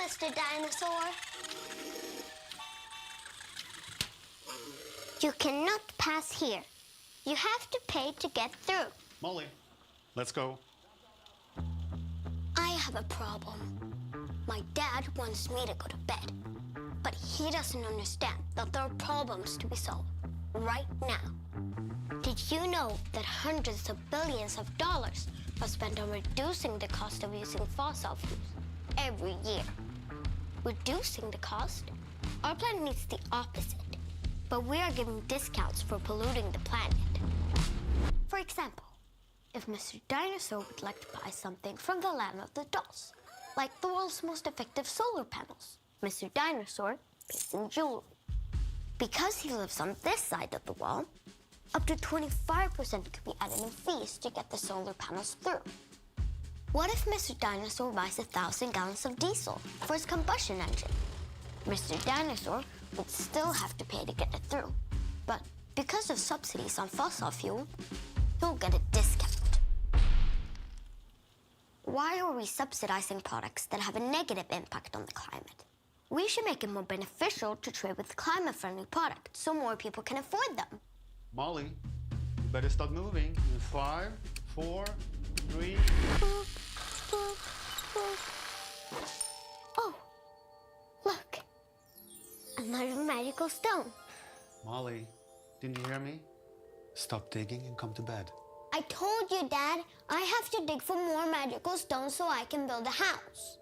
Mr. Dinosaur. You cannot pass here. You have to pay to get through. Molly, let's go. I have a problem. My dad wants me to go to bed, but he doesn't understand that there are problems to be solved right now. Did you know that hundreds of billions of dollars are spent on reducing the cost of using fossil fuels every year? Reducing the cost? Our planet needs the opposite, but we are giving discounts for polluting the planet. For example, if Mr. Dinosaur would like to buy something from the land of the dolls, like the world's most effective solar panels, Mr. Dinosaur pays in jewelry. Because he lives on this side of the wall, up to 25% could be added in fees to get the solar panels through. What if Mr. Dinosaur buys 1,000 gallons of diesel for his combustion engine? Mr. Dinosaur would still have to pay to get it through, but because of subsidies on fossil fuel, he'll get a discount. Why are we subsidizing products that have a negative impact on the climate? We should make it more beneficial to trade with climate-friendly products so more people can afford them. Molly, you better start moving. In 5, 4, 3... Boop, boop, boop. Oh, look. Another magical stone. Molly, didn't you hear me? Stop digging and come to bed. I told you, Dad, I have to dig for more magical stones so I can build a house.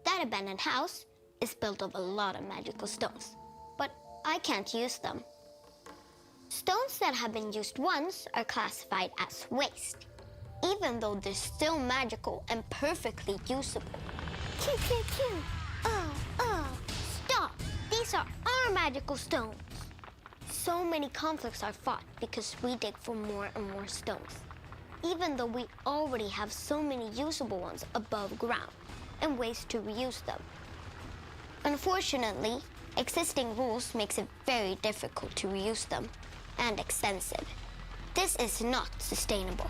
That abandoned house is built of a lot of magical stones, but I can't use them. Stones that have been used once are classified as waste, even though they're still magical and perfectly usable. Pew, pew, pew. Stop! These are our magical stones. So many conflicts are fought because we dig for more and more stones, even though we already have so many usable ones above ground and ways to reuse them. Unfortunately, existing rules makes it very difficult to reuse them and expensive. This is not sustainable.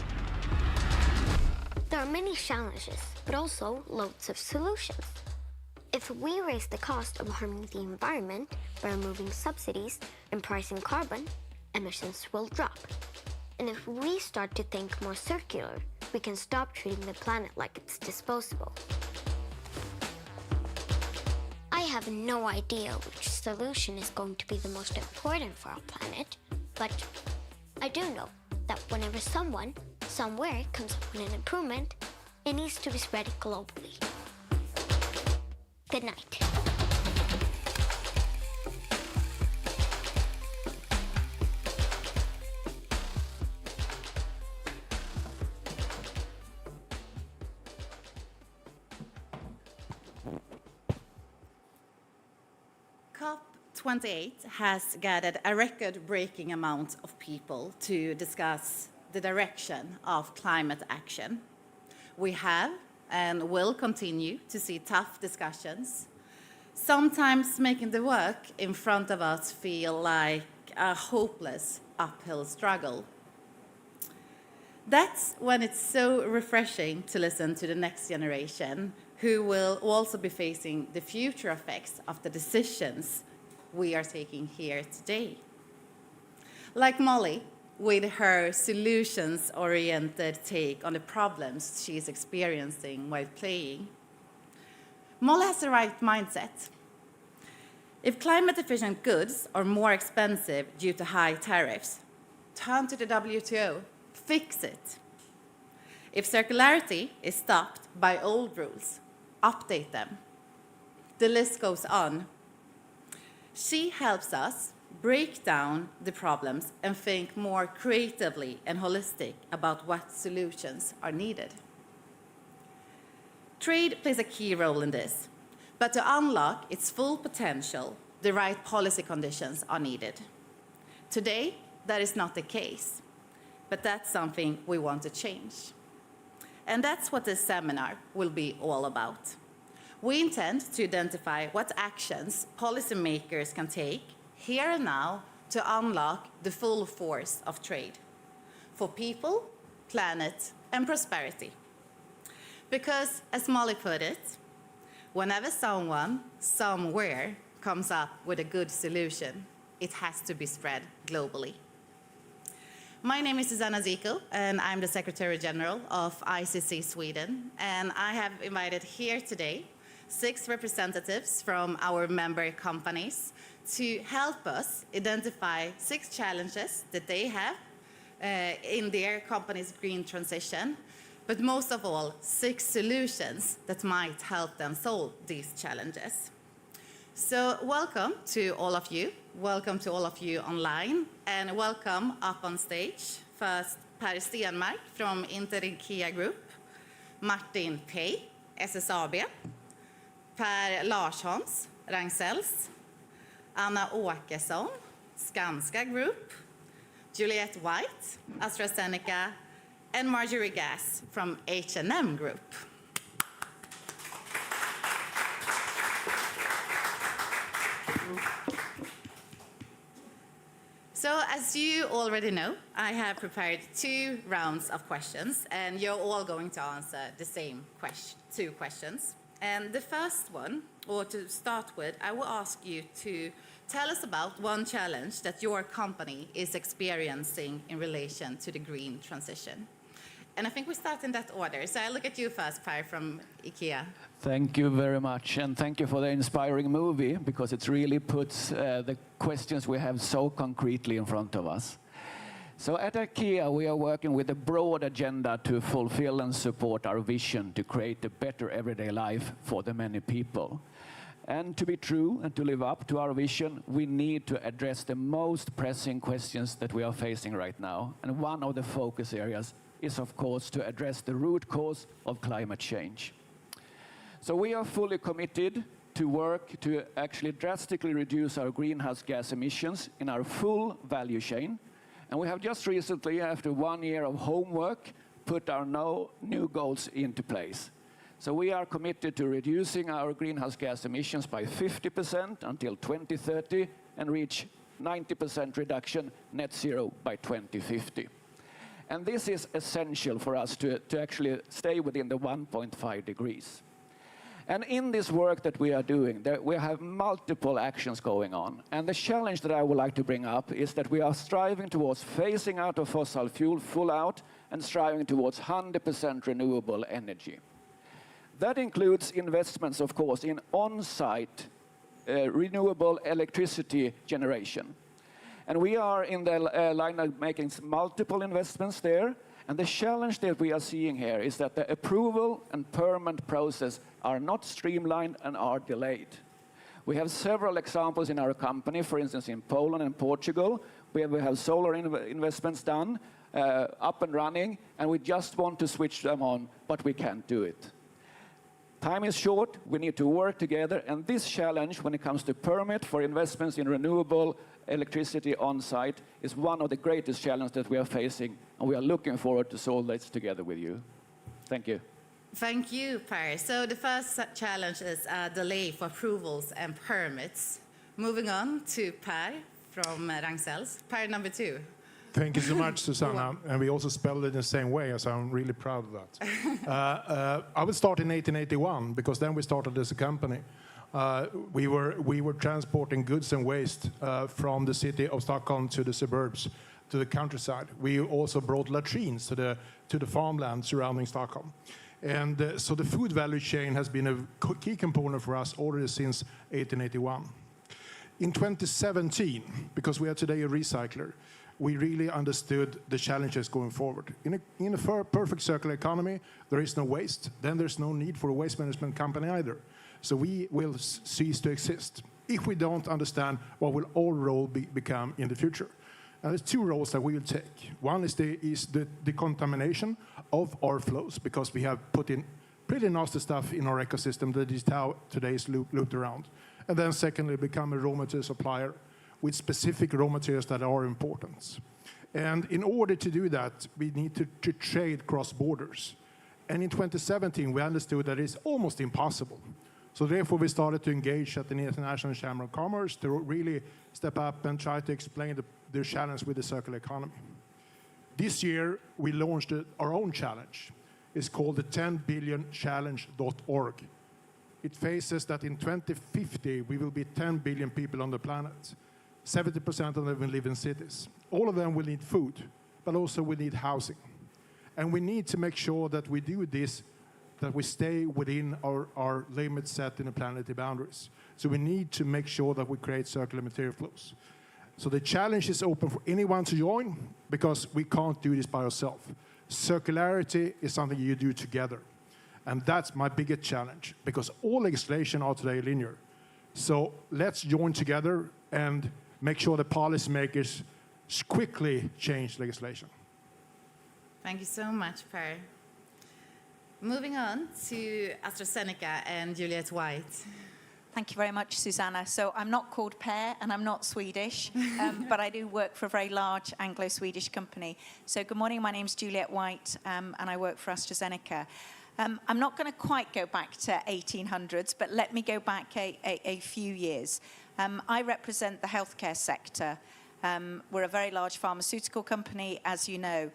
There are many challenges, but also loads of solutions. If we raise the cost of harming the environment by removing subsidies and pricing carbon, emissions will drop. And if we start to think more circular, we can stop treating the planet like it's disposable. I have no idea which solution is going to be the most important for our planet, but I do know that whenever someone, somewhere comes up with an improvement, it needs to be spread globally. Good night. COP28 has gathered a record-breaking amount of people to discuss the direction of climate action. We have and will continue to see tough discussions, sometimes making the work in front of us feel like a hopeless uphill struggle. That's when it's so refreshing to listen to the next generation, who will also be facing the future effects of the decisions we are taking here today. Like Molly, with her solutions-oriented take on the problems she's experiencing while playing. Molly has the right mindset. If climate-efficient goods are more expensive due to high tariffs, turn to the WTO, fix it. If circularity is stopped by old rules, update them. The list goes on. She helps us break down the problems and think more creatively and holistic about what solutions are needed. Trade plays a key role in this, but to unlock its full potential, the right policy conditions are needed. Today, that is not the case, but that's something we want to change. And that's what this seminar will be all about. We intend to identify what actions policymakers can take here and now to unlock the full force of trade for people, planet, and prosperity. Because, as Molly put it, Whenever someone, somewhere, comes up with a good solution, it has to be spread globally. My name is Susanna Zico, and I'm the Secretary General of ICC Sweden. And I have invited here today 6 representatives from our member companies to help us identify 6 challenges that they have in their company's green transition, but most of all, 6 solutions that might help them solve these challenges. So welcome to all of you. Welcome to all of you online, and welcome up on stage. First, Per Stenmark from Inter-IKEA Group, Martin Pei, SSAB, Per Larssons, Ragn-Sells, Anna Åkesson, Skanska Group, Juliette White, AstraZeneca, and Marjorie Gass from H&M Group. So as you already know, I have prepared 2 rounds of questions, and you're all going to answer the same 2 questions. And the first one, or to start with, I will ask you to tell us about one challenge that your company is experiencing in relation to the green transition. And I think we start in that order. So I'll look at you first, Per, from IKEA. Thank you very much, and thank you for the inspiring movie, because it really puts the questions we have so concretely in front of us. So at IKEA, we are working with a broad agenda to fulfill and support our vision to create a better everyday life for the many people. And to be true and to live up to our vision, we need to address the most pressing questions that we are facing right now. And one of the focus areas is, of course, to address the root cause of climate change. So we are fully committed to work to actually drastically reduce our greenhouse gas emissions in our full value chain. And we have just recently, after 1 year of homework, put our new goals into place. So we are committed to reducing our greenhouse gas emissions by 50% until 2030 and reach 90% reduction net zero by 2050. And this is essential for us to actually stay within the 1.5 degrees. And in this work that we are doing, we have multiple actions going on. And the challenge that I would like to bring up is that we are striving towards phasing out of fossil fuel full out and striving towards 100% renewable energy. That includes investments, of course, in on-site renewable electricity generation. And we are in the line of making multiple investments there. And the challenge that we are seeing here is that the approval and permit process are not streamlined and are delayed. We have several examples in our company, for instance, in Poland and Portugal, where we have solar investments done, up and running, and we just want to switch them on, but we can't do it. Time is short, we need to work together, and this challenge when it comes to permit for investments in renewable electricity on site is one of the greatest challenges that we are facing, and we are looking forward to solve this together with you. Thank you. Thank you, Per. So the first challenge is a delay for approvals and permits. Moving on to Per from Ragn-Sells. Per, number 2. Thank you so much, Susanna. And we also spelled it in the same way, so I'm really proud of that. I would start in 1881, because then we started as a company. We were transporting goods and waste from the city of Stockholm to the suburbs, to the countryside. We also brought latrines to the farmland surrounding Stockholm. And so the food value chain has been a key component for us already since 1881. In 2017, because we are today a recycler, we really understood the challenges going forward. In a perfect circular economy, there is no waste. Then there's no need for a waste management company either. So we will cease to exist if we don't understand what will our role become in the future. And there's 2 roles that we will take. One is the decontamination of our flows, because we have put in pretty nasty stuff in our ecosystem that is how today is looped around. And then secondly, become a raw material supplier with specific raw materials that are important. And in order to do that, we need to trade cross borders. And in 2017, we understood that it's almost impossible. So therefore, we started to engage at the International Chamber of Commerce to really step up and try to explain the challenge with the circular economy. This year, we launched our own challenge. It's called the 10billionchallenge.org. it faces that in 2050 we will be 10 billion people on the planet. 70% of them will live in cities. All of them will need food, but also will need housing. And we need to make sure that we do this, that we stay within our limits set in the planetary boundaries. So we need to make sure that we create circular material flows. So the challenge is open for anyone to join, because we can't do this by ourselves. Circularity is something you do together. And that's my biggest challenge, because all legislation are today linear. So let's join together and make sure the policymakers quickly change legislation. Thank you so much, Per. Moving on to AstraZeneca and Juliet White. Thank you very much, Susanna. So I'm not called Per and I'm not Swedish, but I do work for a very large Anglo-Swedish company. So good morning, my name's Juliet White and I work for AstraZeneca. I'm not going to quite go back to 1800s, but let me go back a few years. I represent the healthcare sector. We're a very large pharmaceutical company, as you know.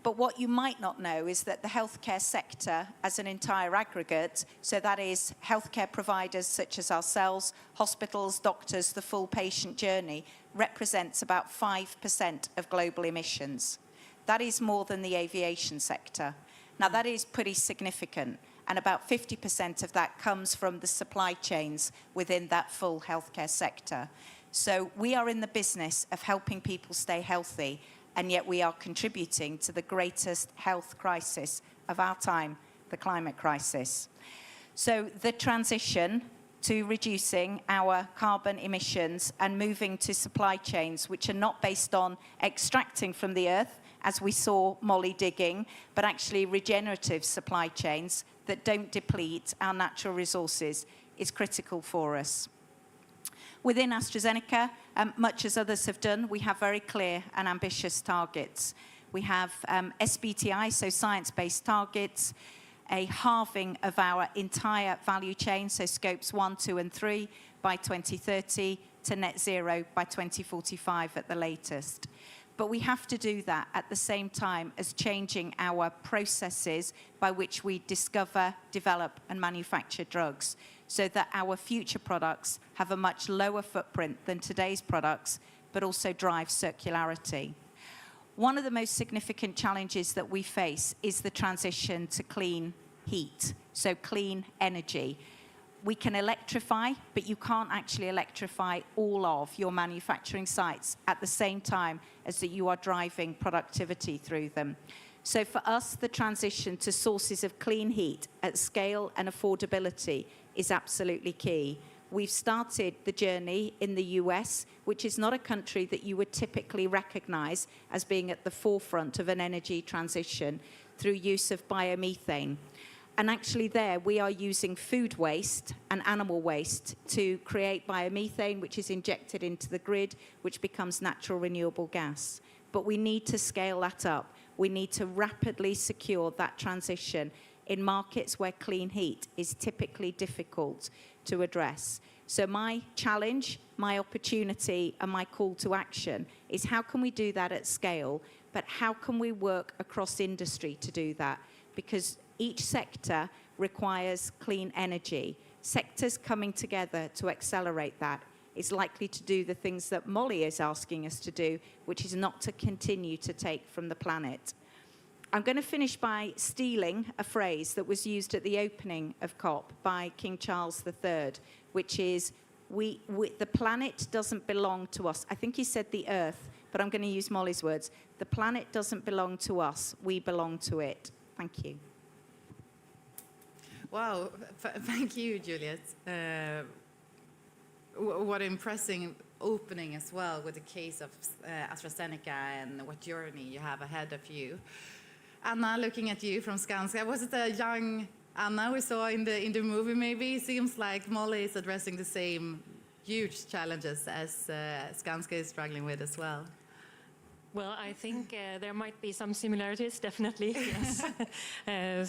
But what you might not know is that the healthcare sector as an entire aggregate, so that is healthcare providers such as ourselves, hospitals, doctors, the full patient journey, represents about 5% of global emissions. That is more than the aviation sector. Now that is pretty significant, and about 50% of that comes from the supply chains within that full healthcare sector. So we are in the business of helping people stay healthy, and yet we are contributing to the greatest health crisis of our time, the climate crisis. So the transition to reducing our carbon emissions and moving to supply chains which are not based on extracting from the earth, as we saw Molly digging, but actually regenerative supply chains that don't deplete our natural resources is critical for us. Within AstraZeneca, much as others have done, we have very clear and ambitious targets. We have SBTI, so science-based targets, a halving of our entire value chain, so scopes 1, 2, and 3 by 2030 to net zero by 2045 at the latest. But we have to do that at the same time as changing our processes by which we discover, develop, and manufacture drugs, so that our future products have a much lower footprint than today's products, but also drive circularity. One of the most significant challenges that we face is the transition to clean heat, so clean energy. We can electrify, but you can't actually electrify all of your manufacturing sites at the same time as that you are driving productivity through them. So for us, the transition to sources of clean heat at scale and affordability is absolutely key. We've started the journey in the US, which is not a country that you would typically recognize as being at the forefront of an energy transition, through use of biomethane. And actually there, we are using food waste and animal waste to create biomethane, which is injected into the grid, which becomes natural renewable gas. But we need to scale that up. We need to rapidly secure that transition in markets where clean heat is typically difficult to address. So my challenge, my opportunity, and my call to action is how can we do that at scale, but how can we work across industry to do that? Because each sector requires clean energy. Sectors coming together to accelerate that is likely to do the things that Molly is asking us to do, which is not to continue to take from the planet. I'm going to finish by stealing a phrase that was used at the opening of COP by King Charles III, which is, the planet doesn't belong to us. I think he said the earth, but I'm going to use Molly's words. The planet doesn't belong to us, we belong to it. Thank you. Wow, thank you, Juliet. What an impressive opening as well with the case of AstraZeneca and what journey you have ahead of you. Anna, looking at you from Skanska, was it a young Anna we saw in the movie maybe? It seems like Molly is addressing the same huge challenges as Skanska is struggling with as well. Well, I think there might be some similarities, definitely, yes.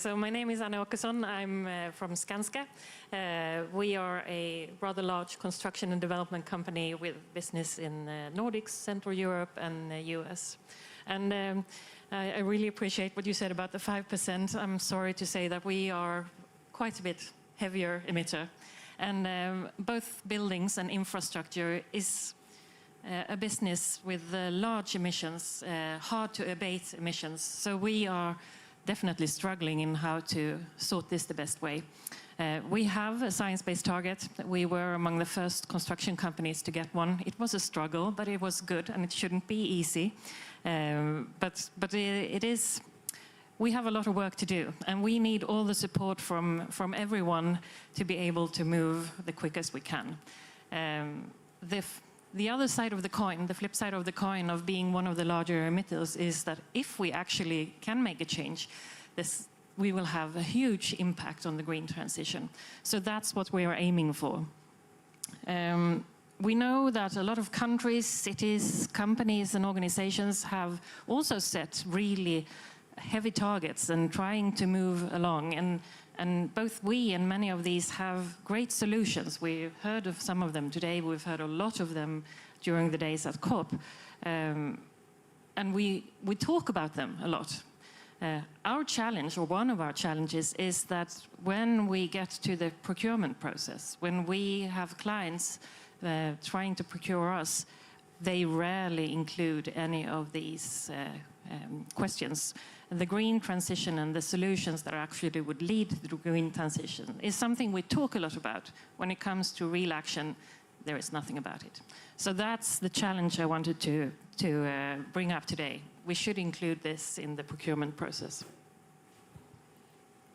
So my name is Anna Åkesson. I'm from Skanska. We are a rather large construction and development company with business in Nordics, Central Europe, and US. And I really appreciate what you said about the 5%. I'm sorry to say that we are quite a bit heavier emitter. And both buildings and infrastructure is a business with large emissions, hard to abate emissions. So we are definitely struggling in how to sort this the best way. We have a science-based target. We were among the first construction companies to get one. It was a struggle, but it was good, and it shouldn't be easy. But it is. We have a lot of work to do, and we need all the support from everyone to be able to move the quickest we can. The other side of the coin, the flip side of the coin of being one of the larger emitters, is that if we actually can make a change, we will have a huge impact on the green transition. So that's what we are aiming for. We know that a lot of countries, cities, companies and organizations have also set really heavy targets and trying to move along. And both we and many of these have great solutions. We've heard of some of them today. We've heard a lot of them during the days at COP. And we talk about them a lot. Our challenge, or one of our challenges, is that when we get to the procurement process, when we have clients trying to procure us, they rarely include any of these questions. The green transition and the solutions that actually would lead to the green transition is something we talk a lot about. When it comes to real action, there is nothing about it. So that's the challenge I wanted to bring up today. We should include this in the procurement process.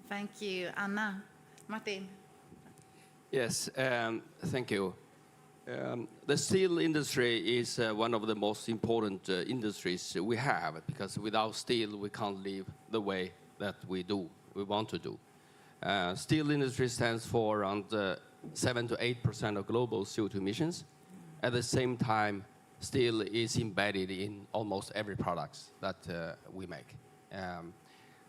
Thank you. Anna. Martin. Yes, thank you. The steel industry is one of the most important industries we have, because without steel we can't live the way that we want to do. Steel industry stands for around 7 to 8% of global CO2 emissions. At the same time, steel is embedded in almost every product that we make.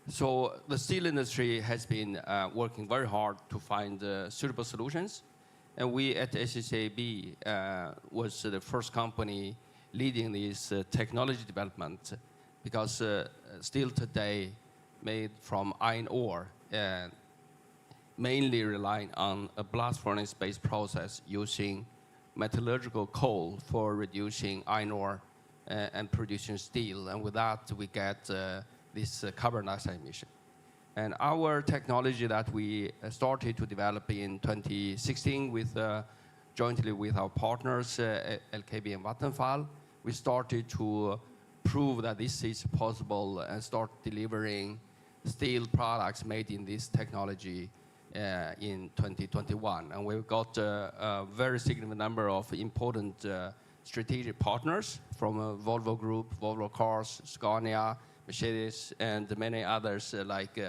So the steel industry has been working very hard to find suitable solutions. And we at SSAB was the first company leading this technology development, because steel today made from iron ore, mainly relying on a blast furnace-based process using metallurgical coal for reducing iron ore and producing steel. And with that, we get this carbon dioxide emission. And our technology that we started to develop in 2016 jointly with our partners, LKB and Vattenfall, we started to prove that this is possible and start delivering steel products made in this technology in 2021. And we've got a very significant number of important strategic partners from Volvo Group, Volvo Cars, Scania, Mercedes, and many others like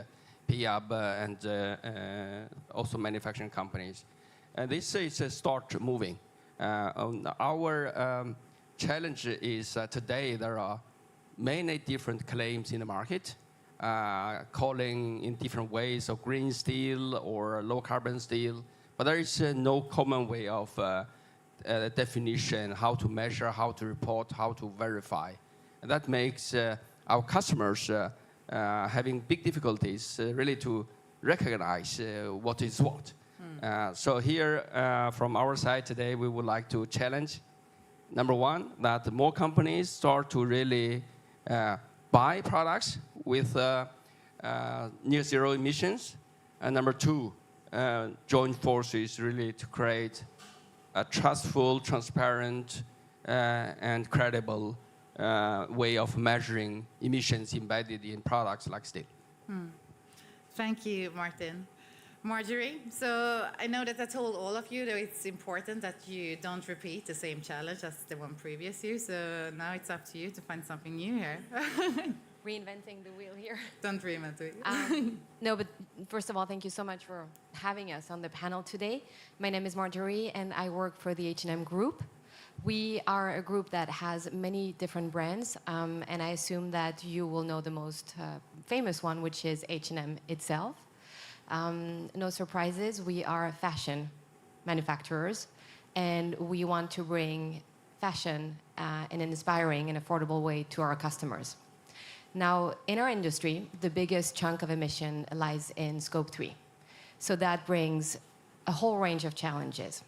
Peab and also manufacturing companies. And this is a start moving. Our challenge is today there are many different claims in the market, calling in different ways of green steel or low carbon steel, but there is no common way of definition, how to measure, how to report, how to verify. And that makes our customers having big difficulties really to recognize what is what. So here from our side today, we would like to challenge, number one, that more companies start to really buy products with near zero emissions. And number two, join forces really to create a trustful, transparent, and credible way of measuring emissions embedded in products like steel. Thank you, Martin. Marjorie, so I know that I told all of you that it's important that you don't repeat the same challenge as the one previous year, so now it's up to you to find something new here. Reinventing the wheel here. Don't reinvent the wheel. No, but first of all, thank you so much for having us on the panel today. My name is Marjorie, and I work for the H&M Group. We are a group that has many different brands, and I assume that you will know the most famous one, which is H&M itself. No surprises, we are fashion manufacturers, and we want to bring fashion in an inspiring and affordable way to our customers. Now, in our industry, the biggest chunk of emission lies in Scope 3. So that brings a whole range of challenges.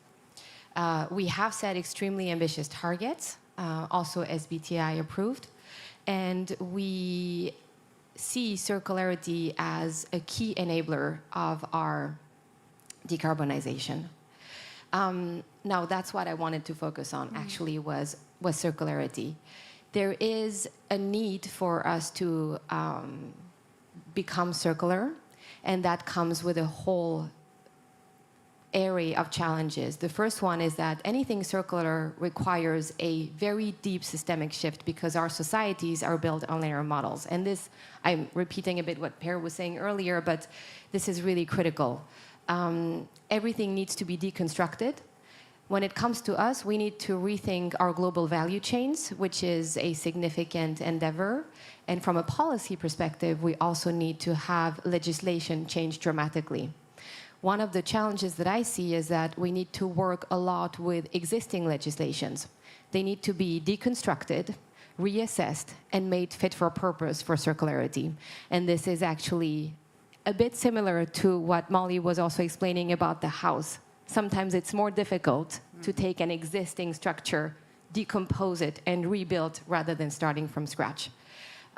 We have set extremely ambitious targets, also SBTi approved, and we see circularity as a key enabler of our decarbonization. Now, that's what I wanted to focus on, actually, was circularity. There is a need for us to become circular, and that comes with a whole array of challenges. The first one is that anything circular requires a very deep systemic shift because our societies are built on linear models. And this, I'm repeating a bit what Per was saying earlier, but this is really critical. Everything needs to be deconstructed. When it comes to us, we need to rethink our global value chains, which is a significant endeavor. And from a policy perspective, we also need to have legislation change dramatically. One of the challenges that I see is that we need to work a lot with existing legislations. They need to be deconstructed, reassessed, and made fit for purpose for circularity. And this is actually a bit similar to what Molly was also explaining about the house. Sometimes it's more difficult to take an existing structure, decompose it, and rebuild rather than starting from scratch.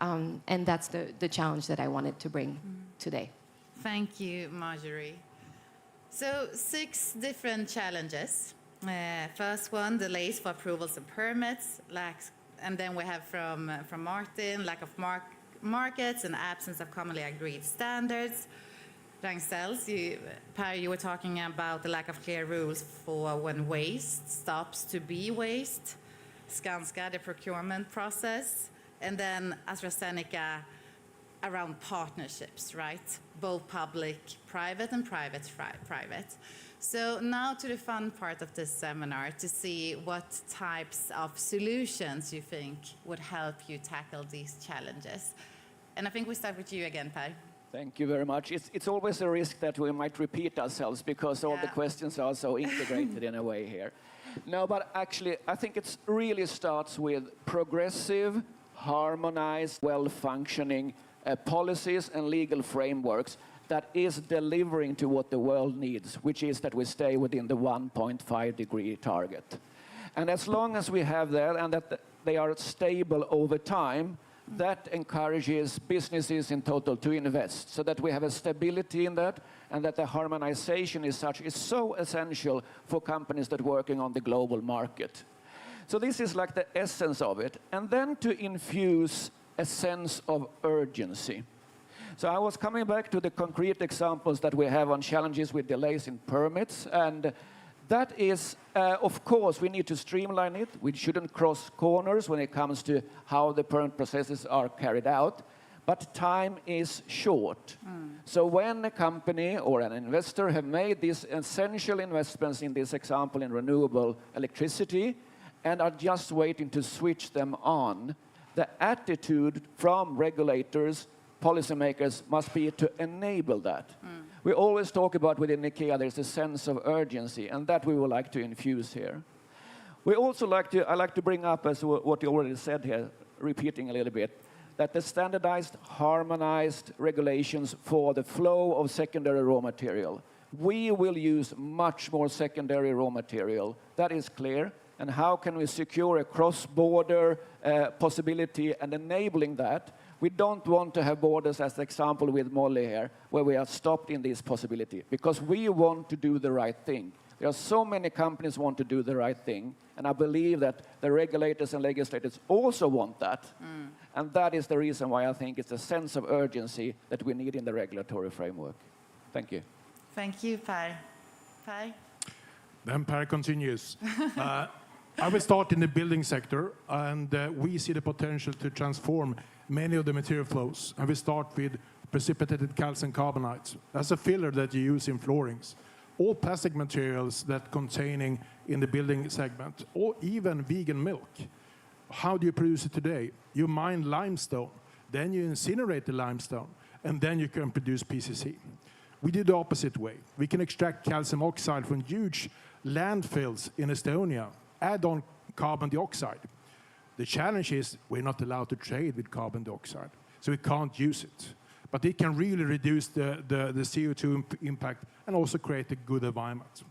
And that's the challenge that I wanted to bring today. Thank you, Marjorie. So 6 different challenges. First one, delays for approvals and permits, and then we have from Martin, lack of markets and absence of commonly agreed standards. Ragn-Sells, Per, you were talking about the lack of clear rules for when waste stops to be waste. Skanska, the procurement process. And then AstraZeneca, around partnerships, right? Both public, private, and private. So now to the fun part of this seminar, to see what types of solutions you think would help you tackle these challenges. And I think we start with you again, Per. Thank you very much. It's always a risk that we might repeat ourselves because all the questions are so integrated in a way here. No, but actually, I think it really starts with progressive, harmonized, well-functioning policies and legal frameworks that is delivering to what the world needs, which is that we stay within the 1.5 degree target. And as long as we have that and that they are stable over time, that encourages businesses in total to invest, so that we have a stability in that, and that the harmonization is so essential for companies that are working on the global market. So this is like the essence of it. And then to infuse a sense of urgency. So I was coming back to the concrete examples that we have on challenges with delays in permits, and that is, of course, we need to streamline it. We shouldn't cross corners when it comes to how the permit processes are carried out, but time is short. So when a company or an investor have made these essential investments, in this example in renewable electricity, and are just waiting to switch them on, the attitude from regulators, policymakers, must be to enable that. We always talk about within IKEA there's a sense of urgency, and that we would like to infuse here. We also I like to bring up, as what you already said here, repeating a little bit, that the standardized, harmonized regulations for the flow of secondary raw material. We will use much more secondary raw material. That is clear. And how can we secure a cross-border possibility and enabling that? We don't want to have borders, as the example with Molly here, where we are stopped in this possibility, because we want to do the right thing. There are so many companies want to do the right thing, and I believe that the regulators and legislators also want that. And that is the reason why I think it's a sense of urgency that we need in the regulatory framework. Thank you. Thank you, Per. Per? Then Per continues. I will start in the building sector, and we see the potential to transform many of the material flows. And we start with precipitated calcium carbonate. That's a filler that you use in floorings. All plastic materials that containing in the building segment, or even vegan milk. How do you produce it today? You mine limestone, then you incinerate the limestone, and then you can produce PCC. We do the opposite way. We can extract calcium oxide from huge landfills in Estonia, add on carbon dioxide. The challenge is we're not allowed to trade with carbon dioxide, so we can't use it. but it can really reduce the CO2 impact and also create a good environment.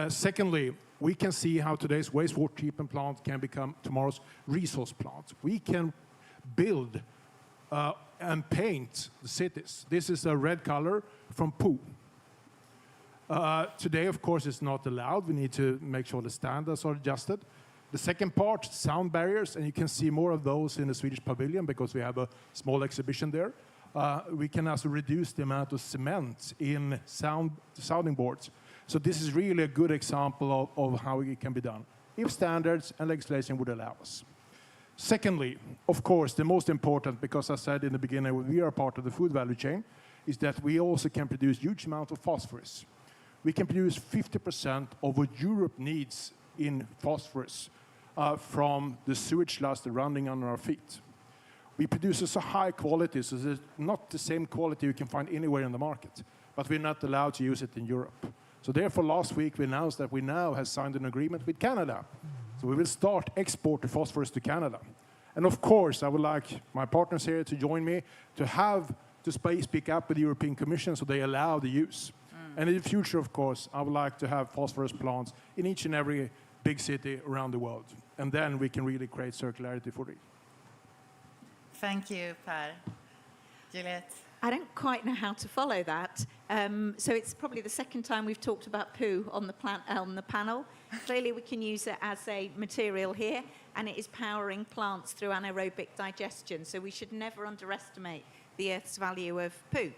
Secondly, we can see how today's wastewater treatment plant can become tomorrow's resource plant. We can build and paint the cities. This is a red color from poo. Today, of course, it's not allowed. We need to make sure the standards are adjusted. The second part, sound barriers, and you can see more of those in the Swedish pavilion because we have a small exhibition there. We can also reduce the amount of cement in sounding boards. So this is really a good example of how it can be done, if standards and legislation would allow us. Secondly, of course, the most important, because I said in the beginning, we are part of the food value chain, is that we also can produce huge amount of phosphorus. We can produce 50% of what Europe needs in phosphorus from the sewage sludge running under our feet. We produce a high quality, so it's not the same quality you can find anywhere in the market, but we're not allowed to use it in Europe. So therefore, last week we announced that we now have signed an agreement with Canada. So we will start export the phosphorus to Canada. And of course, I would like my partners here to join me to speak up with the European Commission so they allow the use. And in the future, of course, I would like to have phosphorus plants in each and every big city around the world. And then we can really create circularity for it. Thank you, Per. Juliet? I don't quite know how to follow that. So it's probably the second time we've talked about poo on the panel. Clearly, we can use it as a material here, and it is powering plants through anaerobic digestion. So we should never underestimate the Earth's value of poo.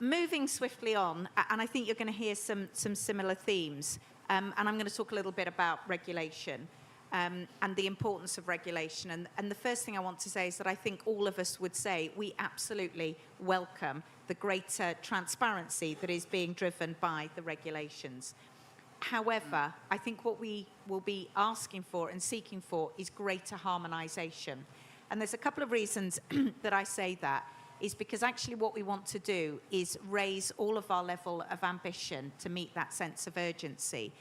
Moving swiftly on, and I think you're going to hear some similar themes. And I'm going to talk a little bit about regulation. And the importance of regulation. And the first thing I want to say is that I think all of us would say we absolutely welcome the greater transparency that is being driven by the regulations. However, I think what we will be asking for and seeking for is greater harmonisation. And there's a couple of reasons that I say that, is because actually what we want to do is raise all of our level of ambition to meet that sense of urgency.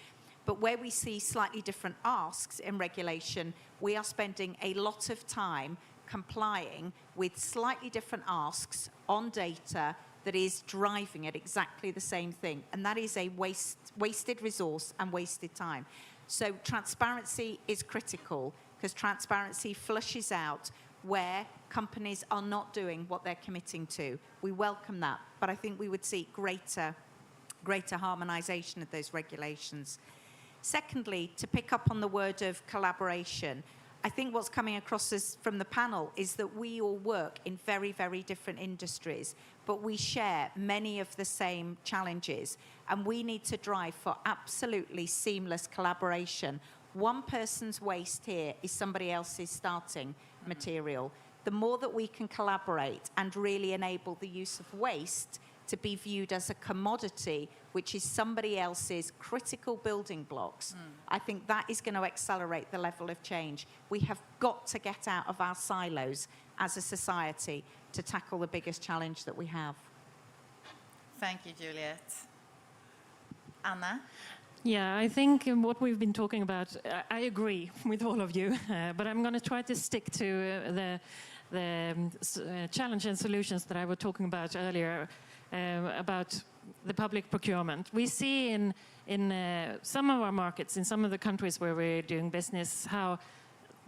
But where we see slightly different asks in regulation, we are spending a lot of time complying with slightly different asks on data that is driving at exactly the same thing. And that is a wasted resource and wasted time. So transparency is critical because transparency flushes out where companies are not doing what they're committing to. We welcome that, but I think we would see greater harmonisation of those regulations. Secondly, to pick up on the word of collaboration, I think what's coming across us from the panel is that we all work in very, very different industries, but we share many of the same challenges, and we need to drive for absolutely seamless collaboration. One person's waste here is somebody else's starting material. The more that we can collaborate and really enable the use of waste to be viewed as a commodity, which is somebody else's critical building blocks, I think that is going to accelerate the level of change. We have got to get out of our silos as a society to tackle the biggest challenge that we have. Thank you, Juliet. Anna? Yeah, I think what we've been talking about, I agree with all of you, but I'm going to try to stick to the challenge and solutions that I was talking about earlier about the public procurement. We see in some of our markets, in some of the countries where we're doing business, how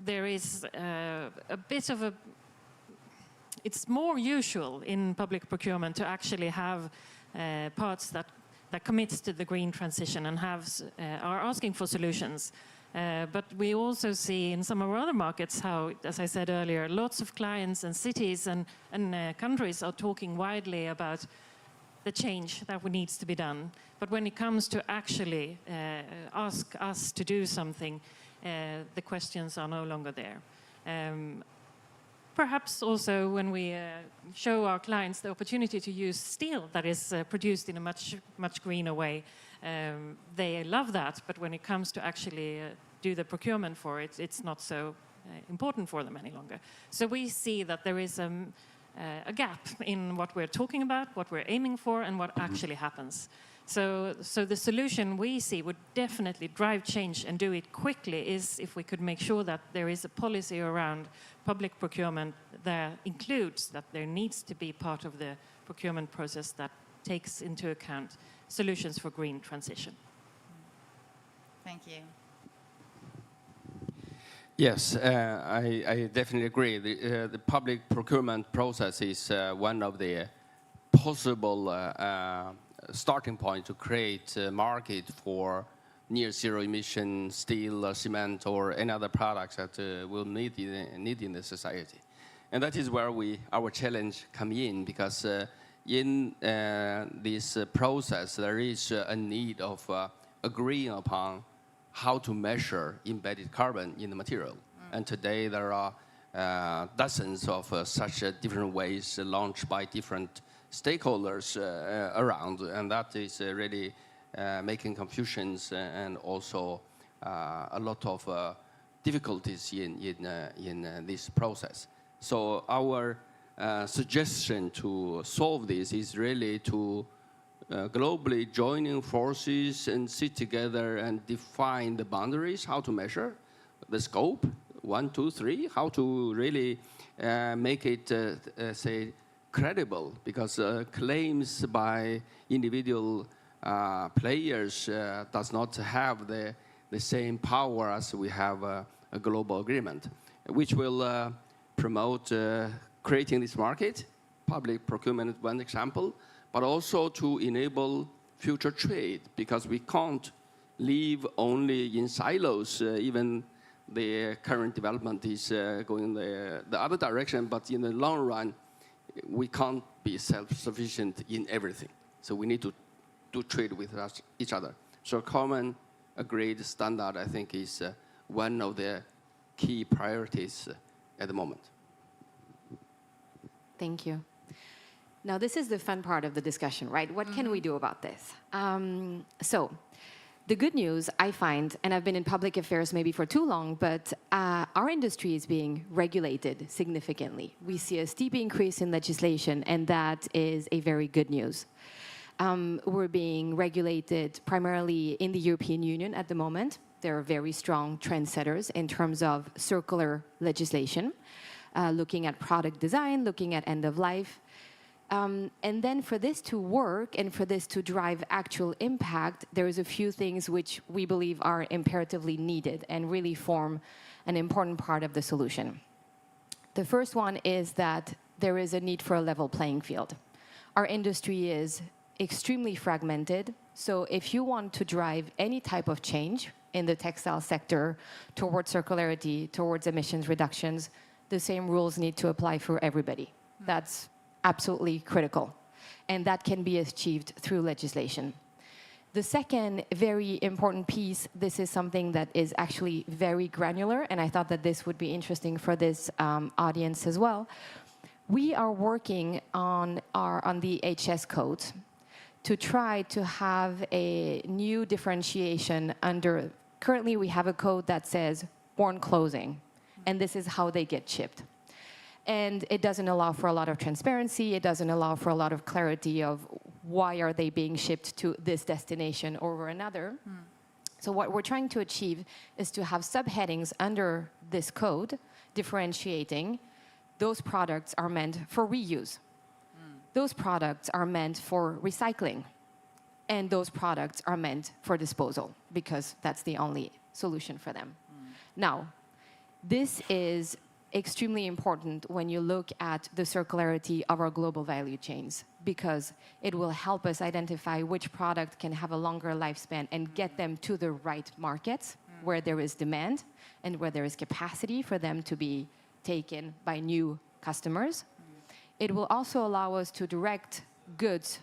there is a bit of a... It's more usual in public procurement to actually have parts that commits to the green transition and are asking for solutions. But we also see in some of our other markets how, as I said earlier, lots of clients and cities and countries are talking widely about the change that needs to be done. But when it comes to actually ask us to do something, the questions are no longer there. Perhaps also when we show our clients the opportunity to use steel that is produced in a much greener way, they love that, but when it comes to actually do the procurement for it, it's not so important for them any longer. So we see that there is a gap in what we're talking about, what we're aiming for, and what actually happens. So the solution we see would definitely drive change and do it quickly is if we could make sure that there is a policy around public procurement that includes that there needs to be part of the procurement process that takes into account solutions for green transition. Thank you. Yes, I definitely agree. The public procurement process is one of the possible starting point to create a market for near zero emission steel, cement, or any other products that will need in the society. And that is where our challenge come in, because in this process there is a need of agreeing upon how to measure embedded carbon in the material. And today there are dozens of such different ways launched by different stakeholders around, and that is really making confusions and also a lot of difficulties in this process. So our suggestion to solve this is really to globally joining forces and sit together and define the boundaries, how to measure the scope, 1, 2, 3, how to really make it, say, credible, because claims by individual players does not have the same power as we have a global agreement, which will promote creating this market. Public procurement is one example, but also to enable future trade, because we can't live only in silos. Even the current development is going the other direction, but in the long run, we can't be self-sufficient in everything. So we need to do trade with each other. So common agreed standard, I think, is one of the key priorities at the moment. Thank you. Now, this is the fun part of the discussion, right? What can we do about this? So the good news, I find, and I've been in public affairs maybe for too long, but our industry is being regulated significantly. We see a steep increase in legislation, and that is a very good news. We're being regulated primarily in the European Union at the moment. There are very strong trendsetters in terms of circular legislation, looking at product design, looking at end of life. And then for this to work and for this to drive actual impact, there is a few things which we believe are imperatively needed and really form an important part of the solution. The first one is that there is a need for a level playing field. Our industry is extremely fragmented, so if you want to drive any type of change in the textile sector towards circularity, towards emissions reductions, the same rules need to apply for everybody. That's absolutely critical, and that can be achieved through legislation. The second very important piece, this is something that is actually very granular, and I thought that this would be interesting for this audience as well. We are working on the HS code to try to have a new differentiation under, currently we have a code that says worn clothing, and this is how they get shipped. And it doesn't allow for a lot of transparency. It doesn't allow for a lot of clarity of why are they being shipped to this destination over another. So what we're trying to achieve is to have subheadings under this code differentiating those products are meant for reuse. Those products are meant for recycling. And those products are meant for disposal, because that's the only solution for them. Now, this is extremely important when you look at the circularity of our global value chains, because it will help us identify which product can have a longer lifespan and get them to the right markets where there is demand and where there is capacity for them to be taken by new customers. It will also allow us to direct goods,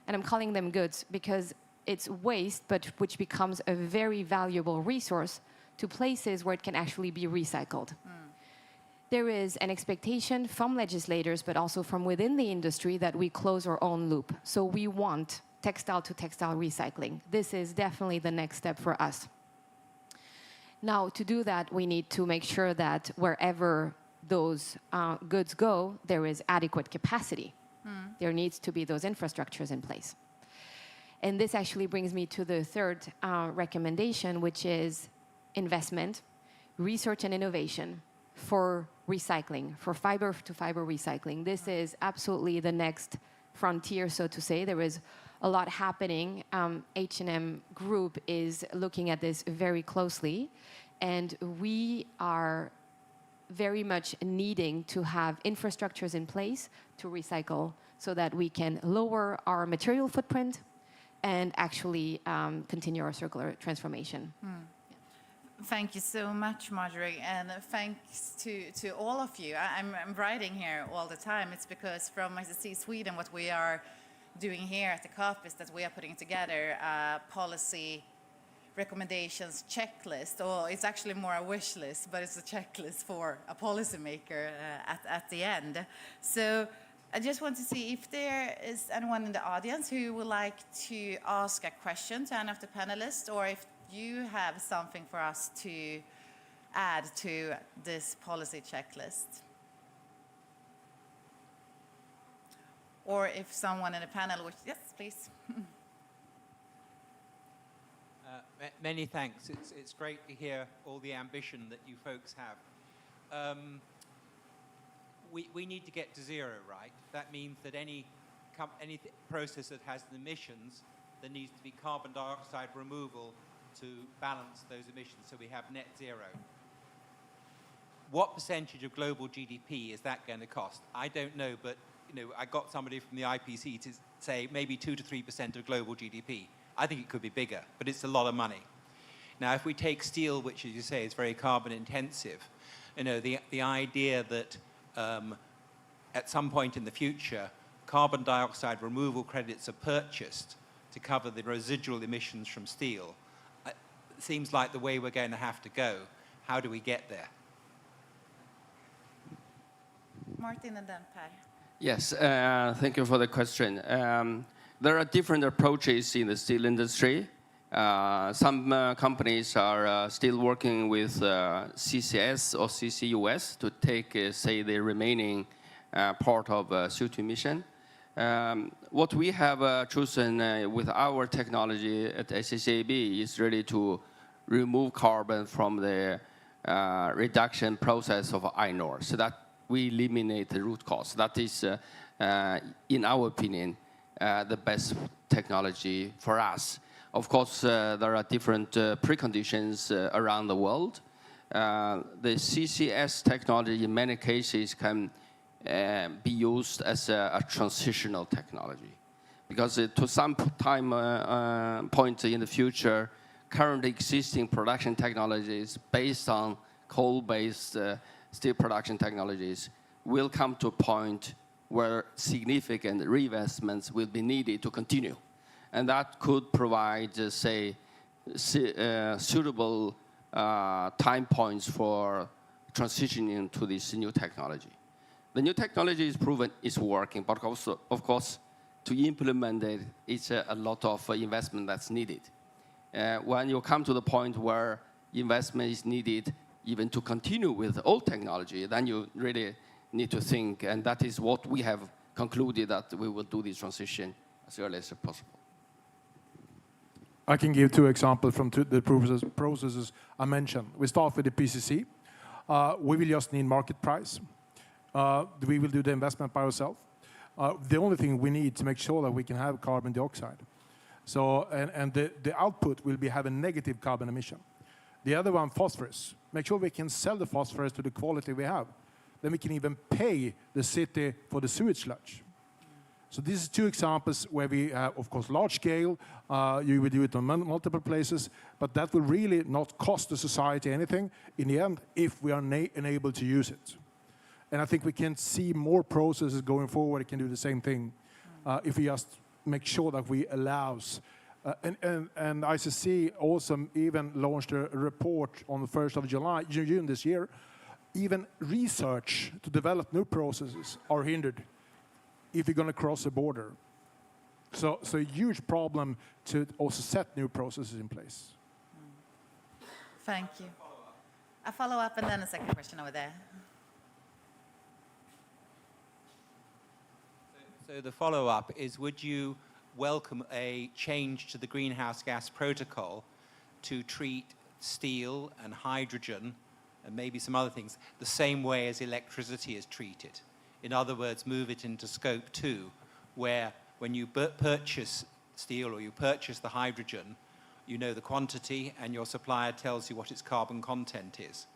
and I'm calling them goods because it's waste, but which becomes a very valuable resource, to places where it can actually be recycled. There is an expectation from legislators, but also from within the industry, that we close our own loop. So we want textile-to-textile recycling. This is definitely the next step for us. Now, to do that, we need to make sure that wherever those goods go, there is adequate capacity. There needs to be those infrastructures in place. And this actually brings me to the third recommendation, which is investment, research and innovation for recycling, for fiber-to-fiber recycling. This is absolutely the next frontier, so to say. There is a lot happening. H&M Group is looking at this very closely, and we are very much needing to have infrastructures in place to recycle so that we can lower our material footprint and actually continue our circular transformation. Thank you so much, Marjorie, and thanks to all of you. I'm writing here all the time. It's because from ICC Sweden, what we are doing here at the COP is that we are putting together a policy recommendations checklist, or it's actually more a wish list, but it's a checklist for a policymaker at the end. So I just want to see if there is anyone in the audience who would like to ask a question to any of the panelists, or if you have something for us to add to this policy checklist. Or if someone in the panel would, yes, please. Many thanks. It's great to hear all the ambition that you folks have. We need to get to zero, right? That means that any process that has emissions, there needs to be carbon dioxide removal to balance those emissions so we have net zero. What percentage of global GDP is that going to cost? I don't know, but I got somebody from the IPC to say maybe 2 to 3% of global GDP. I think it could be bigger, but it's a lot of money. Now, if we take steel, which, as you say, is very carbon intensive, the idea that at some point in the future, carbon dioxide removal credits are purchased to cover the residual emissions from steel, seems like the way we're going to have to go. How do we get there? Martin and then Per. Yes, thank you for the question. There are different approaches in the steel industry. Some companies are still working with CCS or CCUS to take, say, the remaining part of CO2 emission. What we have chosen with our technology at SSAB is really to remove carbon from the reduction process of iron ore, so that we eliminate the root cause. That is, in our opinion, the best technology for us. Of course, there are different preconditions around the world. The CCS technology in many cases can be used as a transitional technology, because to some point in the future, current existing production technologies based on coal-based steel production technologies will come to a point where significant reinvestments will be needed to continue. And that could provide, say, suitable time points for transitioning to this new technology. The new technology is proven it's working, but also, of course, to implement it, it's a lot of investment that's needed. When you come to the point where investment is needed even to continue with old technology, then you really need to think, and that is what we have concluded, that we will do this transition as early as possible. I can give 2 examples from the processes I mentioned. We start with the PCC. We will just need market price. We will do the investment by ourselves. The only thing we need to make sure that we can have carbon dioxide. So, and the output will have a negative carbon emission. The other one, phosphorus. Make sure we can sell the phosphorus to the quality we have. Then we can even pay the city for the sewage sludge. So these are 2 examples where we have, of course, large scale. You will do it on multiple places, but that will really not cost the society anything in the end if we are enabled to use it. And I think we can see more processes going forward that can do the same thing if we just make sure that we allows. And ICC also even launched a report on the 1st of June this year. Even research to develop new processes are hindered if you're going to cross a border. So a huge problem to also set new processes in place. Thank you. A follow-up and then a second question over there. So the follow-up is, would you welcome a change to the greenhouse gas protocol to treat steel and hydrogen and maybe some other things the same way as electricity is treated. In other words, move it into scope 2, where when you purchase steel or you purchase the hydrogen, you know the quantity and your supplier tells you what its carbon content is,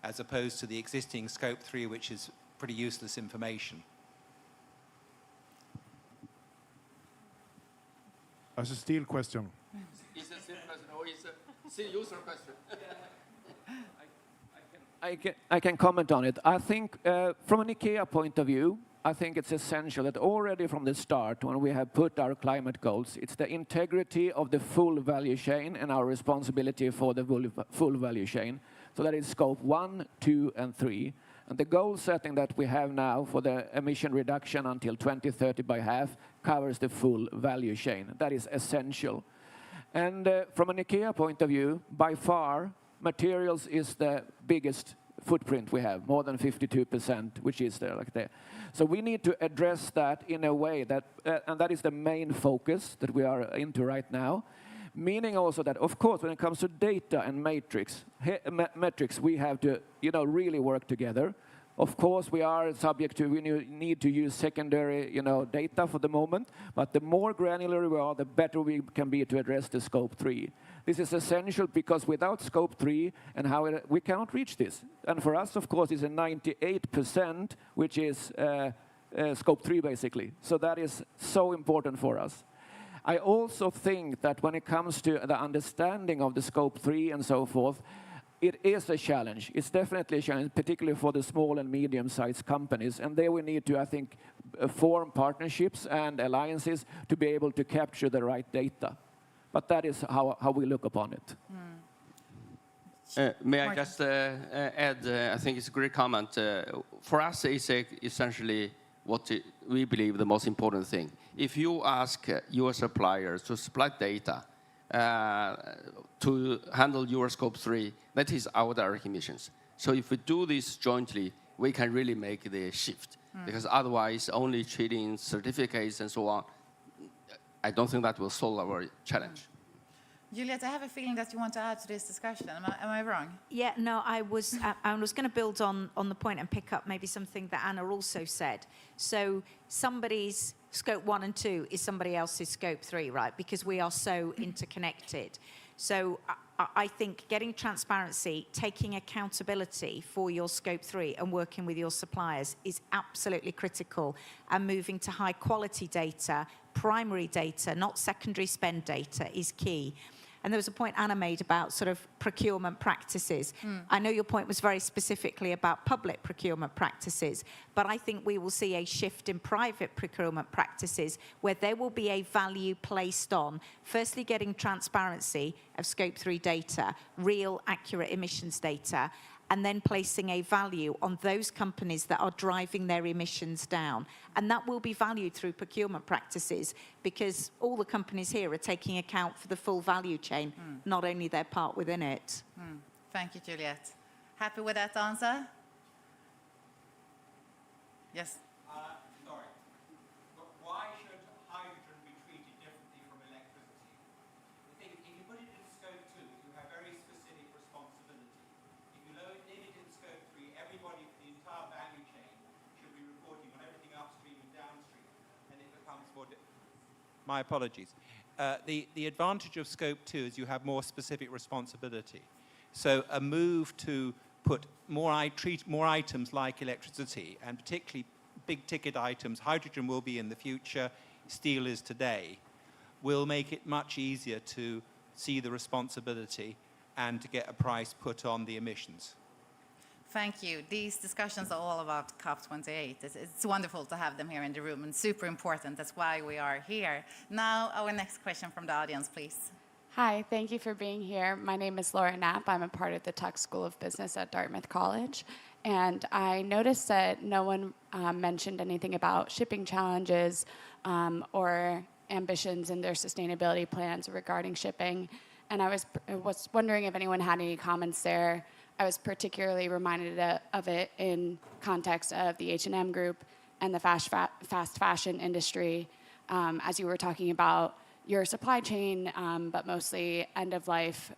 as opposed to the existing scope 3, which is pretty useless information. That's a steel question. Is it a simple question or is it a still user question? I can comment on it. I think from an IKEA point of view, I think it's essential that already from the start, when we have put our climate goals, it's the integrity of the full value chain and our responsibility for the full value chain. So that is scope 1, 2, and 3. And the goal setting that we have now for the emission reduction until 2030 by half covers the full value chain. That is essential. And from an IKEA point of view, by far, materials is the biggest footprint we have, more than 52%, which is there like there. So we need to address that in a way that, and that is the main focus that we are into right now. Meaning also that, of course, when it comes to data and metrics, we have to, really work together. Of course, we are subject to, we need to use secondary, data for the moment, but the more granular we are, the better we can be to address the scope 3. This is essential because without scope 3 and we cannot reach this. And for us, of course, it's a 98%, which is scope 3 basically. So that is so important for us. I also think that when it comes to the understanding of the scope 3 and so forth, it is a challenge. It's definitely a challenge, particularly for the small and medium-sized companies. And there we need to, I think, form partnerships and alliances to be able to capture the right data. But that is how we look upon it. May I just add, I think it's a great comment. For us, it's essentially what we believe the most important thing. If you ask your suppliers to supply data to handle your scope 3, that is our direct emissions. So if we do this jointly, we can really make the shift. Because otherwise, only trading certificates and so on, I don't think that will solve our challenge. Juliet, I have a feeling that you want to add to this discussion. Am I wrong? Yeah, no, I was going to build on the point and pick up maybe something that Anna also said. So somebody's scope 1 and 2 is somebody else's scope 3, right? Because we are so interconnected. So I think getting transparency, taking accountability for your scope 3 and working with your suppliers is absolutely critical, and moving to high quality data, primary data, not secondary spend data, is key. And there was a point Anna made about sort of procurement practices. I know your point was very specifically about public procurement practices, but I think we will see a shift in private procurement practices where there will be a value placed on, firstly, getting transparency of scope 3 data, real accurate emissions data, and then placing a value on those companies that are driving their emissions down. And that will be valued through procurement practices, because all the companies here are taking account for the full value chain, not only their part within it. Thank you, Juliet. Happy with that answer? Yes. Sorry. But why should hydrogen be treated differently from electricity? I think if you put it in scope 2, you have very specific responsibility. If you leave it in scope 3, everybody for the entire value chain should be reporting on everything upstream and downstream, and it becomes more... My apologies. The advantage of scope 2 is you have more specific responsibility. So a move to treat more items like electricity, and particularly big ticket items, hydrogen will be in the future, steel is today, will make it much easier to see the responsibility and to get a price put on the emissions. Thank you. These discussions are all about COP28. It's wonderful to have them here in the room, and super important. That's why we are here. Now, our next question from the audience, please. Hi, thank you for being here. My name is Laura Knapp. I'm a part of the Tuck School of Business at Dartmouth College. And I noticed that no one mentioned anything about shipping challenges or ambitions in their sustainability plans regarding shipping. And I was wondering if anyone had any comments there. I was particularly reminded of it in context of the H&M Group and the fast fashion industry. as you were talking about your supply chain, but mostly end-of-life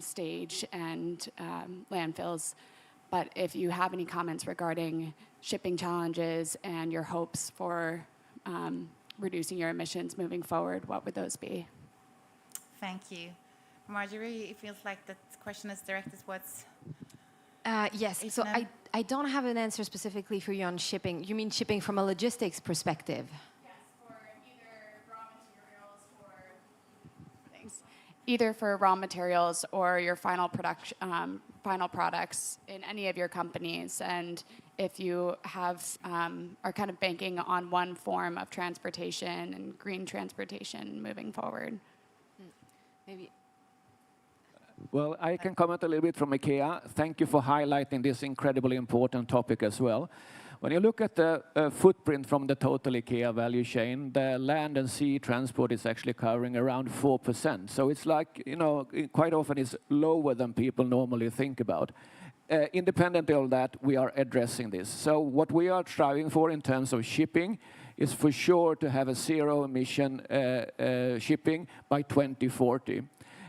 stage and landfills. But if you have any comments regarding shipping challenges and your hopes for reducing your emissions moving forward, what would those be? Thank you. Marjorie, it feels like that question is directed towards... Yes, so I don't have an answer specifically for you on shipping. You mean shipping from a logistics perspective? Yes, for either raw materials or... Thanks. Either for raw materials or your final products in any of your companies, and if you have are kind of banking on one form of transportation and green transportation moving forward. Maybe. Well, I can comment a little bit from IKEA. Thank you for highlighting this incredibly important topic as well. When you look at the footprint from the total IKEA value chain, the land and sea transport is actually covering around 4%. So it's like, you know, quite often it's lower than people normally think about. Independently of that, we are addressing this. So what we are striving for in terms of shipping is for sure to have a zero emission shipping by 2040.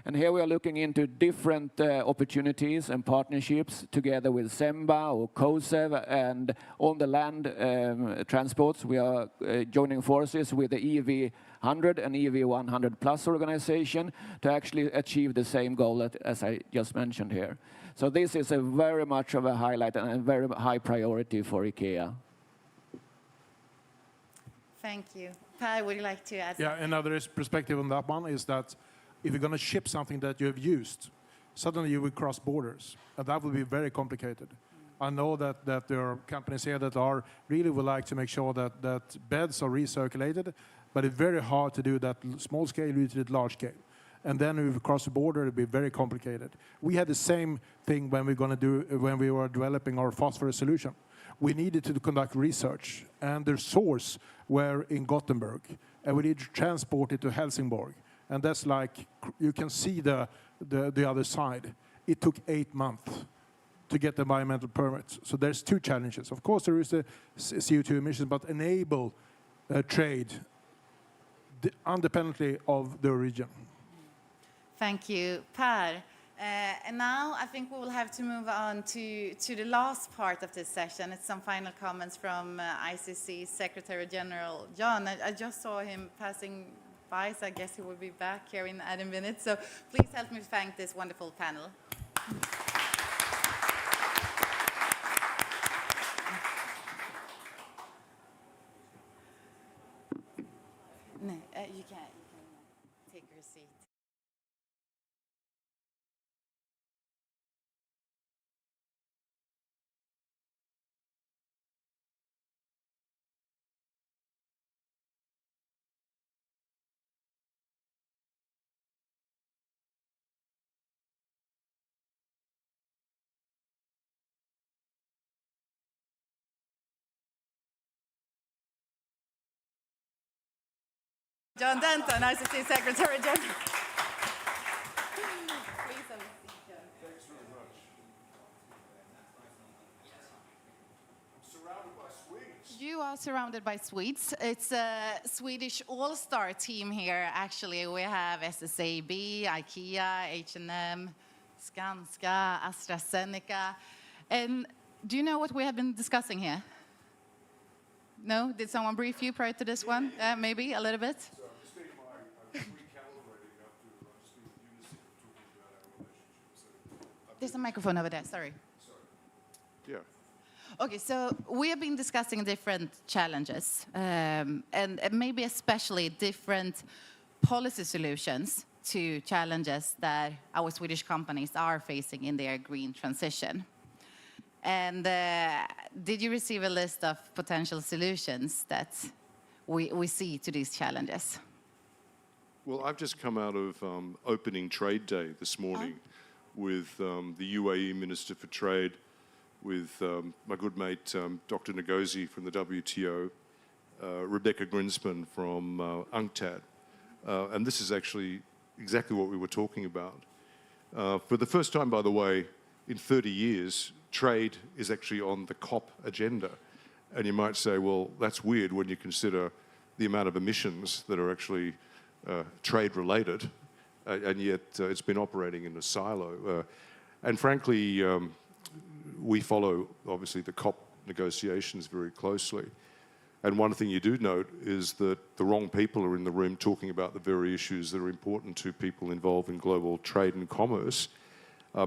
And here we are looking into different opportunities and partnerships together with SEMBA or COSEV, and on the land transports, we are joining forces with the EV100 and EV100 Plus organization to actually achieve the same goal as I just mentioned here. So this is a very much of a highlight and a very high priority for IKEA. Thank you. Per, would you like to add? Yeah, another perspective on that one is that if you're going to ship something that you have used, suddenly you will cross borders, and that will be very complicated. I know that there are companies here that really would like to make sure that beds are recirculated, but it's very hard to do that small scale, you do it large scale. And then if you cross the border, it'll be very complicated. We had the same thing when we were developing our phosphorus solution. We needed to conduct research, and their source were in Gothenburg, and we needed to transport it to Helsingborg. And that's like, you can see the other side. It took 8 months to get the environmental permits. So there's two challenges. Of course, there is the CO2 emissions, but enable trade independently of the origin. Thank you, Per. And now I think we will have to move on to the last part of this session. It's some final comments from ICC Secretary General John. I just saw him passing by, so I guess he will be back here in a minute. So please help me thank this wonderful panel. No, you can take your seat. John Denton, ICC Secretary General. Please have a seat, John. Thanks very much. I'm surrounded by Swedes. You are surrounded by Swedes. It's a Swedish all-star team here, actually. We have SSAB, IKEA, H&M, Skanska, AstraZeneca. And do you know what we have been discussing here? No? Did someone brief you prior to this one? Maybe a little bit? So I'm just getting my recalibrating up to speak with Unison talking about our relationship. So There's a microphone over there, sorry. yeah. Okay, so we have been discussing different challenges and maybe especially different policy solutions to challenges that our Swedish companies are facing in their green transition. And did you receive a list of potential solutions that we see to these challenges? Well, I've just come out of opening trade day this morning with the UAE Minister for Trade, with my good mate Dr. Ngozi from the WTO, Rebecca Grinspan from UNCTAD. And this is actually exactly what we were talking about. For the first time, by the way, in 30 years, trade is actually on the COP agenda. And you might say, well, that's weird when you consider the amount of emissions that are actually trade-related, and yet it's been operating in a silo. And frankly, we follow, obviously, the COP negotiations very closely. And one thing you do note is that the wrong people are in the room talking about the very issues that are important to people involved in global trade and commerce,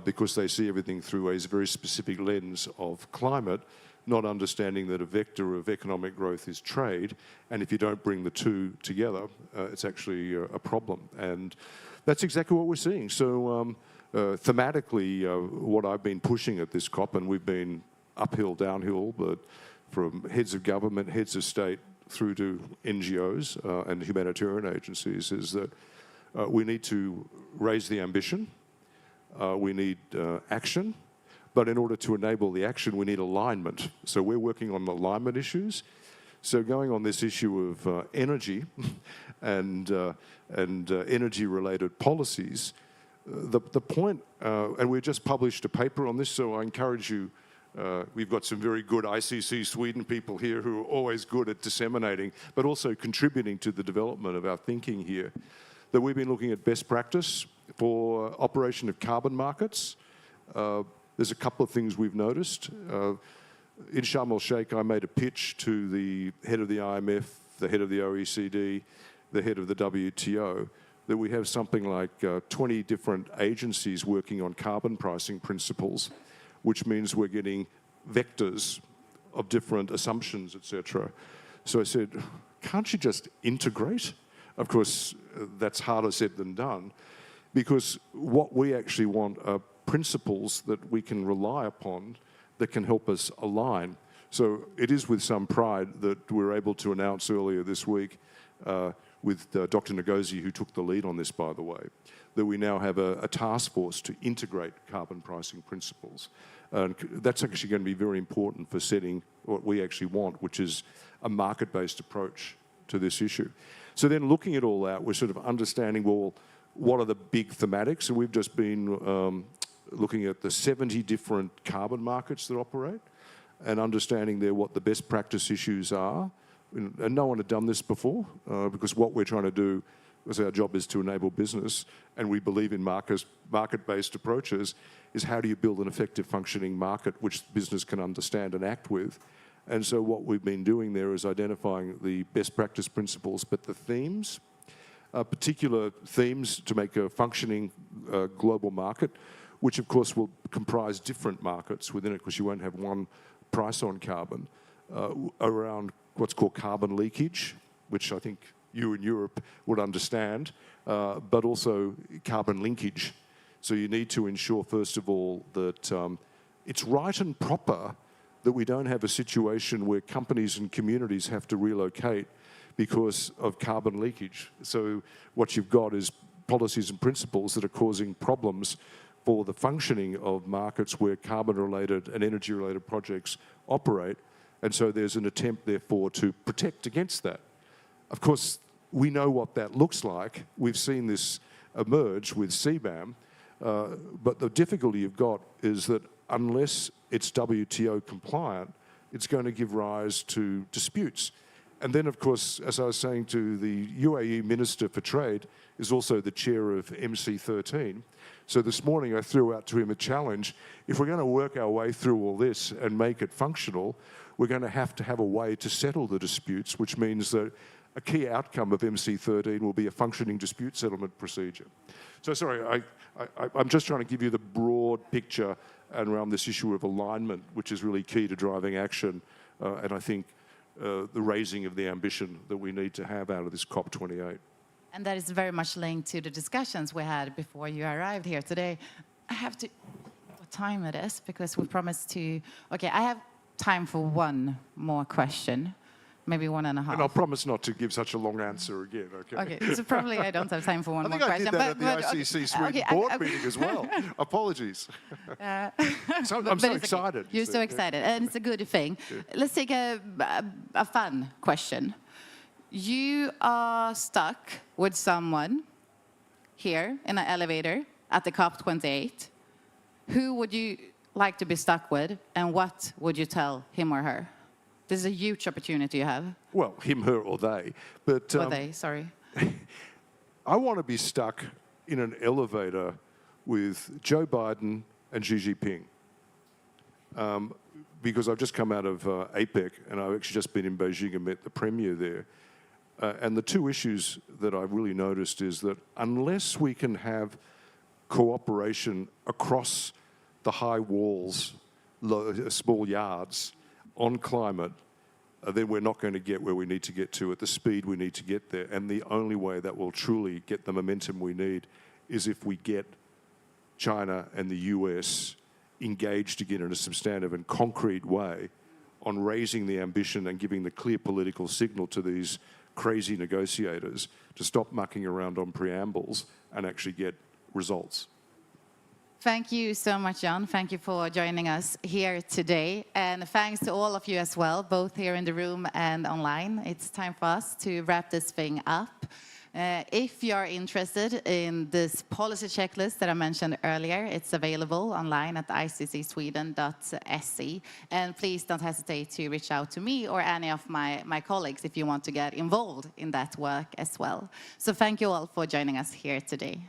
because they see everything through a very specific lens of climate, not understanding that a vector of economic growth is trade, and if you don't bring the two together, it's actually a problem. And that's exactly what we're seeing. So thematically, what I've been pushing at this COP, and we've been uphill, downhill, but from heads of government, heads of state, through to NGOs and humanitarian agencies, is that we need to raise the ambition, we need action, but in order to enable the action, we need alignment. So we're working on alignment issues. So going on this issue of energy and energy-related policies, the point, and we just published a paper on this, so I encourage you, we've got some very good ICC Sweden people here who are always good at disseminating, but also contributing to the development of our thinking here, that we've been looking at best practice for operation of carbon markets. There's a couple of things we've noticed. In Sharm el-Sheikh, I made a pitch to the head of the IMF, the head of the OECD, the head of the WTO, that we have something like 20 different agencies working on carbon pricing principles, which means we're getting vectors of different assumptions, etc. So I said, can't you just integrate? Of course, that's harder said than done, because what we actually want are principles that we can rely upon that can help us align. So it is with some pride that we're able to announce earlier this week with Dr. Ngozi, who took the lead on this, by the way, that we now have a task force to integrate carbon pricing principles. And that's actually going to be very important for setting what we actually want, which is a market-based approach to this issue. So then looking at all that, we're sort of understanding, well, what are the big thematics? And we've just been looking at the 70 different carbon markets that operate and understanding there what the best practice issues are. And no one had done this before, because what we're trying to do, because our job is to enable business, and we believe in market-based approaches, is how do you build an effective functioning market which business can understand and act with. And so what we've been doing there is identifying the best practice principles, but the themes, particular themes to make a functioning global market, which of course will comprise different markets within it, because you won't have one price on carbon, around what's called carbon leakage, which I think you in Europe would understand, but also carbon linkage. So you need to ensure, first of all, that it's right and proper that we don't have a situation where companies and communities have to relocate because of carbon leakage. So what you've got is policies and principles that are causing problems for the functioning of markets where carbon-related and energy-related projects operate. And so there's an attempt, therefore, to protect against that. Of course, we know what that looks like. We've seen this emerge with CBAM, but the difficulty you've got is that unless it's WTO compliant, it's going to give rise to disputes. And then, of course, as I was saying to the UAE Minister for Trade, is also the chair of MC13. So this morning I threw out to him a challenge. If we're going to work our way through all this and make it functional, we're going to have a way to settle the disputes, which means that a key outcome of MC13 will be a functioning dispute settlement procedure. So sorry, I'm just trying to give you the broad picture around this issue of alignment, which is really key to driving action, and I think the raising of the ambition that we need to have out of this COP28. And that is very much linked to the discussions we had before you arrived here today. I have to, what time it is, because we promised to, okay, I have time for one more question, maybe 1.5. And I'll promise not to give such a long answer again, okay? Okay, so probably I don't have time for one more question. I think I did that at the ICC Sweden board meeting as well. Apologies. I'm so excited. You're so excited, and it's a good thing. Yeah. Let's take a fun question. You are stuck with someone here in an elevator at the COP28. Who would you like to be stuck with, and what would you tell him or her? This is a huge opportunity you have. Well, him, her, or they. But Or they, sorry. I want to be stuck in an elevator with Joe Biden and Xi Jinping. Because I've just come out of APEC, and I've actually just been in Beijing and met the premier there. And the two issues that I've really noticed is that unless we can have cooperation across the high walls, small yards on climate, then we're not going to get where we need to get to at the speed we need to get there. And the only way that will truly get the momentum we need is if we get China and the US engaged again in a substantive and concrete way on raising the ambition and giving the clear political signal to these crazy negotiators to stop mucking around on preambles and actually get results. Thank you so much, John. Thank you for joining us here today. And thanks to all of you as well, both here in the room and online. It's time for us to wrap this thing up. If you're interested in this policy checklist that I mentioned earlier, it's available online at iccsweden.se. And please don't hesitate to reach out to me or any of my colleagues if you want to get involved in that work as well. So thank you all for joining us here today.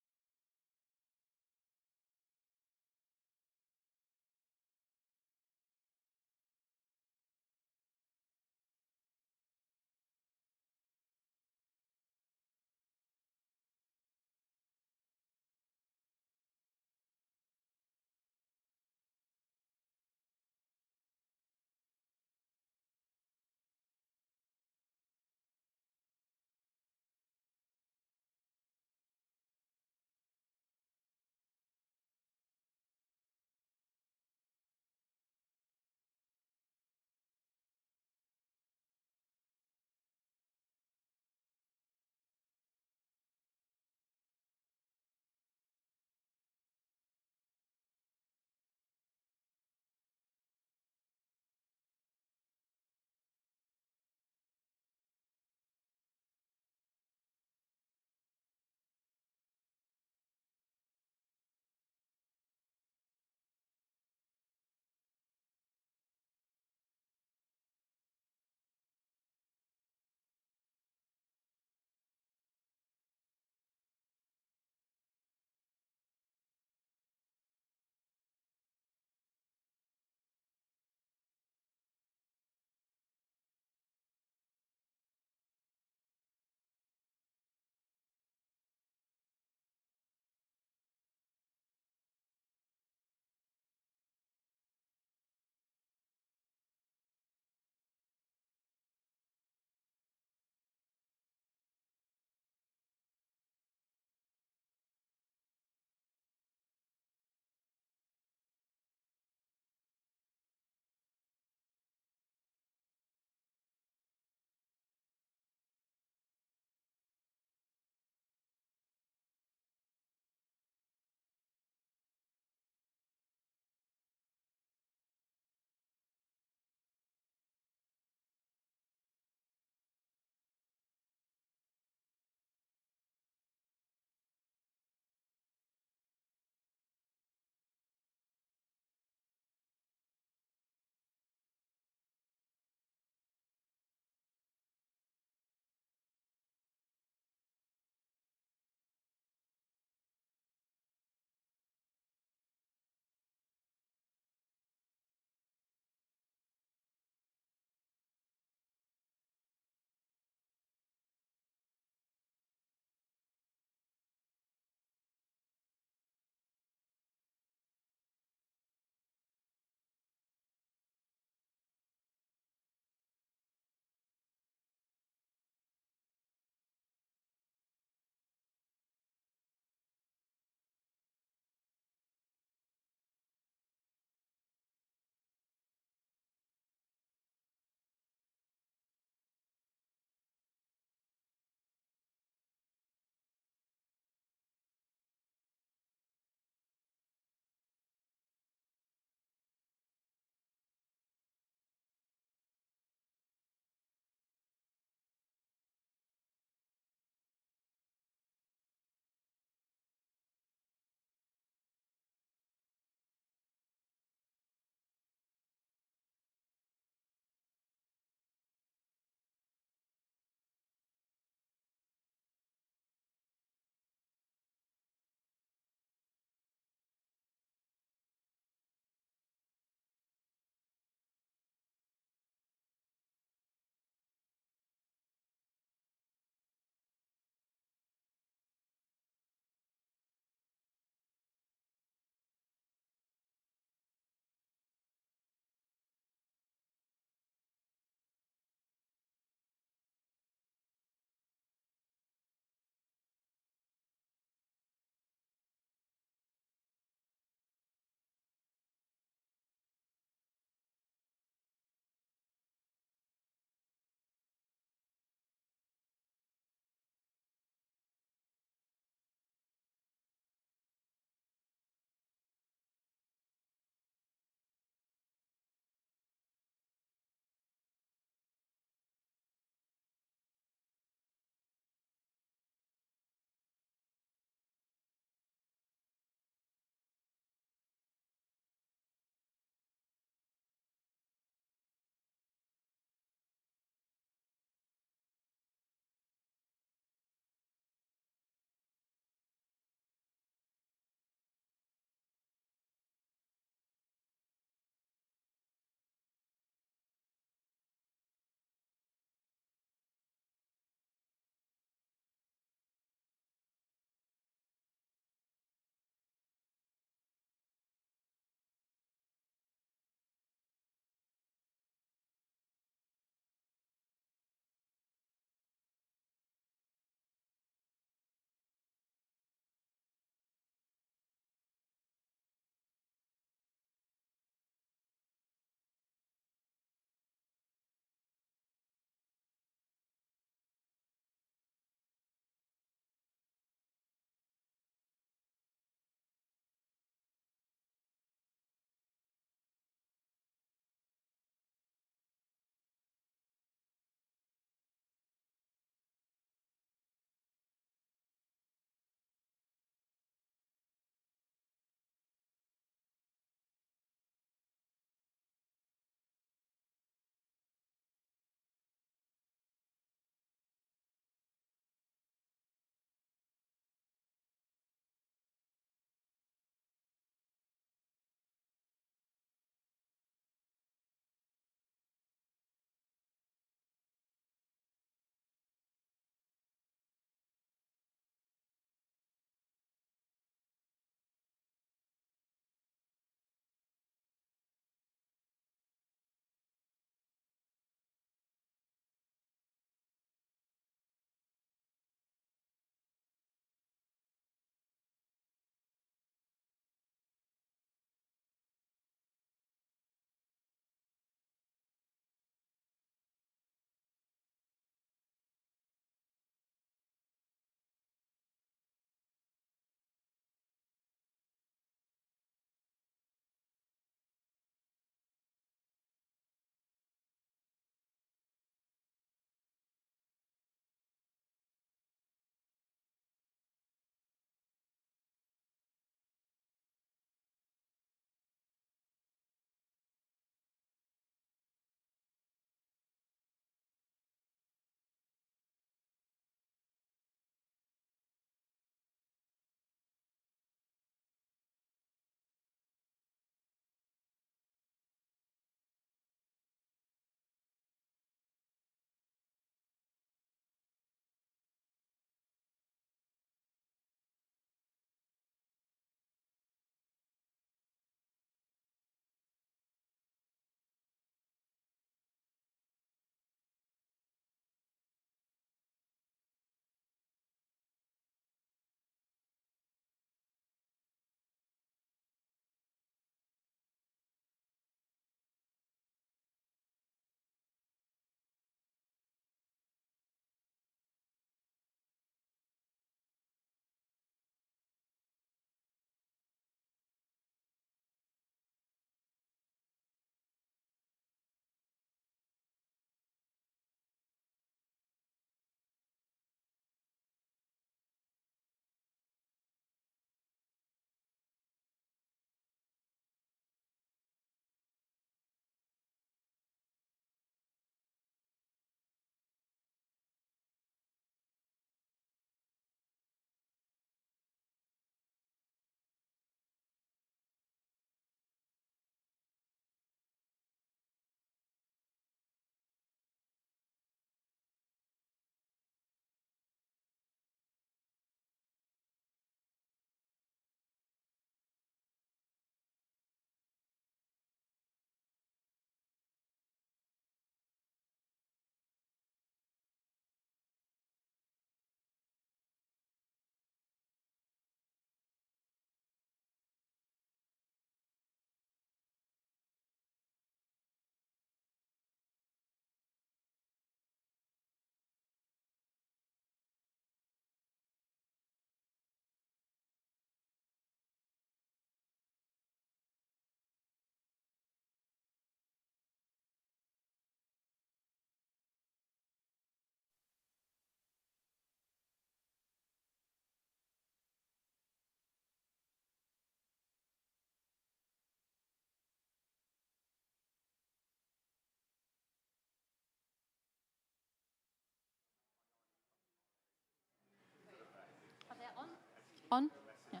On? Yeah.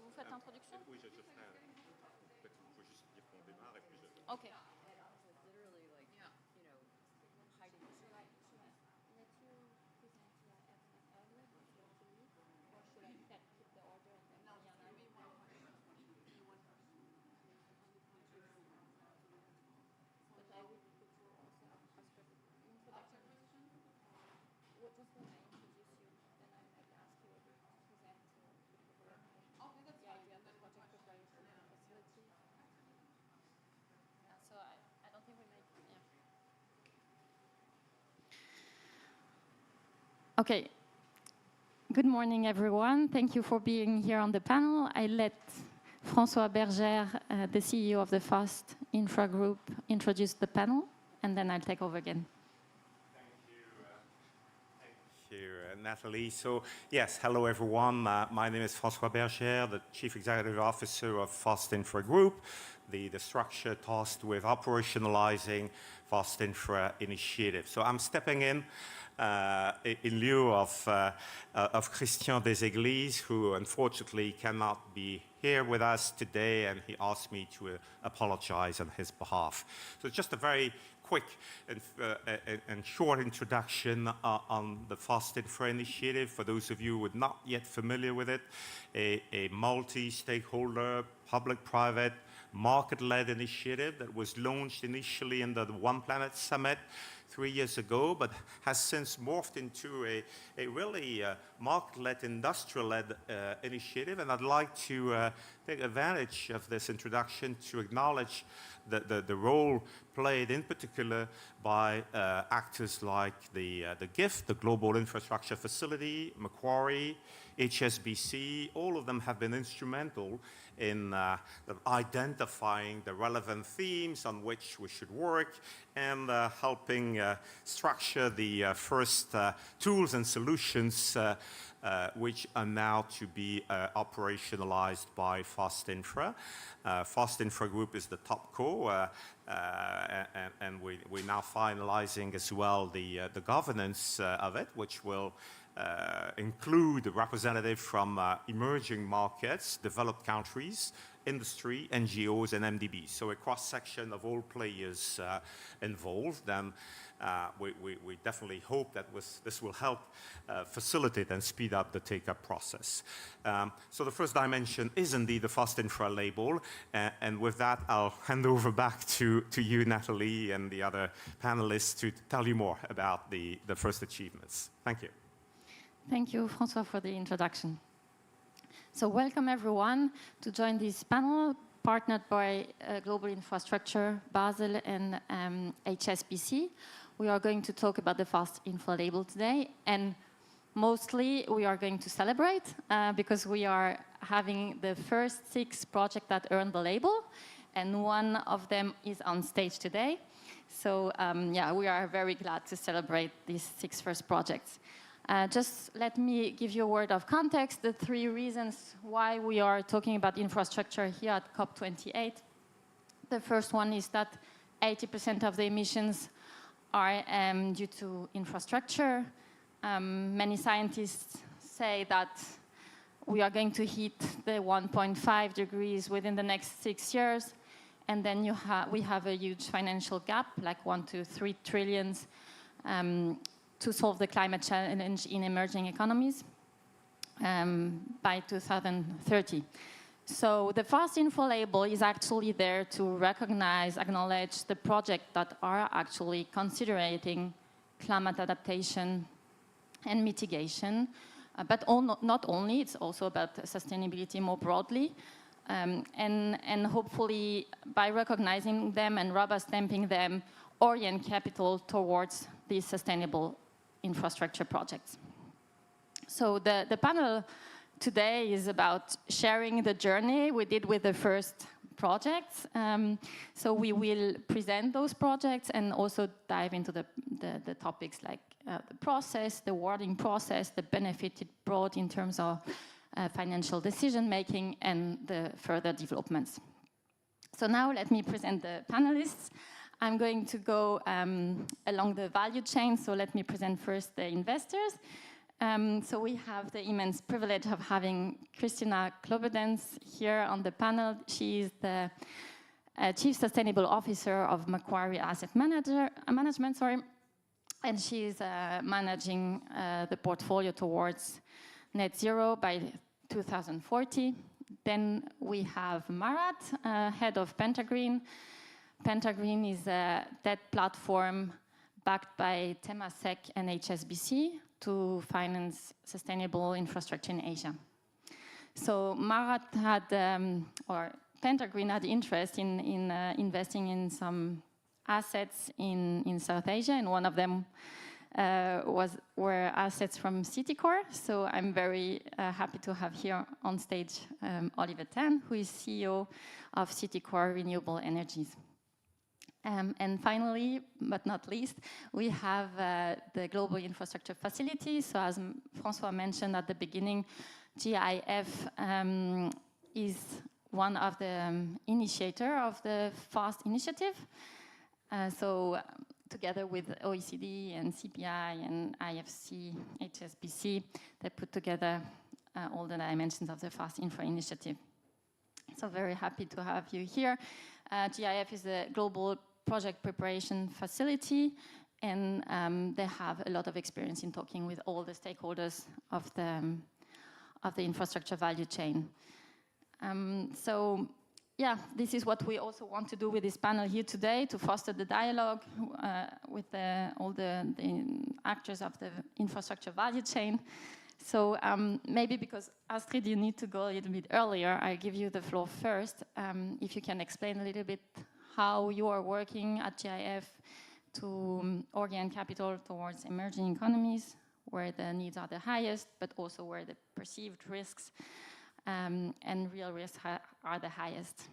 Vous faites l'introduction? Oui, je ferai. Il faut juste dire qu'on démarre et puis je. Ok. Okay. Good morning, everyone. Thank you for being here on the panel. I let François Berger, the CEO of the FAST Infra Group, introduce the panel, and then I'll take over again. Thank you, Nathalie. So, yes, hello, everyone. My name is François Berger, the Chief Executive Officer of FAST Infra Group, the structure tasked with operationalizing FAST Infra initiative. So I'm stepping in lieu of Christian Deséglises, who unfortunately cannot be here with us today, and he asked me to apologize on his behalf. So just a very quick and short introduction on the FAST Infra initiative for those of you who are not yet familiar with it. A multi-stakeholder, public-private, market-led initiative that was launched initially under the One Planet Summit 3 years ago, but has since morphed into a really market-led, industrial-led initiative. And I'd like to take advantage of this introduction to acknowledge the role played in particular by actors like the GIFT, the Global Infrastructure Facility, Macquarie, HSBC. All of them have been instrumental in identifying the relevant themes on which we should work and helping structure the first tools and solutions which are now to be operationalized by FAST Infra. FAST Infra Group is the top co, and we're now finalizing as well the governance of it, which will include a representative from emerging markets, developed countries, industry, NGOs, and MDBs. So a cross-section of all players involved. And we definitely hope that this will help facilitate and speed up the take-up process. So the first dimension is indeed the FAST Infra label. And with that, I'll hand over back to you, Nathalie, and the other panelists to tell you more about the first achievements. Thank you. Thank you, François, for the introduction. So welcome, everyone, to join this panel partnered by Global Infrastructure, Basel, and HSBC. We are going to talk about the FAST Infra label today, and mostly we are going to celebrate because we are having the first 6 projects that earned the label, and one of them is on stage today. So yeah, we are very glad to celebrate these 6 first projects. Just let me give you a word of context, the 3 reasons why we are talking about infrastructure here at COP28. The first one is that 80% of the emissions are due to infrastructure. Many scientists say that we are going to hit the 1.5 degrees within the next 6 years. And then we have a huge financial gap, like 1 to 3 trillions, to solve the climate challenge in emerging economies by 2030. So the FAST Infra label is actually there to recognize, acknowledge the projects that are actually considering climate adaptation and mitigation. But not only, it's also about sustainability more broadly. And hopefully, by recognizing them and rubber stamping them, orient capital towards these sustainable infrastructure projects. So the panel today is about sharing the journey we did with the first projects. So we will present those projects and also dive into the topics like the process, the awarding process, the benefit it brought in terms of financial decision making and the further developments. So now let me present the panelists. I'm going to go along the value chain, so let me present first the investors. So we have the immense privilege of having Christina Klobedens here on the panel. She is the Chief Sustainable Officer of Macquarie Asset Management, and she is managing the portfolio towards net zero by 2040. Then we have Marat, head of Pentagreen. Pentagreen is a debt platform backed by Temasek and HSBC to finance sustainable infrastructure in Asia. So Marat had, or Pentagreen had interest in investing in some assets in South Asia, and one of them were assets from Citicorp. So I'm very happy to have here on stage Oliver Tan, who is CEO of Citicorp Renewable Energies. And finally, but not least, we have the Global Infrastructure Facility. So as François mentioned at the beginning, GIF is one of the initiator of the FAST initiative. Together with OECD and CPI and IFC, HSBC, they put together all the dimensions of the FAST Infra initiative. So very happy to have you here. GIF is a global project preparation facility, and they have a lot of experience in talking with all the stakeholders of the infrastructure value chain. Yeah, this is what we also want to do with this panel here today, to foster the dialogue with all the actors of the infrastructure value chain. So maybe because Astrid, you need to go a little bit earlier, I give you the floor first. If you can explain a little bit how you are working at GIF to orient capital towards emerging economies, where the needs are the highest, but also where the perceived risks and real risks are the highest.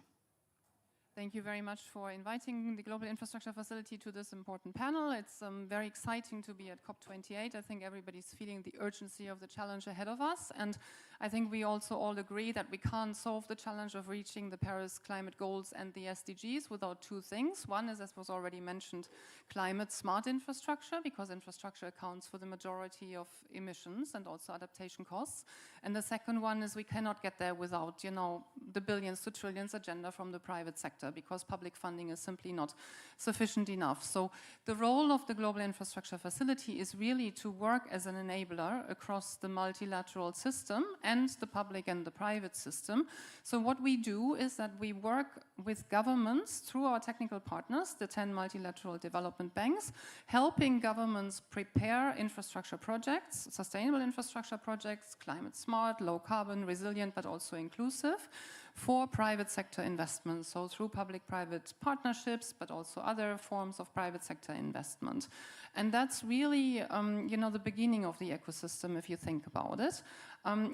Thank you very much for inviting the Global Infrastructure Facility to this important panel. It's very exciting to be at COP28. I think everybody's feeling the urgency of the challenge ahead of us. And I think we also all agree that we can't solve the challenge of reaching the Paris climate goals and the SDGs without two things. One is, as was already mentioned, climate smart infrastructure, because infrastructure accounts for the majority of emissions and also adaptation costs. And the second one is we cannot get there without, the billions to trillions agenda from the private sector, because public funding is simply not sufficient enough. So the role of the Global Infrastructure Facility is really to work as an enabler across the multilateral system and the public and the private system. So what we do is that we work with governments through our technical partners, the 10 multilateral development banks, helping governments prepare infrastructure projects, sustainable infrastructure projects, climate smart, low carbon, resilient, but also inclusive, for private sector investments, so through public-private partnerships, but also other forms of private sector investment. And that's really, the beginning of the ecosystem, if you think about it.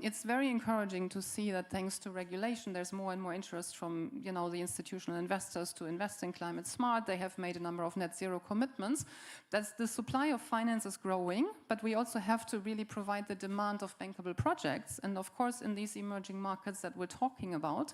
It's very encouraging to see that thanks to regulation, there's more and more interest from, the institutional investors to invest in climate smart. They have made a number of net zero commitments. That's the supply of finance is growing, but we also have to really provide the demand of bankable projects. And of course, in these emerging markets that we're talking about,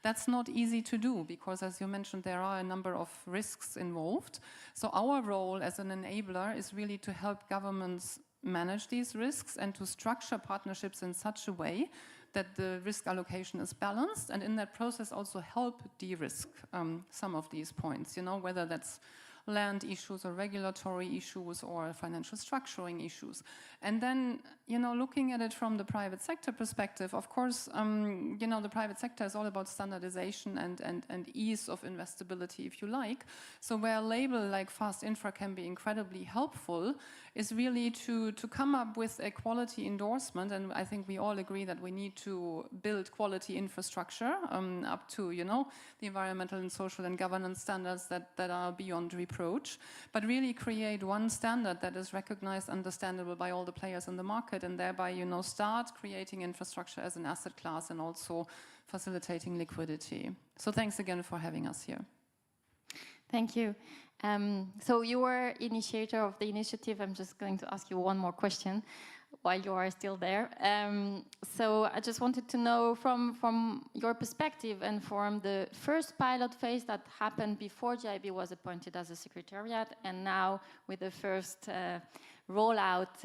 that's not easy to do because, as you mentioned, there are a number of risks involved. So our role as an enabler is really to help governments manage these risks and to structure partnerships in such a way that the risk allocation is balanced, and in that process also help de-risk some of these points, whether that's land issues or regulatory issues or financial structuring issues. And then, looking at it from the private sector perspective, of course, the private sector is all about standardization and ease of investability, if you like. So where a label like Fast Infra can be incredibly helpful is really to come up with a quality endorsement. And I think we all agree that we need to build quality infrastructure up to, the environmental and social and governance standards that are beyond reproach. approach, but really create one standard that is recognized, understandable by all the players in the market, and thereby, start creating infrastructure as an asset class and also facilitating liquidity. So thanks again for having us here. Thank you. So you were initiator of the initiative. I'm just going to ask you one more question while you are still there. So I just wanted to know from your perspective and from the first pilot phase that happened before GIB was appointed as a secretariat, and now with the first rollout,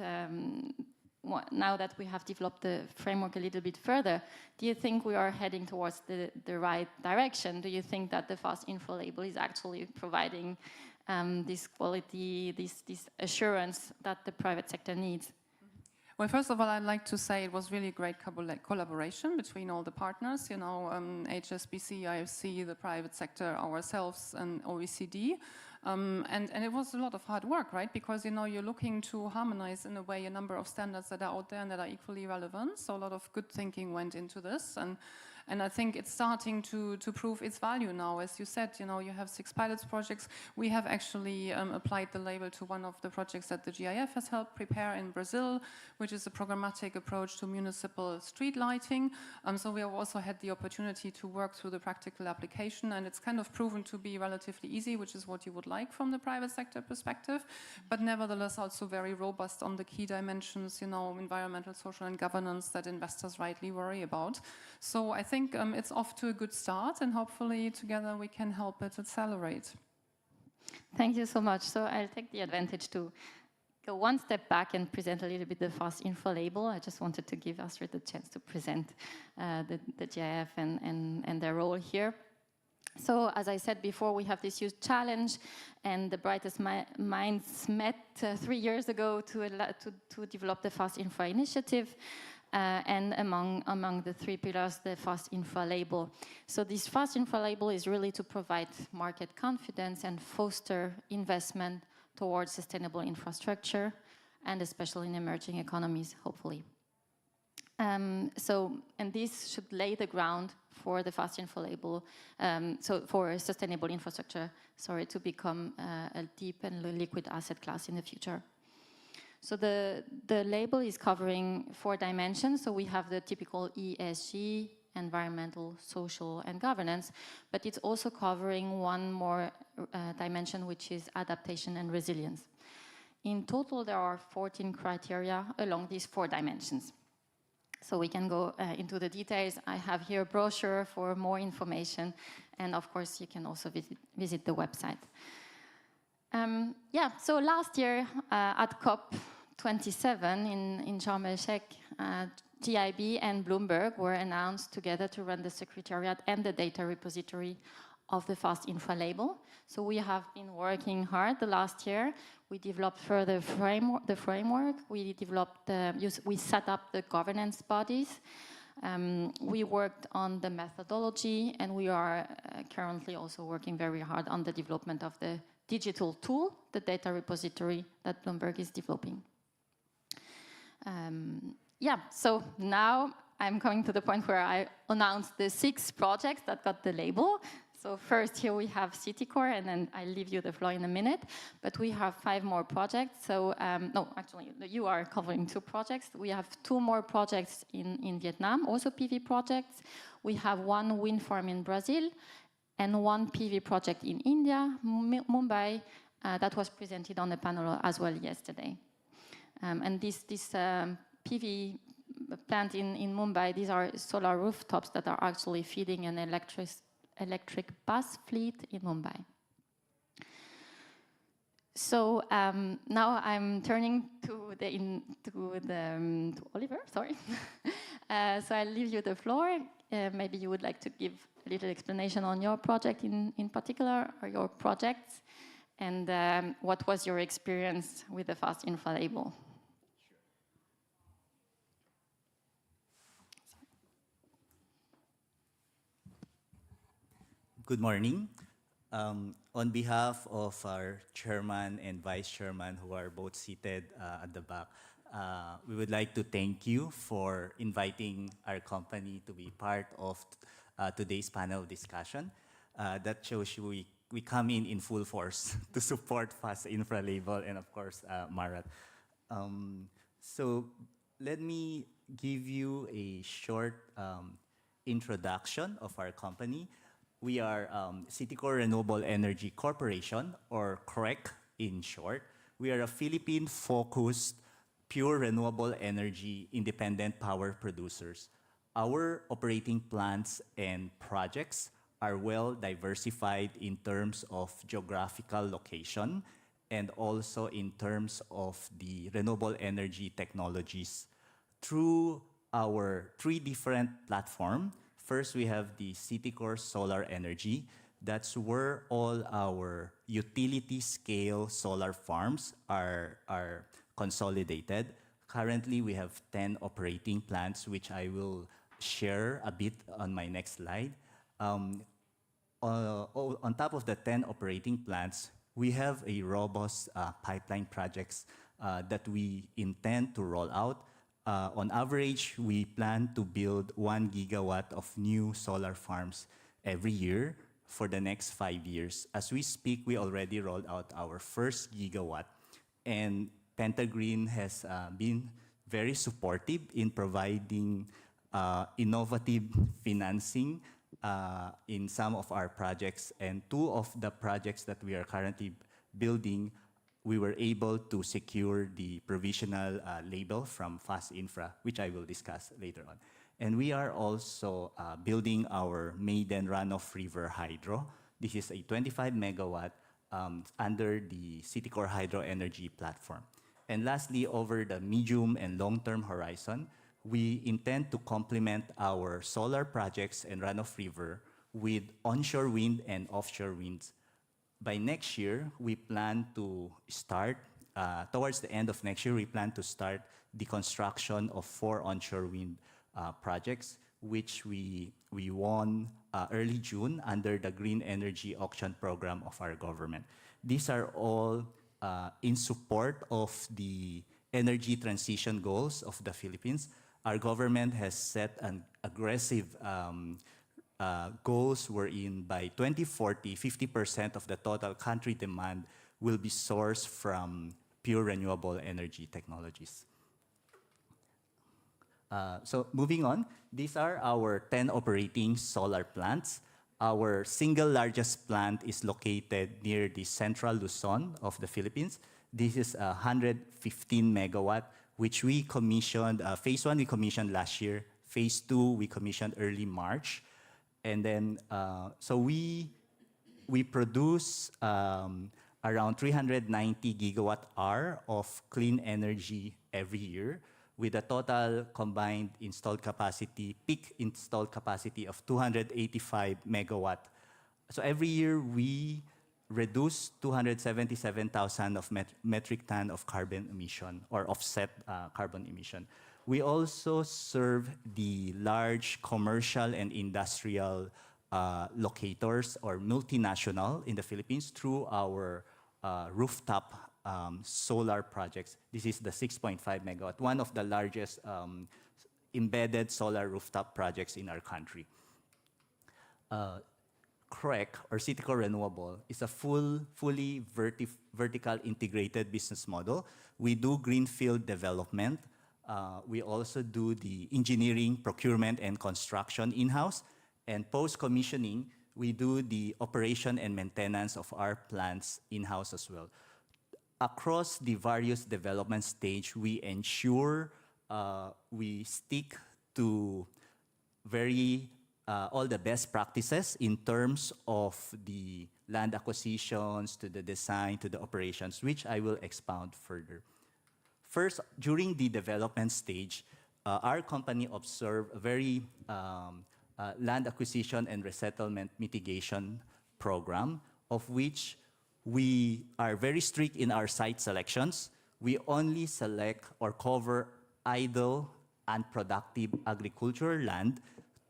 now that we have developed the framework a little bit further, do you think we are heading towards the right direction? Do you think that the fast info label is actually providing this quality, this assurance that the private sector needs? Well, first of all, I'd like to say it was really great collaboration between all the partners, HSBC, IFC, the private sector, ourselves, and OECD. And it was a lot of hard work, right? Because, you're looking to harmonize in a way a number of standards that are out there and that are equally relevant. So a lot of good thinking went into this. And I think it's starting to prove its value now. As you said, you have 6 pilots projects. We have actually applied the label to one of the projects that the GIF has helped prepare in Brazil, which is a programmatic approach to municipal street lighting. So we have also had the opportunity to work through the practical application, and it's kind of proven to be relatively easy, which is what you would like from the private sector perspective, but nevertheless also very robust on the key dimensions, environmental, social, and governance that investors rightly worry about. So I think it's off to a good start, and hopefully together we can help it accelerate. Thank you so much. So I'll take the advantage to go one step back and present a little bit the fast info label. I just wanted to give Astrid the chance to present the GIF and their role here. So as I said before, we have this huge challenge, and the brightest minds met 3 years ago to develop the fast info initiative. And among the 3 pillars, the fast info label. So this fast info label is really to provide market confidence and foster investment towards sustainable infrastructure, and especially in emerging economies, hopefully. And this should lay the ground for the fast info label, so for a sustainable infrastructure, to become a deep and liquid asset class in the future. So the label is covering 4 dimensions. So we have the typical ESG, environmental, social, and governance, but it's also covering one more dimension, which is adaptation and resilience. In total, there are 14 criteria along these 4 dimensions. So we can go into the details. I have here a brochure for more information, and of course, you can also visit the website. So last year at COP27 in Sharm el-Sheikh, GIB and Bloomberg were announced together to run the secretariat and the data repository of the fast info label. So we have been working hard the last year. We developed further the framework. We set up the governance bodies. We worked on the methodology, and we are currently also working very hard on the development of the digital tool, the data repository that Bloomberg is developing. So now I'm coming to the point where I announced the 6 projects that got the label. So first here we have Citicore, and then I'll leave you the floor in a minute. But we have 5 more projects. So no, actually, you are covering 2 projects. We have 2 more projects in Vietnam, also PV projects. We have 1 wind farm in Brazil and 1 PV project in India, Mumbai, that was presented on the panel as well yesterday. And this PV plant in Mumbai, these are solar rooftops that are actually feeding an electric bus fleet in Mumbai. So now I'm turning to Oliver, sorry. So I'll leave you the floor. Maybe you would like to give a little explanation on your project in particular, or your projects, and what was your experience with the fast info label? Good morning. On behalf of our chairman and vice chairman, who are both seated at the back, we would like to thank you for inviting our company to be part of today's panel discussion. That shows we we come in full force to support Fast Infra Label and of course Marat. So let me give you a short introduction of our company. We are Citicorp Renewable Energy Corporation, or CREC in short. We are a Philippine-focused, pure renewable energy independent power producers. Our operating plants and projects are well diversified in terms of geographical location and also in terms of the renewable energy technologies through our 3 different platforms. First, we have the Citicorp Solar Energy. That's where all our utility scale solar farms are consolidated. Currently, we have 10 operating plants, which I will share a bit on my next slide. On top of the 10 operating plants, we have a robust pipeline projects that we intend to roll out. On average, we plan to build 1 gigawatt of new solar farms every year for the next 5 years. As we speak, we already rolled out our first gigawatt, and Pentagreen has been very supportive in providing innovative financing in some of our projects. And 2 of the projects that we are currently building, we were able to secure the provisional label from Fast Infra, which I will discuss later on. And we are also building our maiden runoff river hydro. This is a 25 megawatt under the Citicorp Hydro Energy platform. And lastly, over the medium and long-term horizon, we intend to complement our solar projects and runoff river with onshore wind and offshore winds. By next year, we plan to start, towards the end of next year, we plan to start the construction of 4 onshore wind projects, which we won early June under the Green Energy Auction Program of our government. These are all in support of the energy transition goals of the Philippines. Our government has set an aggressive goals wherein by 2040, 50% of the total country demand will be sourced from pure renewable energy technologies. So moving on, these are our 10 operating solar plants. Our single largest plant is located near the central Luzon of the Philippines. This is 115 megawatt, which we commissioned, phase 1 we commissioned last year, phase 2 we commissioned early March. And then, so we produce around 390 gigawatt hour of clean energy every year, with a total combined installed capacity, peak installed capacity of 285 megawatt. So every year we reduce 277,000 of metric ton of carbon emission or offset carbon emission. We also serve the large commercial and industrial locators or multinational in the Philippines through our rooftop solar projects. This is the 6.5 megawatt, one of the largest embedded solar rooftop projects in our country. CREC, or Citicorp Renewable, is a fully vertical integrated business model. We do greenfield development. We also do the engineering, procurement, and construction in-house. And post-commissioning, we do the operation and maintenance of our plants in-house as well. Across the various development stage, we ensure we stick to all the best practices in terms of the land acquisitions, to the design, to the operations, which I will expound further. First, during the development stage, our company observed a very land acquisition and resettlement mitigation program, of which we are very strict in our site selections. We only select or cover idle, unproductive agricultural land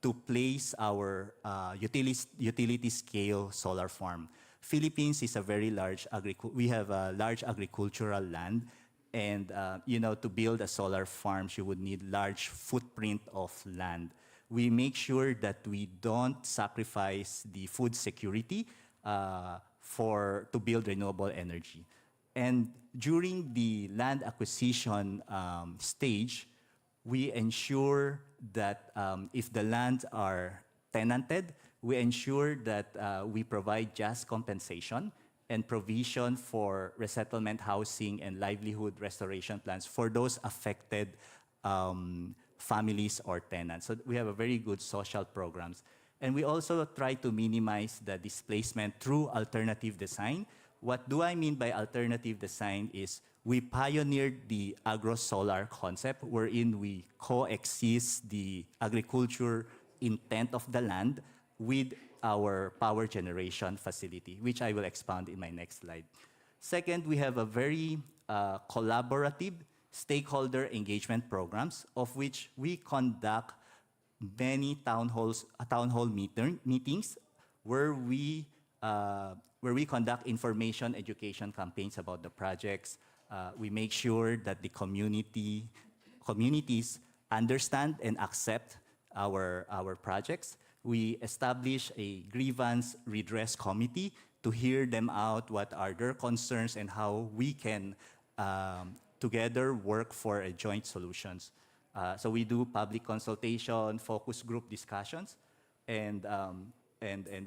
to place our utility scale solar farm. Philippines is a very large we have a large agricultural land, and to build a solar farm, you would need large footprint of land. We make sure that we don't sacrifice the food security to build renewable energy. And during the land acquisition stage, we ensure that if the lands are tenanted, we ensure that we provide just compensation and provision for resettlement housing and livelihood restoration plans for those affected families or tenants. So we have a very good social programs. And we also try to minimize the displacement through alternative design. What do I mean by alternative design is we pioneered the agro-solar concept wherein we coexist the agriculture intent of the land with our power generation facility, which I will expound in my next slide. Second, we have a very collaborative stakeholder engagement programs, of which we conduct many town hall meetings where we conduct information education campaigns about the projects. We make sure that the communities understand and accept our projects. We establish a grievance redress committee to hear them out, what are their concerns, and how we can together work for a joint solutions. So we do public consultation, focus group discussions, and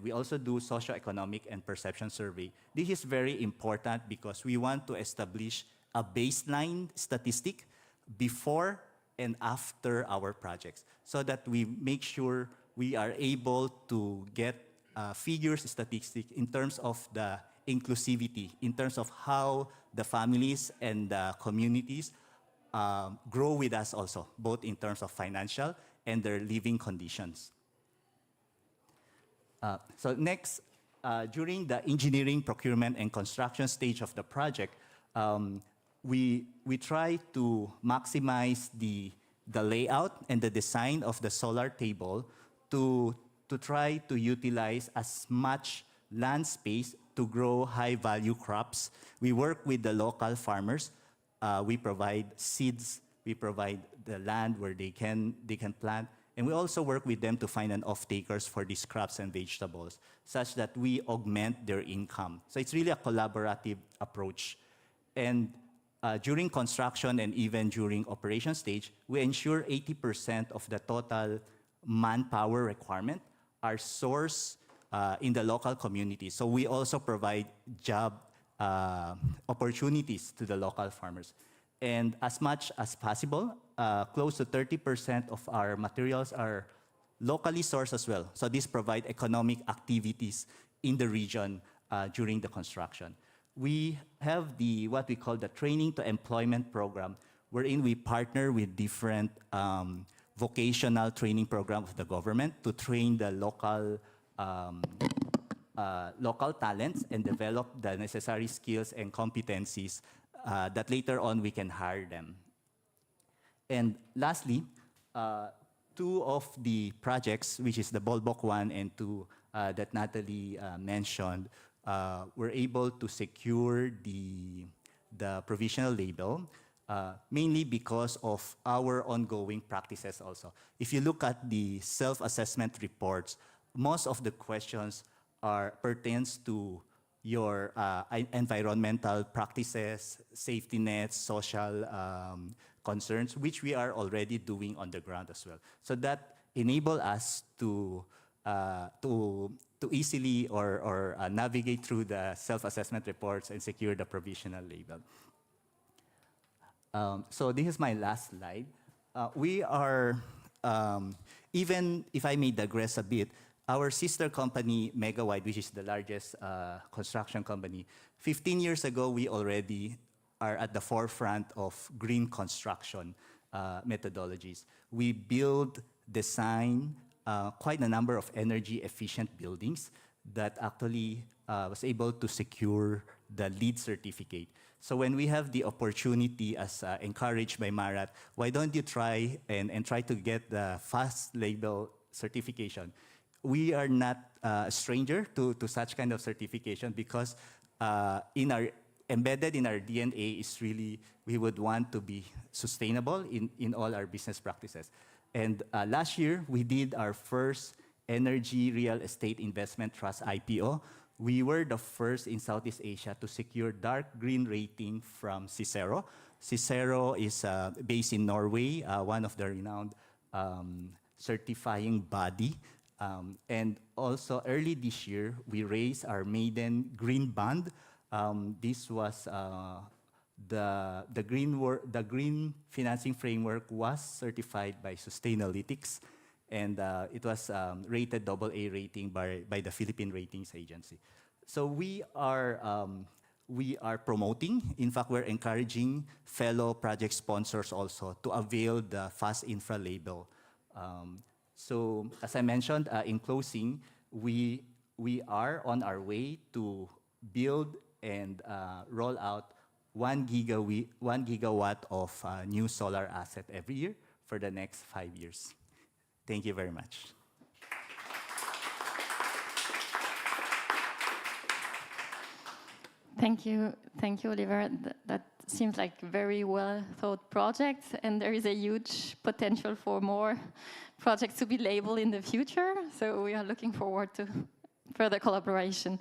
we also do socioeconomic and perception survey. This is very important because we want to establish a baseline statistic before and after our projects so that we make sure we are able to get figures, statistics in terms of the inclusivity, in terms of how the families and the communities grow with us also, both in terms of financial and their living conditions. So next, during the engineering, procurement, and construction stage of the project, we try to maximize the layout and the design of the solar table to try to utilize as much land space to grow high-value crops. We work with the local farmers. We provide seeds. We provide the land where they can plant. And we also work with them to find an off-takers for these crops and vegetables, such that we augment their income. So it's really a collaborative approach. And during construction and even during operation stage, we ensure 80% of the total manpower requirement are sourced in the local community. So we also provide job opportunities to the local farmers. And as much as possible, close to 30% of our materials are locally sourced as well. So this provide economic activities in the region during the construction. We have what we call the training to employment program, wherein we partner with different vocational training programs of the government to train the local talents and develop the necessary skills and competencies that later on we can hire them. And lastly, two of the projects, which is the Bolbok 1 and 2 that Natalie mentioned, were able to secure the provisional label, mainly because of our ongoing practices also. If you look at the self-assessment reports, most of the questions pertains to your environmental practices, safety nets, social concerns, which we are already doing on the ground as well. So that enable us to easily or navigate through the self-assessment reports and secure the provisional label. So this is my last slide. We are, even if I may digress a bit, our sister company, Megawide, which is the largest construction company, 15 years ago, we already are at the forefront of green construction methodologies. We build, design quite a number of energy-efficient buildings that actually was able to secure the LEED certificate. So when we have the opportunity, as encouraged by Marat, why don't you try and try to get the FAST label certification? We are not a stranger to such kind of certification because embedded in our DNA is really, we would want to be sustainable in all our business practices. And last year, we did our first energy real estate investment trust IPO, We were the first in Southeast Asia to secure dark green rating from Cicero. Cicero is based in Norway, one of the renowned certifying body. And also early this year, we raised our maiden green bond. This was the green financing framework was certified by Sustainalytics, and it was rated AA rating by the Philippine Ratings Agency. So we are promoting, in fact, we're encouraging fellow project sponsors also to avail the Fast Infra label. So as I mentioned, in closing, we are on our way to build and roll out 1 gigawatt of new solar asset every year for the next 5 years. Thank you very much. Thank you, Oliver. That seems like a very well thought project, and there is a huge potential for more projects to be labeled in the future. So we are looking forward to further collaboration.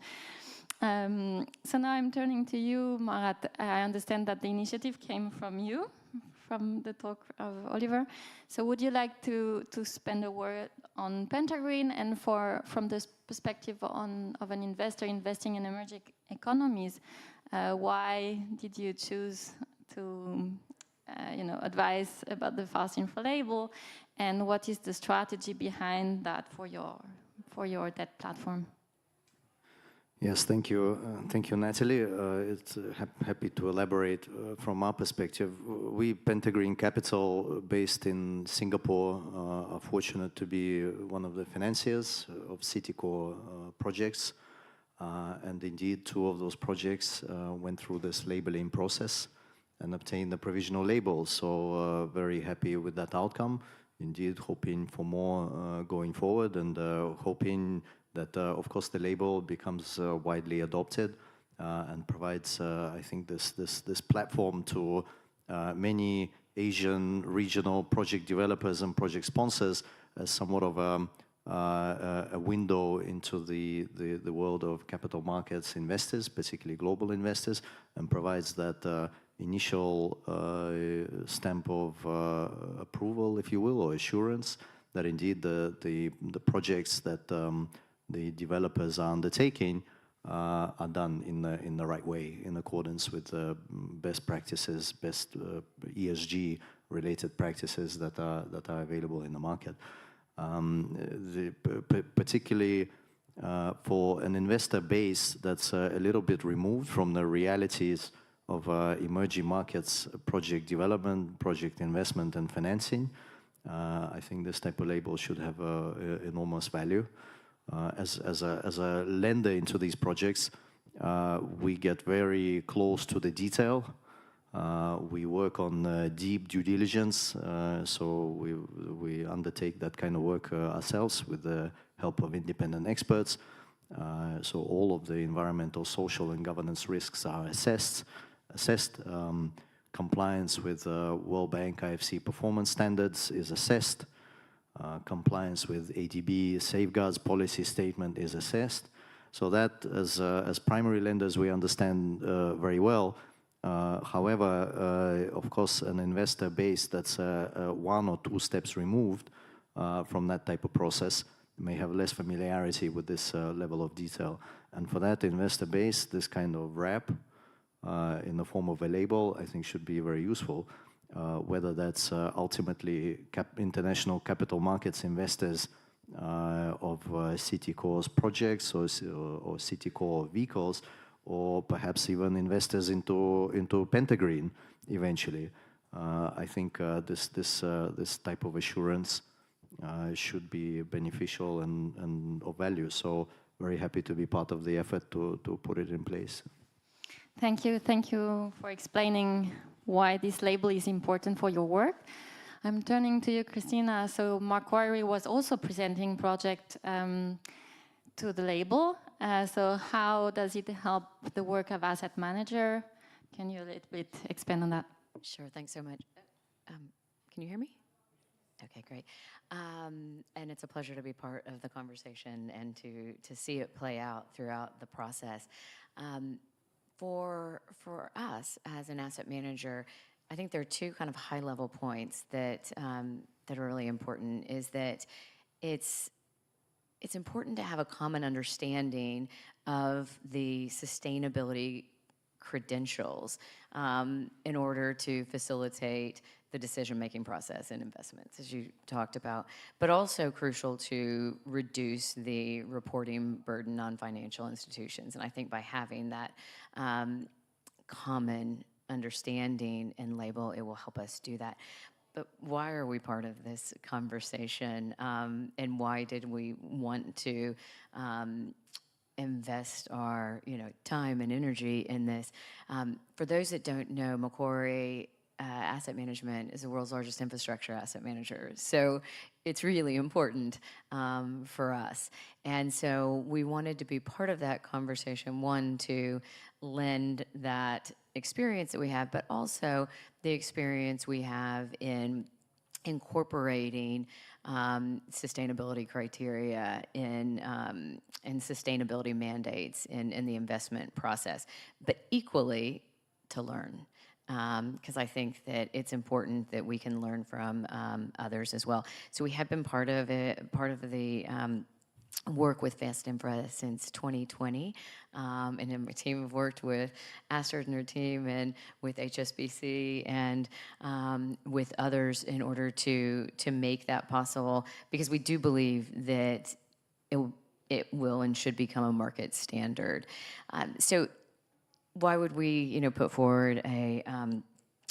So now I'm turning to you, Marat. I understand that the initiative came from you, from the talk of Oliver. So would you like to spend a word on Pentagreen and from this perspective of an investor investing in emerging economies, why did you choose to advise about the Fast Infra label, and what is the strategy behind that for your debt platform? Yes, thank you. Thank you, Natalie. It's happy to elaborate from our perspective. We, Pentagreen Capital, based in Singapore, are fortunate to be one of the financiers of Citicore projects. And indeed, 2 of those projects went through this labeling process and obtained the provisional label. So very happy with that outcome. Indeed, hoping for more going forward, and hoping that, of course, the label becomes widely adopted and provides, I think, this platform to many Asian regional project developers and project sponsors as somewhat of a window into the world of capital markets investors, particularly global investors, and provides that initial stamp of approval, if you will, or assurance that indeed the projects that the developers are undertaking are done in the right way, in accordance with best practices, best ESG-related practices that are available in the market. Particularly for an investor base that's a little bit removed from the realities of emerging markets, project development, project investment, and financing, I think this type of label should have enormous value. As a lender into these projects, we get very close to the detail. We work on deep due diligence, so we undertake that kind of work ourselves with the help of independent experts. So all of the environmental, social, and governance risks are assessed. Compliance with World Bank IFC performance standards is assessed. Compliance with ADB safeguards policy statement is assessed. So that, as primary lenders, we understand very well. However, of course, an investor base that's 1 or 2 steps removed from that type of process may have less familiarity with this level of detail. And for that investor base, this kind of wrap in the form of a label, I think, should be very useful. Whether that's ultimately international capital markets investors of Citicore's projects or Citicore vehicles, or perhaps even investors into Pentagreen eventually. I think this type of assurance should be beneficial and of value. So very happy to be part of the effort to put it in place. Thank you for explaining why this label is important for your work. I'm turning to you, Christina. So Macquarie was also presenting project to the label. So how does it help the work of asset manager? Can you a little bit expand on that? Sure, thanks so much. Can you hear me? Okay, great. And it's a pleasure to be part of the conversation and to see it play out throughout the process. For us as an asset manager, I think there are two kind of high-level points that that are really important. Is that it's important to have a common understanding of the sustainability credentials in order to facilitate the decision-making process in investments, as you talked about, but also crucial to reduce the reporting burden on financial institutions. And I think by having that common understanding and label, it will help us do that. But why are we part of this conversation, and why did we want to invest our time and energy in this? For those that don't know, Macquarie Asset Management is the world's largest infrastructure asset manager. So it's really important for us. And so we wanted to be part of that conversation, one, to lend that experience that we have, but also the experience we have in incorporating sustainability criteria in sustainability mandates in the investment process, but equally to learn. Because I think that it's important that we can learn from others as well. So we have been part of the work with Fast Infra since 2020, and then my team have worked with Astrid and her team, and with HSBC, and with others in order to make that possible, because we do believe that it will and should become a market standard. So why would we, put forward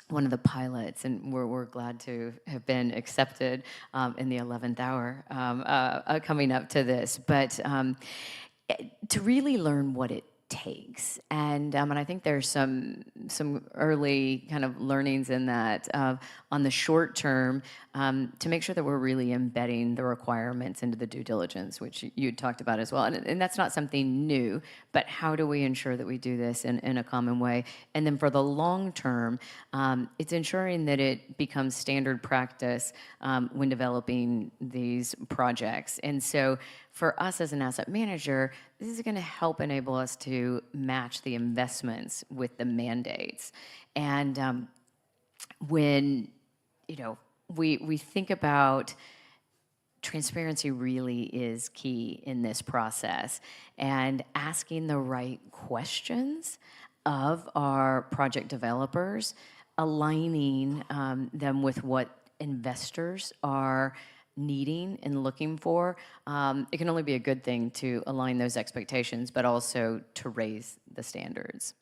one of the pilots, and we're glad to have been accepted in the 11th hour coming up to this, but to really learn what it takes. And I think there's some early kind of learnings in that on the short term, to make sure that we're really embedding the requirements into the due diligence, which you talked about as well. And that's not something new, but how do we ensure that we do this in a common way? And then for the long term, it's ensuring that it becomes standard practice when developing these projects. And so for us as an asset manager, this is going to help enable us to match the investments with the mandates. And when we think about transparency, really is key in this process, and asking the right questions of our project developers, aligning them with what investors are needing and looking for. It can only be a good thing to align those expectations, but also to raise the standards.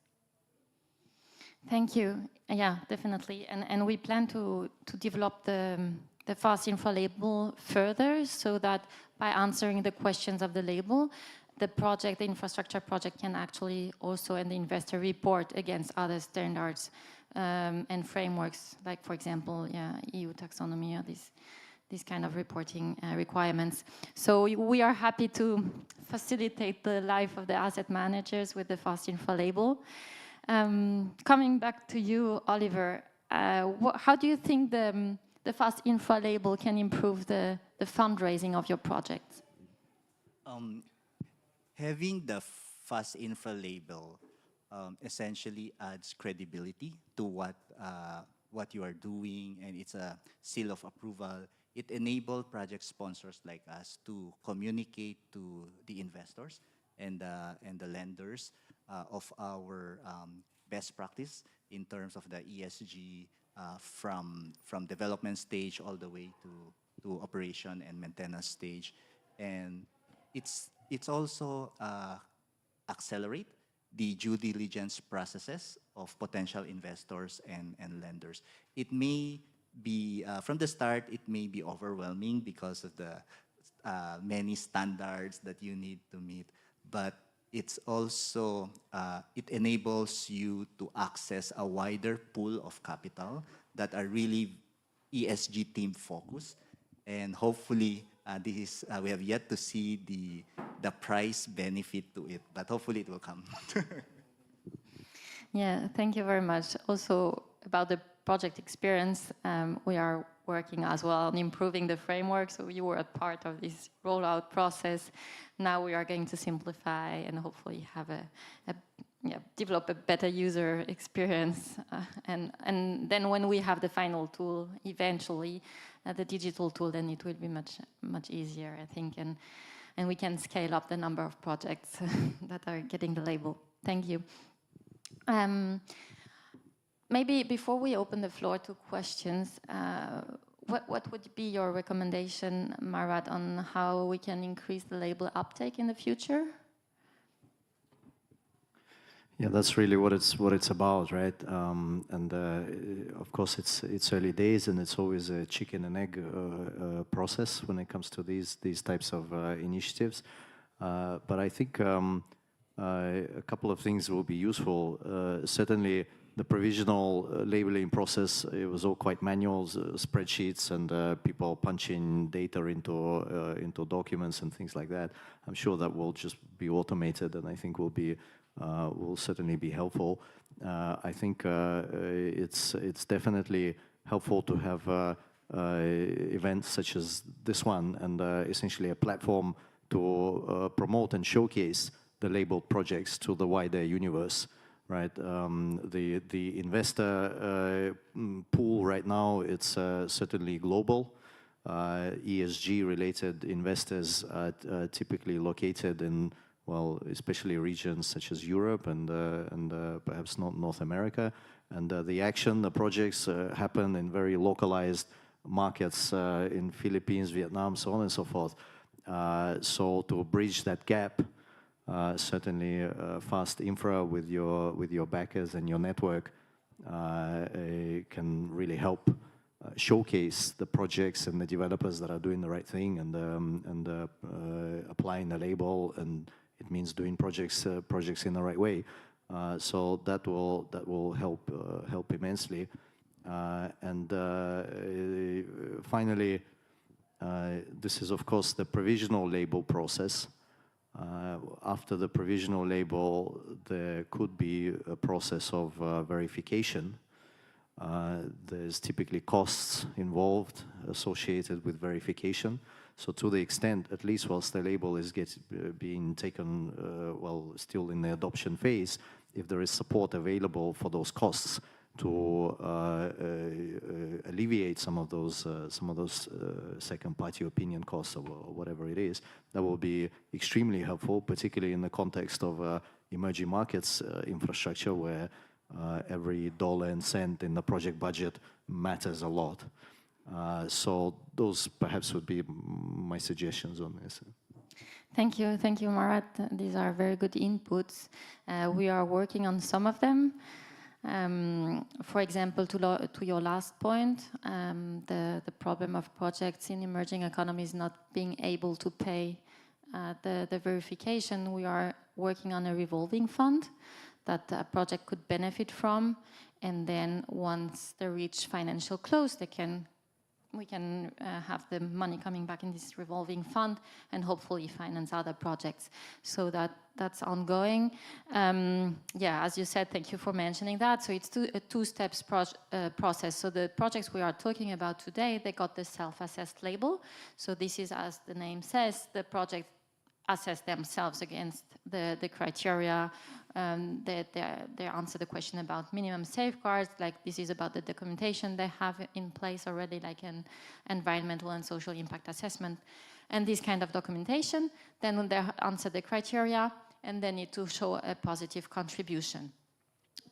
Thank you. Yeah, definitely. And we plan to develop the Fast Infra label further, so that by answering the questions of the label, the infrastructure project can actually also, and the investor, report against other standards and frameworks, like, for example, EU taxonomy, or these kind of reporting requirements. So we are happy to facilitate the life of the asset managers with the Fast Infra label. Coming back to you, Oliver, how do you think the Fast Infra label can improve the fundraising of your projects? Having the Fast Infra label essentially adds credibility to what you are doing, and it's a seal of approval. It enables project sponsors like us to communicate to the investors and the lenders of our best practice in terms of the ESG from development stage all the way to operation and maintenance stage. And it's also accelerate the due diligence processes of potential investors and lenders. It may be, from the start, it may be overwhelming because of the many standards that you need to meet, but it's also, it enables you to access a wider pool of capital that are really ESG team focused. And hopefully, we have yet to see the price benefit to it, but hopefully it will come. Yeah, thank you very much. Also about the project experience, we are working as well on improving the framework. So you were a part of this rollout process. Now we are going to simplify and hopefully have develop a better user experience. And then when we have the final tool, eventually, the digital tool, then it will be much easier, I think. And we can scale up the number of projects that are getting the label. Thank you. Maybe before we open the floor to questions, what would be your recommendation, Marat, on how we can increase the label uptake in the future? Yeah, that's really what it's about, right? Of course, it's early days, and it's always a chicken and egg process when it comes to these types of initiatives. But I think a couple of things will be useful. Certainly, the provisional labeling process, it was all quite manual, spreadsheets and people punching data into documents and things like that. I'm sure that will just be automated, and I think will certainly be helpful. I think it's definitely helpful to have events such as this one, and essentially a platform to promote and showcase the labeled projects to the wider universe, right? The investor pool right now, it's certainly global. ESG-related investors are typically located in, well, especially regions such as Europe and perhaps not North America. And the projects happen in very localized markets in Philippines, Vietnam, so on and so forth. So to bridge that gap, certainly fast infra with your backers and your network can really help showcase the projects and the developers that are doing the right thing and applying the label, and it means doing projects in the right way. So that will help immensely. And finally, this is of course the provisional label process. After the provisional label, there could be a process of verification. There's typically costs involved associated with verification. So to the extent, at least whilst the label is being taken, still in the adoption phase, if there is support available for those costs to alleviate some of those second-party opinion costs or whatever it is, that will be extremely helpful, particularly in the context of emerging markets infrastructure, where every dollar and cent in the project budget matters a lot. So those perhaps would be my suggestions on this. Thank you, Marat. These are very good inputs. We are working on some of them. For example, to your last point, the problem of projects in emerging economies not being able to pay the verification, we are working on a revolving fund that a project could benefit from, and then once they reach financial close, we can have the money coming back in this revolving fund and hopefully finance other projects. So that's ongoing. As you said, thank you for mentioning that. So it's a two-steps process. So the projects we are talking about today, they got the self-assessed label. So this is, as the name says, the project assess themselves against the criteria. They answer the question about minimum safeguards, like this is about the documentation they have in place already, like an environmental and social impact assessment, and this kind of documentation. Then when they answer the criteria, and they need to show a positive contribution.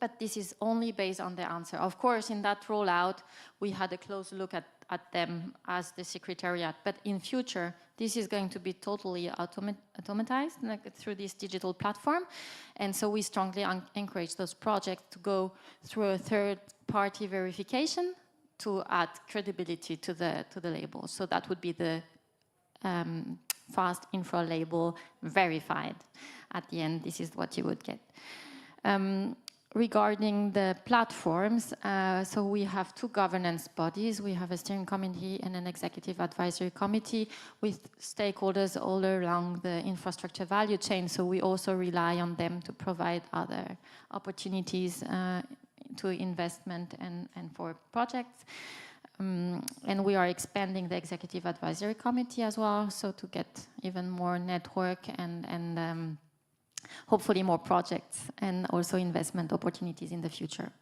But this is only based on the answer. Of course, in that rollout, we had a close look at them as the secretariat. But in future, this is going to be totally automatized through this digital platform. And so we strongly encourage those projects to go through a third-party verification to add credibility to the label. So that would be the fast infra label verified. At the end, this is what you would get. Regarding the platforms, so we have two governance bodies. We have a steering committee and an executive advisory committee with stakeholders all along the infrastructure value chain. So we also rely on them to provide other opportunities to investment and for projects. And we are expanding the executive advisory committee as well, so to get even more network and hopefully more projects and also investment opportunities in the future.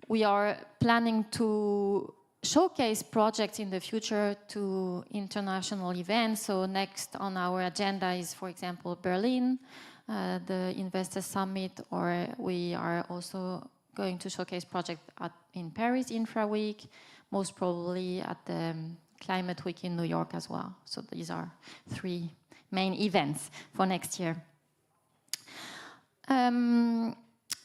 We are planning to showcase projects in the future to international events. So next on our agenda is, for example, Berlin, the Investor Summit, or we are also going to showcase projects in Paris Infra Week, most probably at the Climate Week in New York as well. So these are 3 main events for next year.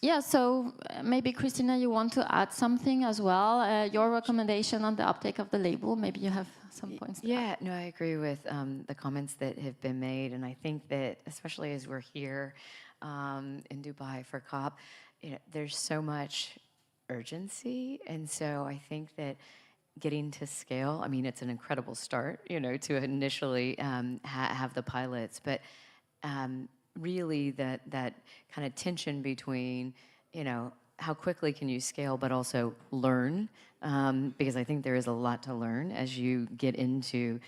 Yeah, so maybe Christina, you want to add something as well? Your recommendation on the uptake of the label, maybe you have some points. Yeah, no, I agree with the comments that have been made, and I think that especially as we're here in Dubai for COP, there's so much urgency, and so I think that getting to scale, I mean, it's an incredible start, to initially have the pilots, but really that kind of tension between, how quickly can you scale, but also learn, because I think there is a lot to learn as you get into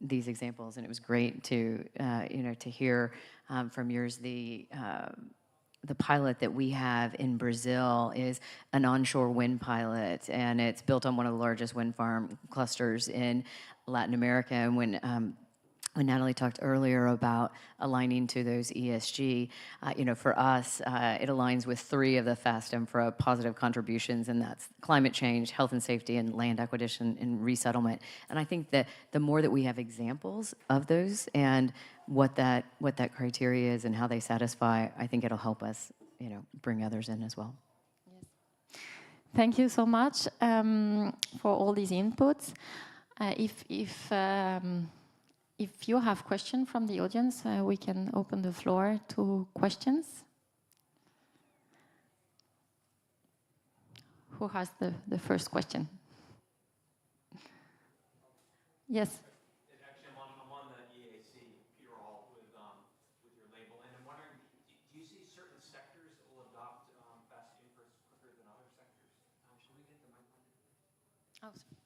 these examples, and it was great to, to hear from yours the pilot that we have in Brazil is an onshore wind pilot, and it's built on one of the largest wind farm clusters in Latin America. And when Natalie talked earlier about aligning to those ESG, for us, it aligns with 3 of the FAST Infra positive contributions, and that's climate change, health and safety, and land acquisition and resettlement. And I think that the more that we have examples of those and what that criteria is and how they satisfy, I think it'll help us, bring others in as well. Yes. Thank you so much for all these inputs. If you have questions from the audience, we can open the floor to questions. Who has the first question? Yes. Actually, I'm on the EAC, Peter Hall, with your label, and I'm wondering, do you see certain sectors that will adopt fast infra quicker than other sectors? Should we get the mic on? Oh, sorry.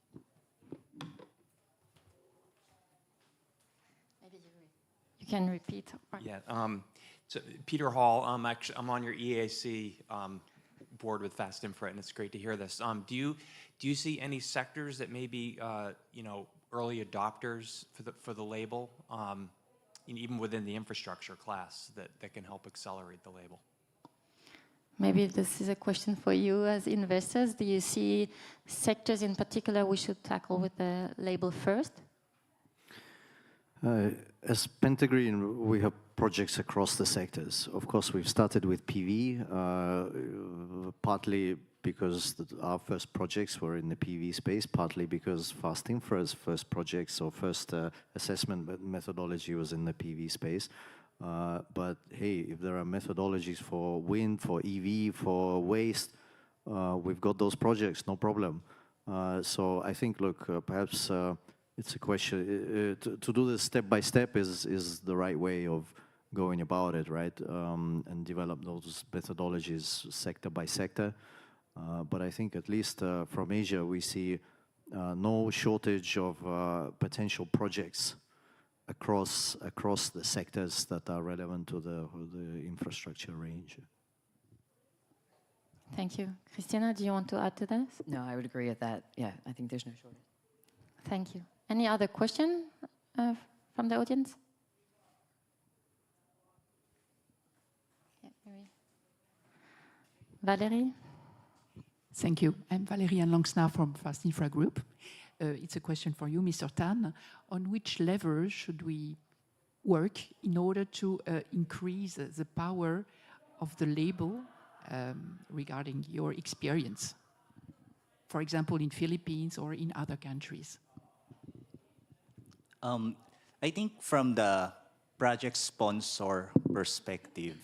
You can repeat. Yeah. So Peter Hall, I'm on your EAC board with Fast Infra, and it's great to hear this. Do you see any sectors that may be early adopters for the label, even within the infrastructure class that can help accelerate the label? Maybe this is a question for you as investors. Do you see sectors in particular we should tackle with the label first? As Pentagreen, we have projects across the sectors. Of course, we've started with PV, partly because our first projects were in the PV space, partly because Fast Infra's first projects or first assessment methodology was in the PV space. But hey, if there are methodologies for wind, for EV, for waste, we've got those projects, no problem. So I think, look, perhaps it's a question, to do this step by step is the right way of going about it, right? And develop those methodologies sector by sector. But I think at least from Asia, we see no shortage of potential projects across the sectors that are relevant to the infrastructure range. Thank you. Christina, do you want to add to this? No, I would agree with that. Yeah, I think there's no shortage. Thank you. Any other question from the audience? Yeah, Valérie? Thank you. I'm Valérie Langsna from Fast Infra Group. It's a question for you, Mr. Tan. On which level should we work in order to increase the power of the label regarding your experience? For example, in Philippines or in other countries? I think from the project sponsor perspective,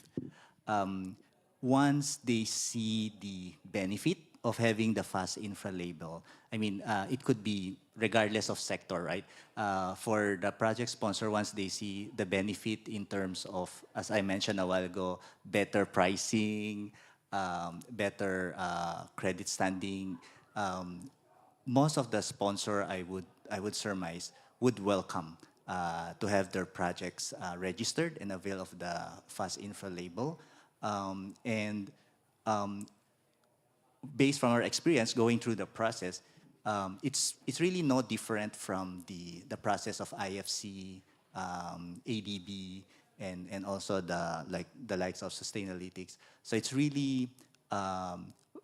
once they see the benefit of having the Fast Infra label, I mean, it could be regardless of sector, right? For the project sponsor, once they see the benefit in terms of, as I mentioned a while ago, better pricing, better credit standing. Most of the sponsor, I would surmise, would welcome to have their projects registered and avail of the Fast Infra label. And based from our experience going through the process, it's really no different from the process of IFC, ADB, and also the likes of Sustainalytics. So it's really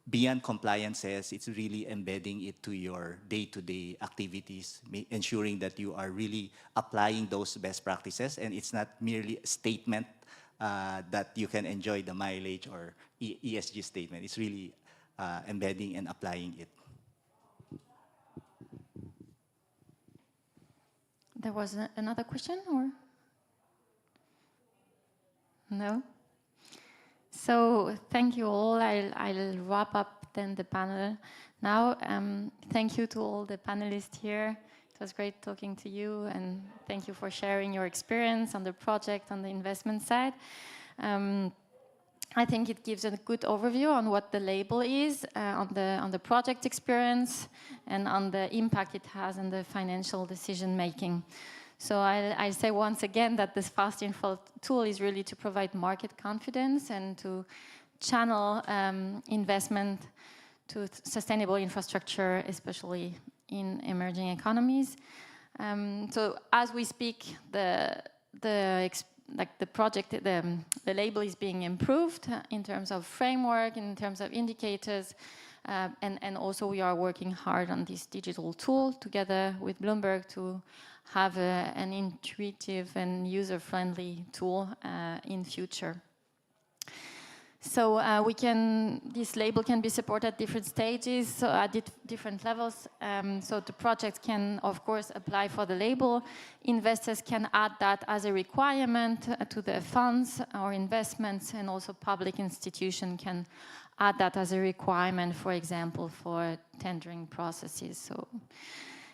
beyond compliances. It's really embedding it to your day-to-day activities, ensuring that you are really applying those best practices, and it's not merely a statement that you can enjoy the mileage or ESG statement. It's really embedding and applying it. There was another question, or? No? So thank you all. I'll wrap up then the panel now. Thank you to all the panelists here. It was great talking to you, and thank you for sharing your experience on the project on the investment side. I think it gives a good overview on what the label is, on the project experience, and on the impact it has on the financial decision making. So I'll say once again that this Fast Info tool is really to provide market confidence and to channel investment to sustainable infrastructure, especially in emerging economies. So as we speak, the label is being improved in terms of framework, in terms of indicators, and also we are working hard on this digital tool together with Bloomberg to have an intuitive and user-friendly tool in future. So this label can be supported at different stages, so at different levels. So the project can, of course, apply for the label. Investors can add that as a requirement to their funds or investments, and also public institution can add that as a requirement, for example, for tendering processes. So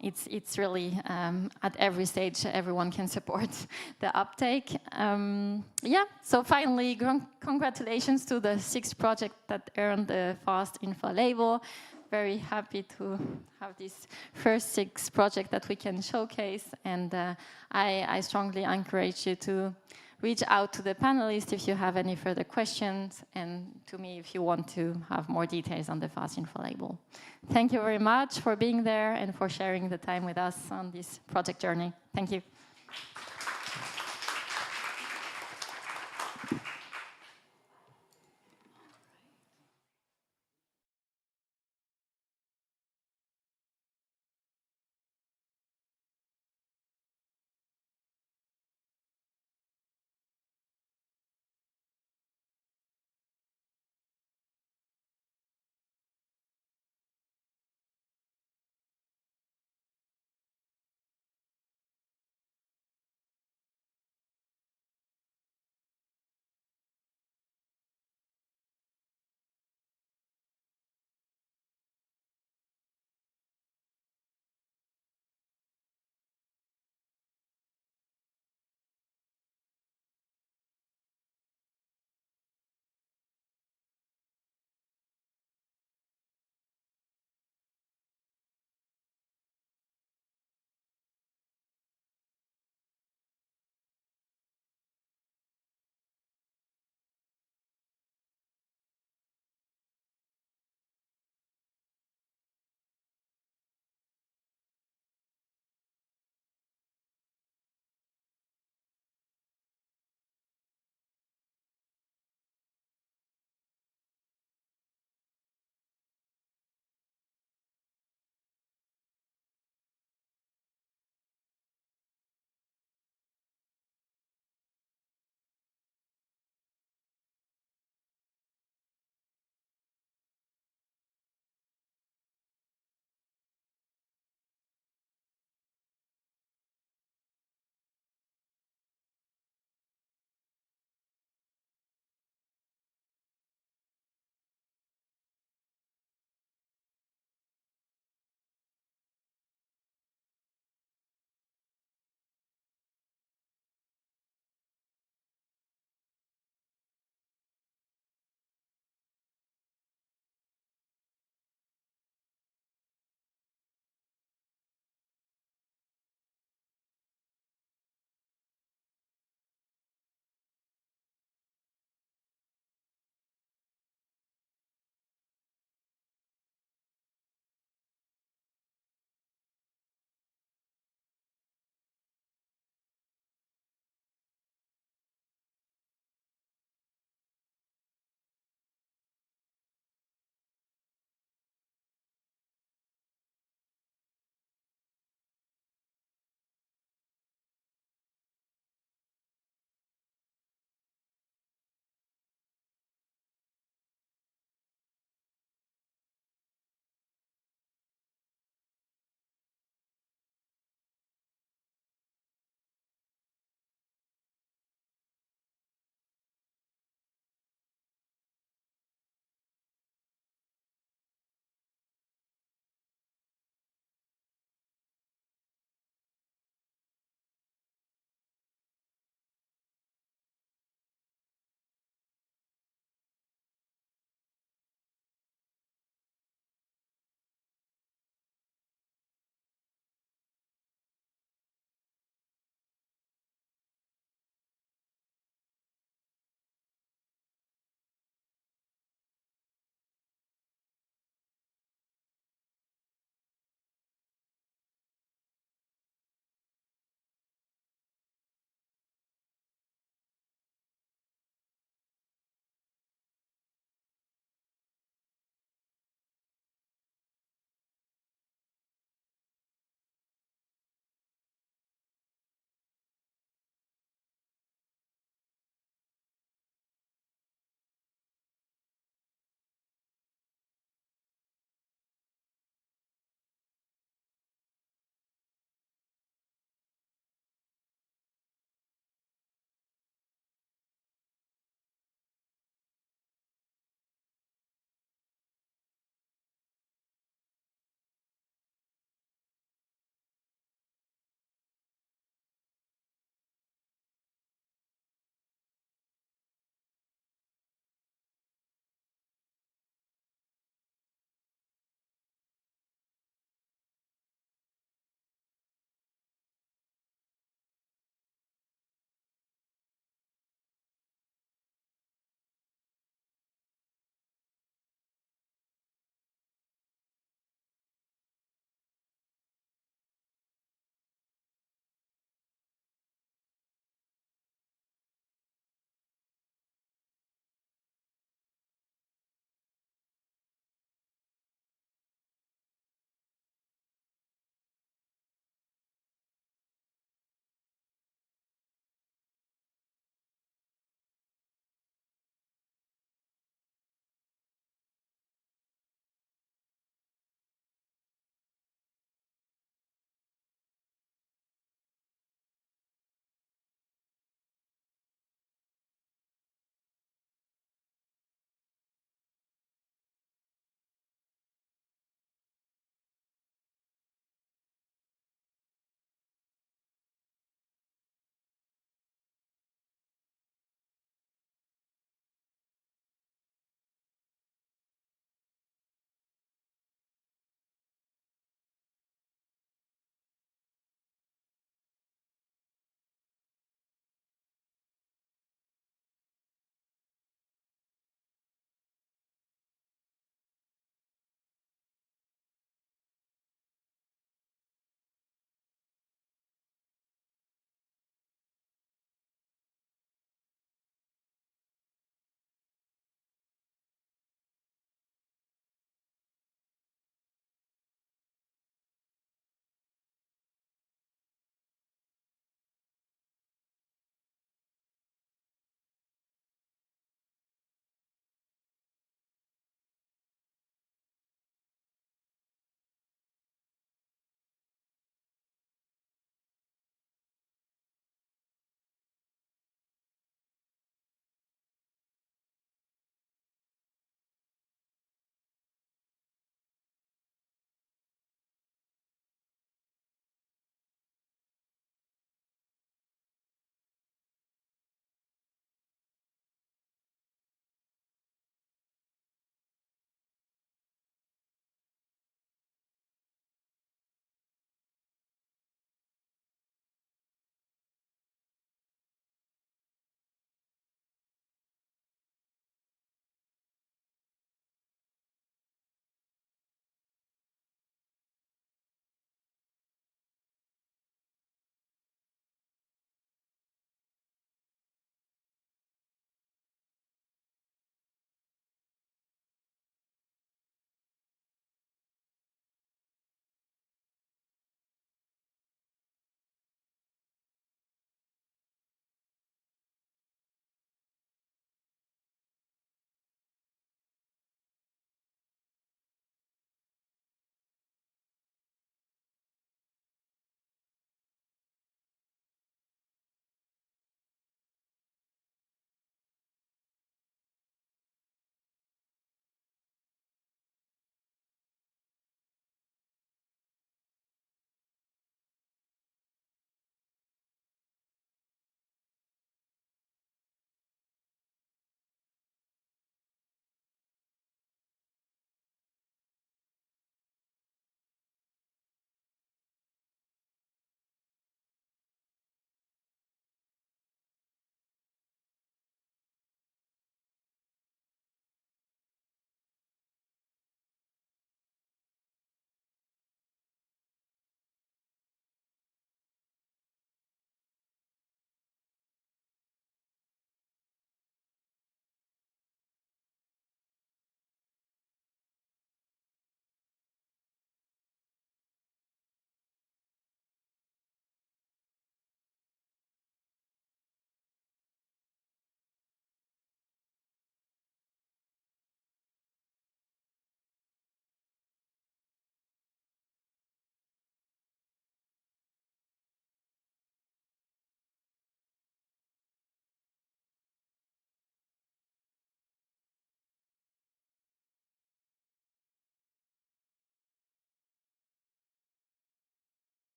it's really at every stage everyone can support the uptake. Yeah, so finally, congratulations to the 6 projects that earned the Fast Info label. Very happy to have these first 6 projects that we can showcase, and I strongly encourage you to reach out to the panelists if you have any further questions, and to me if you want to have more details on the Fast Info label. Thank you very much for being there and for sharing the time with us on this project journey. Thank you.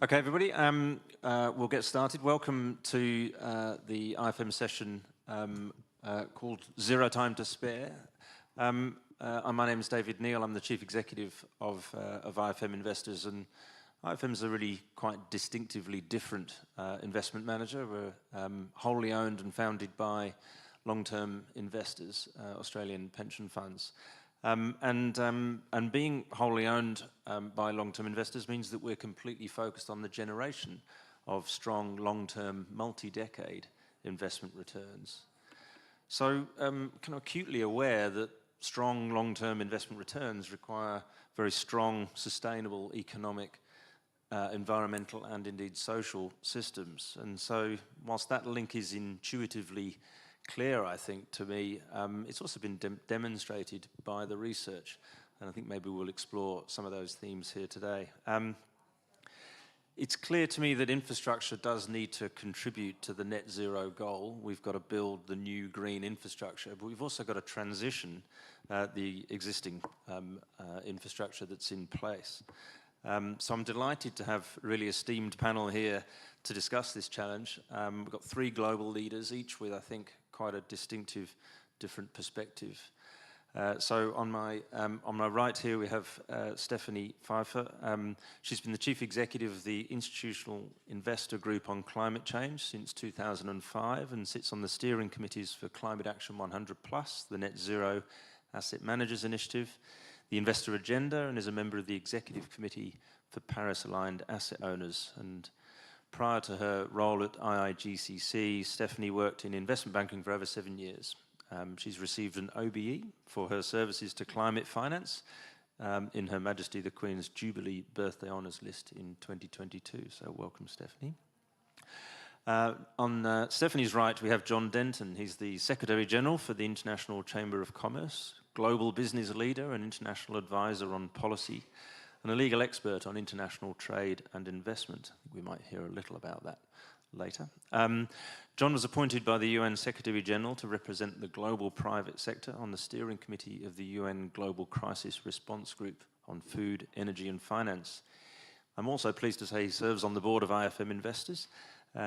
Okay, everybody, we'll get started. Welcome to the IFM session called Zero Time to Spare. My name is David Neal. I'm the Chief Executive of IFM Investors, and IFM is a really quite distinctively different investment manager. We're wholly owned and founded by long-term investors, Australian pension funds. And being wholly owned by long-term investors means that we're completely focused on the generation of strong, long-term, multi-decade investment returns. So kind of acutely aware that strong, long-term investment returns require very strong, sustainable economic, environmental, and indeed social systems. And so whilst that link is intuitively clear, I think, to me, it's also been demonstrated by the research, and I think maybe we'll explore some of those themes here today. It's clear to me that infrastructure does need to contribute to the net zero goal. We've got to build the new green infrastructure, but we've also got to transition the existing infrastructure that's in place. So I'm delighted to have a really esteemed panel here to discuss this challenge. We've got three global leaders, each with, I think, quite a distinctive, different perspective. So on my right here we have Stephanie Pfeiffer. She's been the Chief Executive of the Institutional Investor Group on Climate Change since 2005 and sits on the steering committees for Climate Action 100+, the Net Zero Asset Managers Initiative, the Investor Agenda, and is a member of the Executive Committee for Paris-Aligned Asset Owners. And prior to her role at IIGCC, Stephanie worked in investment banking for over 7 years. She's received an OBE for her services to climate finance in Her Majesty the Queen's Jubilee Birthday Honours List in 2022. So welcome, Stephanie. On Stephanie's right, we have John Denton. He's the Secretary General for the International Chamber of Commerce, global business leader and international advisor on policy, and a legal expert on international trade and investment. I think we might hear a little about that later. John was appointed by the UN Secretary General to represent the global private sector on the steering committee of the UN Global Crisis Response Group on Food, Energy and Finance. I'm also pleased to say he serves on the board of IFM Investors.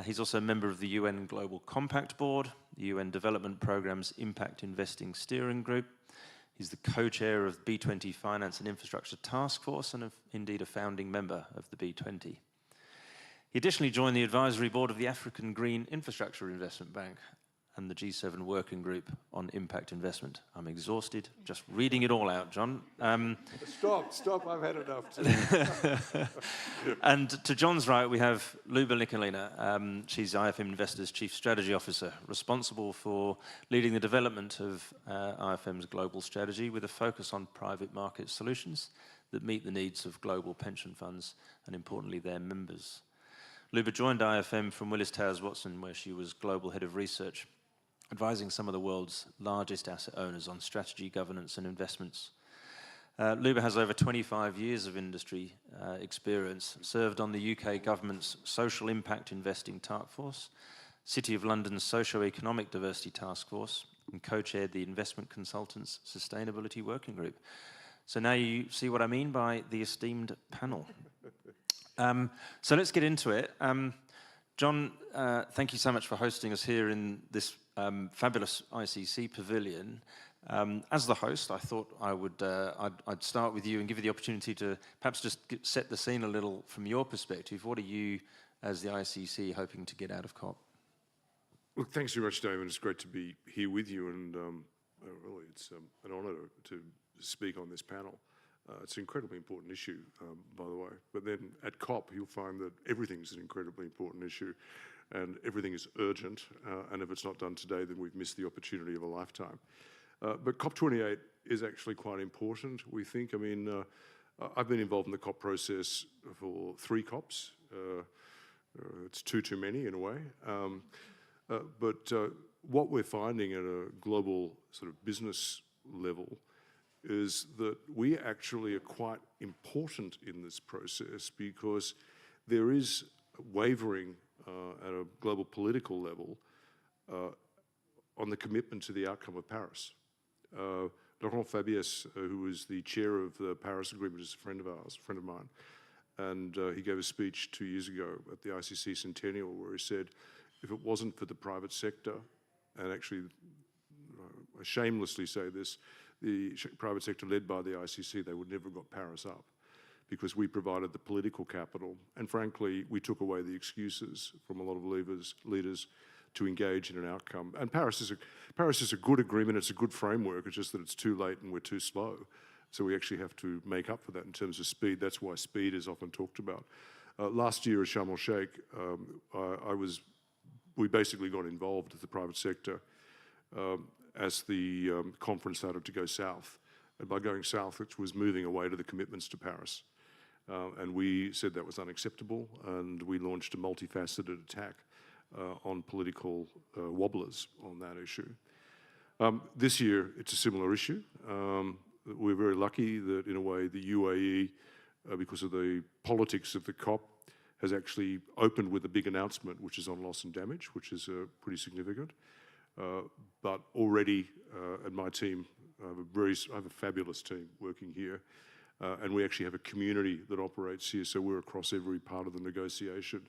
He's also a member of the UN Global Compact Board, the UN Development Programme's Impact Investing Steering Group. He's the co-chair of B20 Finance and Infrastructure Task Force and indeed a founding member of the B20. He additionally joined the advisory board of the African Green Infrastructure Investment Bank and the G7 Working Group on Impact Investment. I'm exhausted just reading it all out, John. Stop, I've had enough. And to John's right, we have Luba Nicolina. She's IFM Investors' Chief Strategy Officer, responsible for leading the development of IFM's global strategy with a focus on private market solutions that meet the needs of global pension funds and, importantly, their members. Luba joined IFM from Willis Towers Watson, where she was Global Head of Research, advising some of the world's largest asset owners on strategy, governance and investments. Luba has over 25 years of industry experience, served on the UK government's Social Impact Investing Task Force, City of London's Socio-Economic Diversity Task Force, and co-chaired the Investment Consultants Sustainability Working Group. So now you see what I mean by the esteemed panel. So let's get into it. John, thank you so much for hosting us here in this fabulous ICC pavilion. As the host, I thought I'd start with you and give you the opportunity to perhaps just set the scene a little from your perspective. What are you, as the ICC, hoping to get out of COP? Look, thanks very much, David. It's great to be here with you, and really, it's an honour to speak on this panel. It's an incredibly important issue, by the way. But then at COP, you'll find that everything's an incredibly important issue and everything is urgent. And if it's not done today, then we've missed the opportunity of a lifetime. But COP28 is actually quite important, we think. I mean, I've been involved in the COP process for 3 COPs. It's too many in a way. But what we're finding at a global sort of business level is that we actually are quite important in this process because there is wavering at a global political level on the commitment to the outcome of Paris. Laurent Fabius, who was the chair of the Paris Agreement, is a friend of ours, a friend of mine, And he gave a speech 2 years ago at the ICC Centennial where he said, if it wasn't for the private sector, and actually I shamelessly say this, the private sector led by the ICC, they would never have got Paris up, because we provided the political capital, and frankly, we took away the excuses from a lot of leaders to engage in an outcome. And Paris is a good agreement, it's a good framework, it's just that it's too late and we're too slow. So we actually have to make up for that in terms of speed. That's why speed is often talked about. Last year at Sharm el-Sheikh, we basically got involved with the private sector as the conference started to go south. And by going south, it was moving away to the commitments to Paris. And we said that was unacceptable, and we launched a multifaceted attack on political wobblers on that issue. This year, it's a similar issue. We're very lucky that, in a way, the UAE, because of the politics of the COP, has actually opened with a big announcement, which is on loss and damage, which is pretty significant. But already, at my team, I have a fabulous team working here, and we actually have a community that operates here, so we're across every part of the negotiation.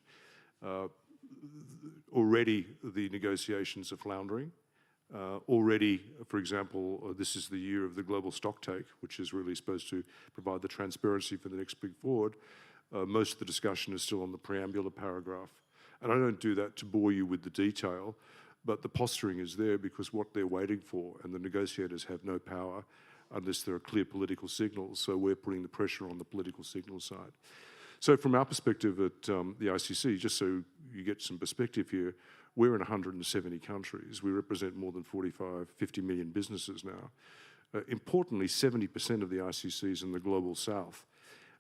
Already, the negotiations are floundering. Already, for example, this is the year of the global stocktake, which is really supposed to provide the transparency for the next big forward. Most of the discussion is still on the preambular paragraph. And I don't do that to bore you with the detail, but the posturing is there because what they're waiting for, and the negotiators have no power unless there are clear political signals, so we're putting the pressure on the political signal side. So from our perspective at the ICC, just so you get some perspective here, we're in 170 countries. We represent more than 50 million businesses now. Importantly, 70% of the ICC is in the global south.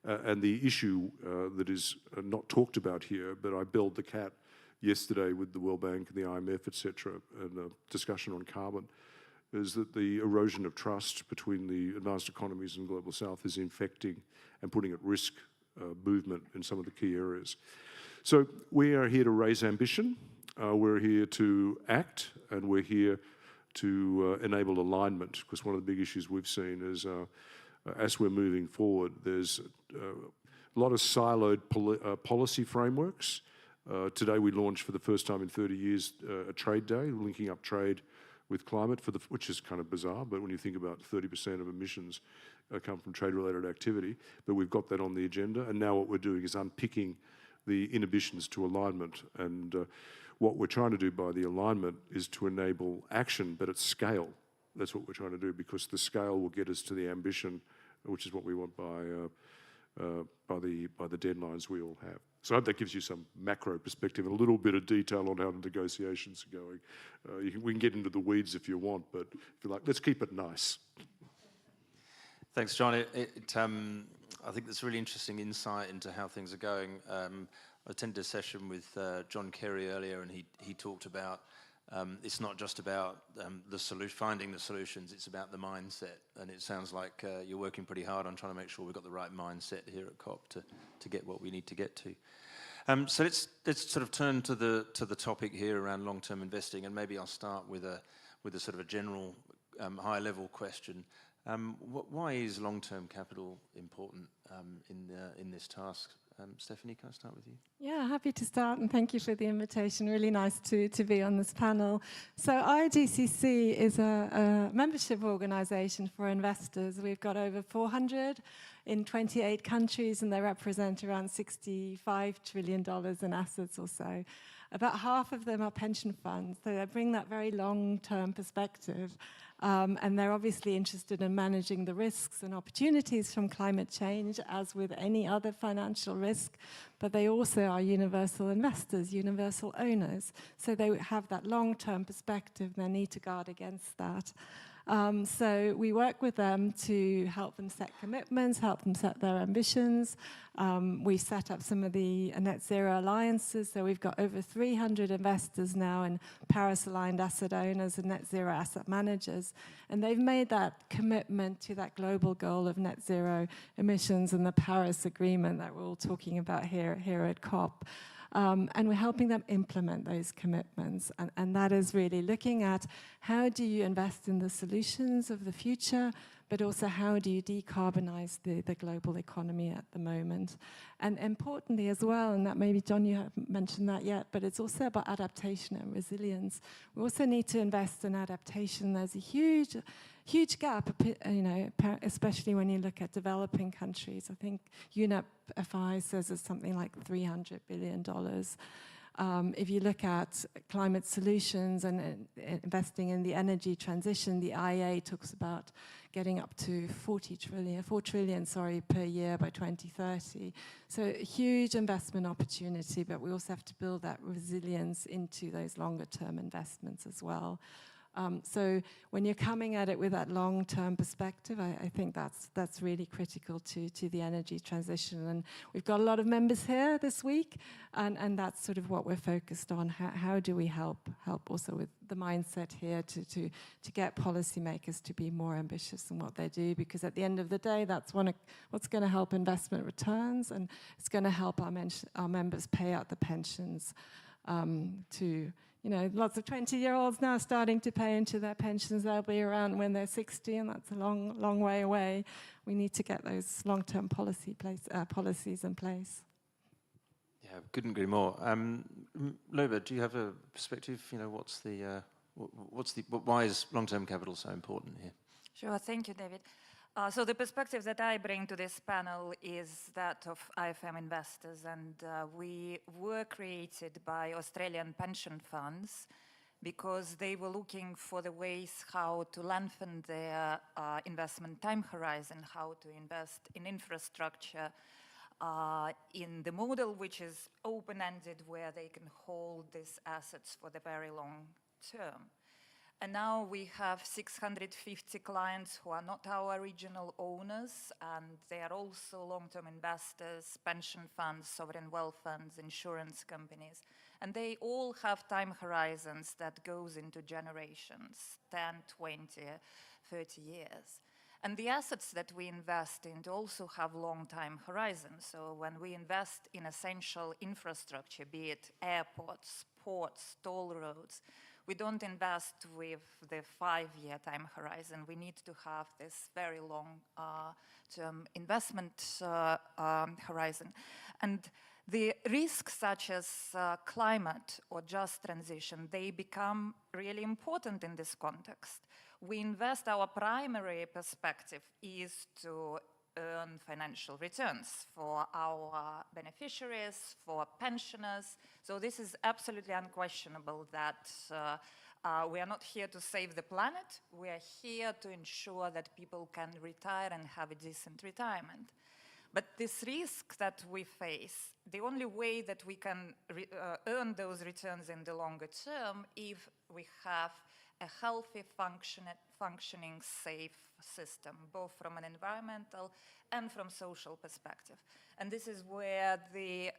And the issue that is not talked about here, but I belled the cat yesterday with the World Bank and the IMF, etc., and a discussion on carbon, is that the erosion of trust between the advanced economies and global south is infecting and putting at risk movement in some of the key areas. So we are here to raise ambition, we're here to act, and we're here to enable alignment, because one of the big issues we've seen is as we're moving forward, there's a lot of siloed policy frameworks. Today we launched for the first time in 30 years a trade day, linking up trade with climate, which is kind of bizarre, but when you think about 30% of emissions come from trade-related activity, but we've got that on the agenda, and now what we're doing is unpicking the inhibitions to alignment, and what we're trying to do by the alignment is to enable action, but at scale. That's what we're trying to do, because the scale will get us to the ambition, which is what we want by the deadlines we all have. So I hope that gives you some macro perspective and a little bit of detail on how the negotiations are going. We can get into the weeds if you want, but if you like, let's keep it nice. Thanks, John. I think that's a really interesting insight into how things are going. I attended a session with John Kerry earlier, and he talked about it's not just about finding the solutions, it's about the mindset. And it sounds like you're working pretty hard on trying to make sure we've got the right mindset here at COP to get what we need to get to. So let's sort of turn to the topic here around long-term investing, and maybe I'll start with a sort of a general high-level question. Why is long-term capital important in this task? Stephanie, can I start with you? Yeah, happy to start, and thank you for the invitation. Really nice to be on this panel. So IGCC is a membership organization for investors. We've got over 400 in 28 countries, and they represent around $65 trillion in assets or so. About half of them are pension funds, so they bring that very long-term perspective. And they're obviously interested in managing the risks and opportunities from climate change, as with any other financial risk, but they also are universal investors, universal owners. So they have that long-term perspective, they need to guard against that. So we work with them to help them set commitments, help them set their ambitions. We set up some of the net zero alliances, so we've got over 300 investors now and Paris-aligned asset owners and net zero asset managers. And they've made that commitment to that global goal of net zero emissions and the Paris Agreement that we're all talking about here at COP. And we're helping them implement those commitments. And that is really looking at how do you invest in the solutions of the future, but also how do you decarbonize the global economy at the moment. And importantly as well, and that maybe John, you haven't mentioned that yet, but it's also about adaptation and resilience. We also need to invest in adaptation. There's a huge gap, especially when you look at developing countries. I think UNEP-FI says it's something like $300 billion. If you look at climate solutions and investing in the energy transition, the IEA talks about getting up to 4 trillion per year by 2030. So a huge investment opportunity, but we also have to build that resilience into those longer term investments as well. So when you're coming at it with that long-term perspective, I think that's really critical to the energy transition. And we've got a lot of members here this week, and that's sort of what we're focused on. How do we help also with the mindset here to get policymakers to be more ambitious in what they do? Because at the end of the day, that's what's going to help investment returns, and it's going to help our members pay out the pensions lots of 20-year-olds now starting to pay into their pensions. They'll be around when they're 60, and that's a long way away. We need to get those long-term policies in place. Yeah, couldn't agree more. Loba, do you have a perspective? Why is long-term capital so important here? Sure, thank you, David. So the perspective that I bring to this panel is that of IFM investors, and we were created by Australian pension funds because they were looking for the ways how to lengthen their investment time horizon, how to invest in infrastructure in the model which is open-ended, where they can hold these assets for the very long term. And now we have 650 clients who are not our original owners, and they are also long-term investors, pension funds, sovereign wealth funds, insurance companies. And they all have time horizons that goes into generations, 10, 20, 30 years. And the assets that we invest in also have long time horizons. So when we invest in essential infrastructure, be it airports, ports, toll roads, we don't invest with the 5-year time horizon. We need to have this very long-term investment horizon. And the risks such as climate or just transition, they become really important in this context. We invest, our primary perspective is to earn financial returns for our beneficiaries, for pensioners. So this is absolutely unquestionable that we are not here to save the planet. We are here to ensure that people can retire and have a decent retirement. But this risk that we face, the only way that we can earn those returns in the longer term if we have a healthy, functioning, safe system, both from an environmental and from social perspective. And this is where the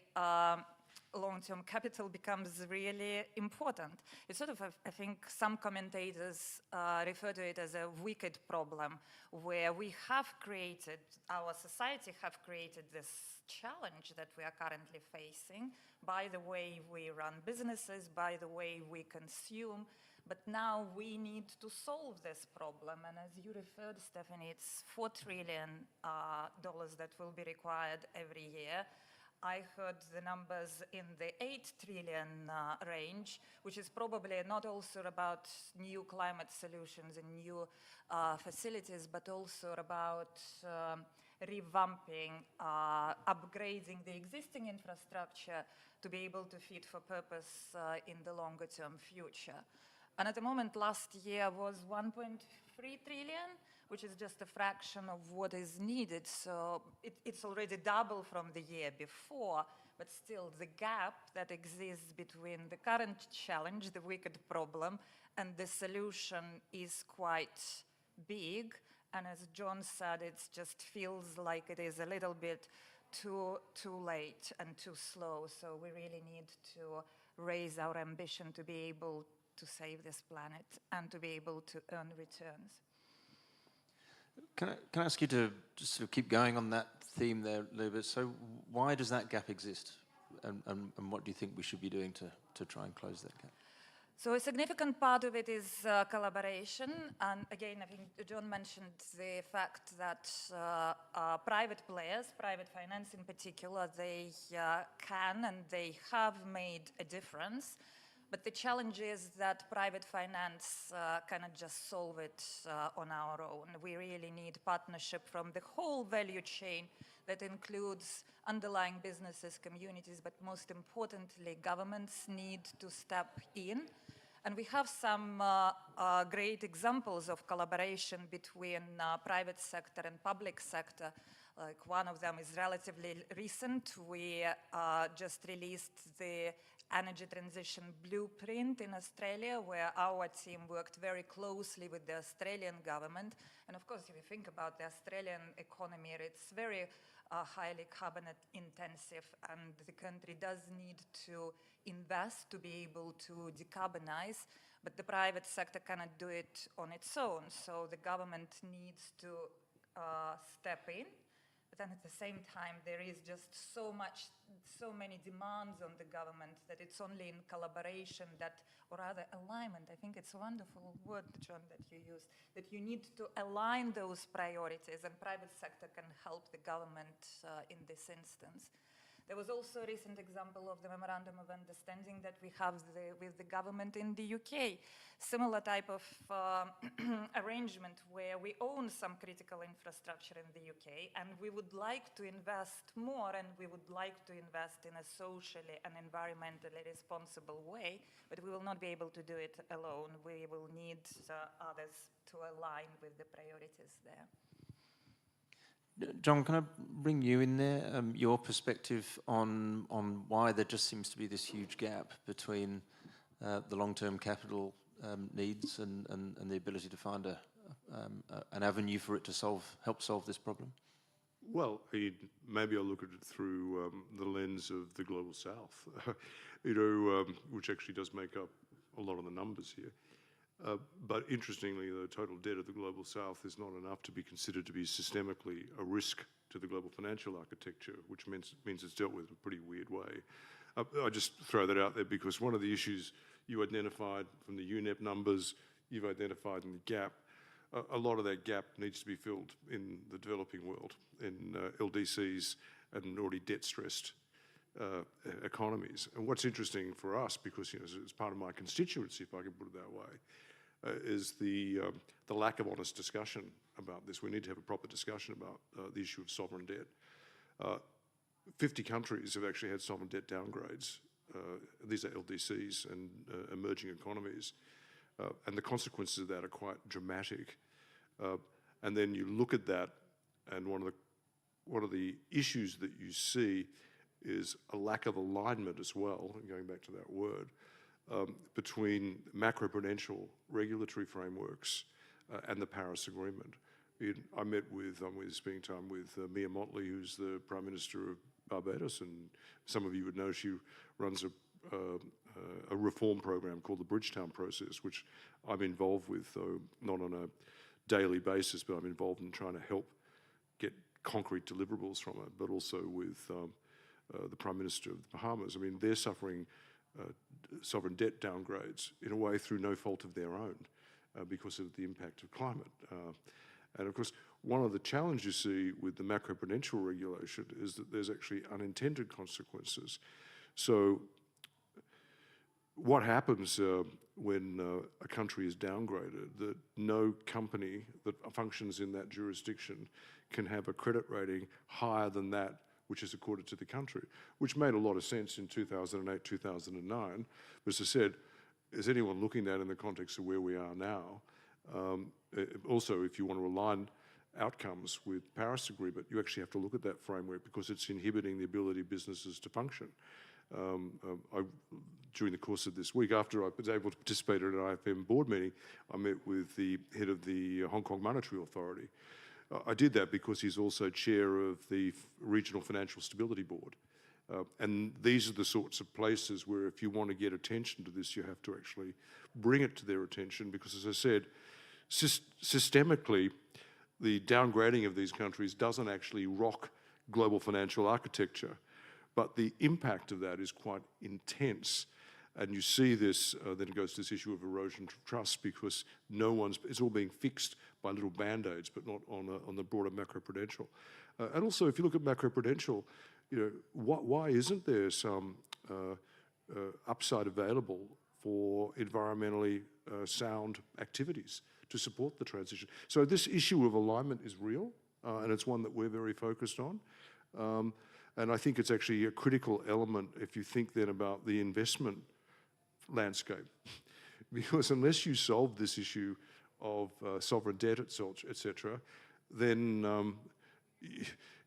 long-term capital becomes really important. It's sort of, I think some commentators refer to it as a wicked problem, where we have created, our society have created this challenge that we are currently facing by the way we run businesses, by the way we consume. But now we need to solve this problem. And as you referred, Stephanie, it's $4 trillion that will be required every year. I heard the numbers in the 8 trillion range, which is probably not also about new climate solutions and new facilities, but also about revamping, upgrading the existing infrastructure to be able to fit for purpose in the longer term future. And at the moment, last year was 1.3 trillion, which is just a fraction of what is needed. So it's already double from the year before, but still the gap that exists between the current challenge, the wicked problem, and the solution is quite big. And as John said, it just feels like it is a little bit too late and too slow. So we really need to raise our ambition to be able to save this planet and to be able to earn returns. Can I ask you to just sort of keep going on that theme there, Luba? So why does that gap exist? and what do you think we should be doing to try and close that gap? So a significant part of it is collaboration. And again, I think John mentioned the fact that private players, private finance in particular, they can and they have made a difference. But the challenge is that private finance cannot just solve it on our own. We really need partnership from the whole value chain that includes underlying businesses, communities, but most importantly, governments need to step in. And we have some great examples of collaboration between private sector and public sector. Like one of them is relatively recent. We just released the energy transition blueprint in Australia, where our team worked very closely with the Australian government. And of course, if you think about the Australian economy, it's very highly carbon intensive, and the country does need to invest to be able to decarbonize, but the private sector cannot do it on its own. So the government needs to step in. But then at the same time, there is just so many demands on the government that it's only in collaboration that, or rather alignment, I think it's a wonderful word, John, that you used, that you need to align those priorities, and private sector can help the government in this instance. There was also a recent example of the Memorandum of Understanding that we have with the government in the UK. Similar type of arrangement where we own some critical infrastructure in the UK, and we would like to invest more, and we would like to invest in a socially and environmentally responsible way, but we will not be able to do it alone. We will need others to align with the priorities there. John, can I bring you in there? Your perspective on why there just seems to be this huge gap between the long-term capital needs and the ability to find an avenue for it to help solve this problem? Well, maybe I'll look at it through the lens of the Global South, which actually does make up a lot of the numbers here. But interestingly, the total debt of the Global South is not enough to be considered to be systemically a risk to the global financial architecture, which means it's dealt with in a pretty weird way. I just throw that out there because one of the issues you identified from the UNEP numbers, you've identified in the gap, a lot of that gap needs to be filled in the developing world, in LDCs and already debt-stressed economies. And what's interesting for us, because it's part of my constituency, if I can put it that way, is the lack of honest discussion about this. We need to have a proper discussion about the issue of sovereign debt. 50 countries have actually had sovereign debt downgrades. These are LDCs and emerging economies. And the consequences of that are quite dramatic. And then you look at that, and one of the issues that you see is a lack of alignment as well, going back to that word, between macroprudential regulatory frameworks and the Paris Agreement. I met with, spending time with Mia Mottley, who's the Prime Minister of Barbados, and some of you would know she runs a reform program called the Bridgetown Process, which I'm involved with, though not on a daily basis, but I'm involved in trying to help get concrete deliverables from it, but also with the Prime Minister of the Bahamas. I mean, they're suffering sovereign debt downgrades in a way through no fault of their own because of the impact of climate. And of course, one of the challenges you see with the macroprudential regulation is that there's actually unintended consequences. So what happens when a country is downgraded, that no company that functions in that jurisdiction can have a credit rating higher than that which is accorded to the country, which made a lot of sense in 2008, 2009. But as I said, is anyone looking at that in the context of where we are now? Also, if you want to align outcomes with Paris Agreement, you actually have to look at that framework because it's inhibiting the ability of businesses to function. During the course of this week, after I was able to participate in an IFM board meeting, I met with the head of the Hong Kong Monetary Authority. I did that because he's also chair of the Regional Financial Stability Board. And these are the sorts of places where if you want to get attention to this, you have to actually bring it to their attention because, as I said, systemically, the downgrading of these countries doesn't actually rock global financial architecture, But the impact of that is quite intense. And you see this, then it goes to this issue of erosion of trust, because it's all being fixed by little band-aids, but not on the broader macroprudential. And also, if you look at macroprudential, why isn't there some upside available for environmentally sound activities to support the transition? So this issue of alignment is real, and it's one that we're very focused on. And I think it's actually a critical element if you think then about the investment landscape. Because unless you solve this issue of sovereign debt, etc., then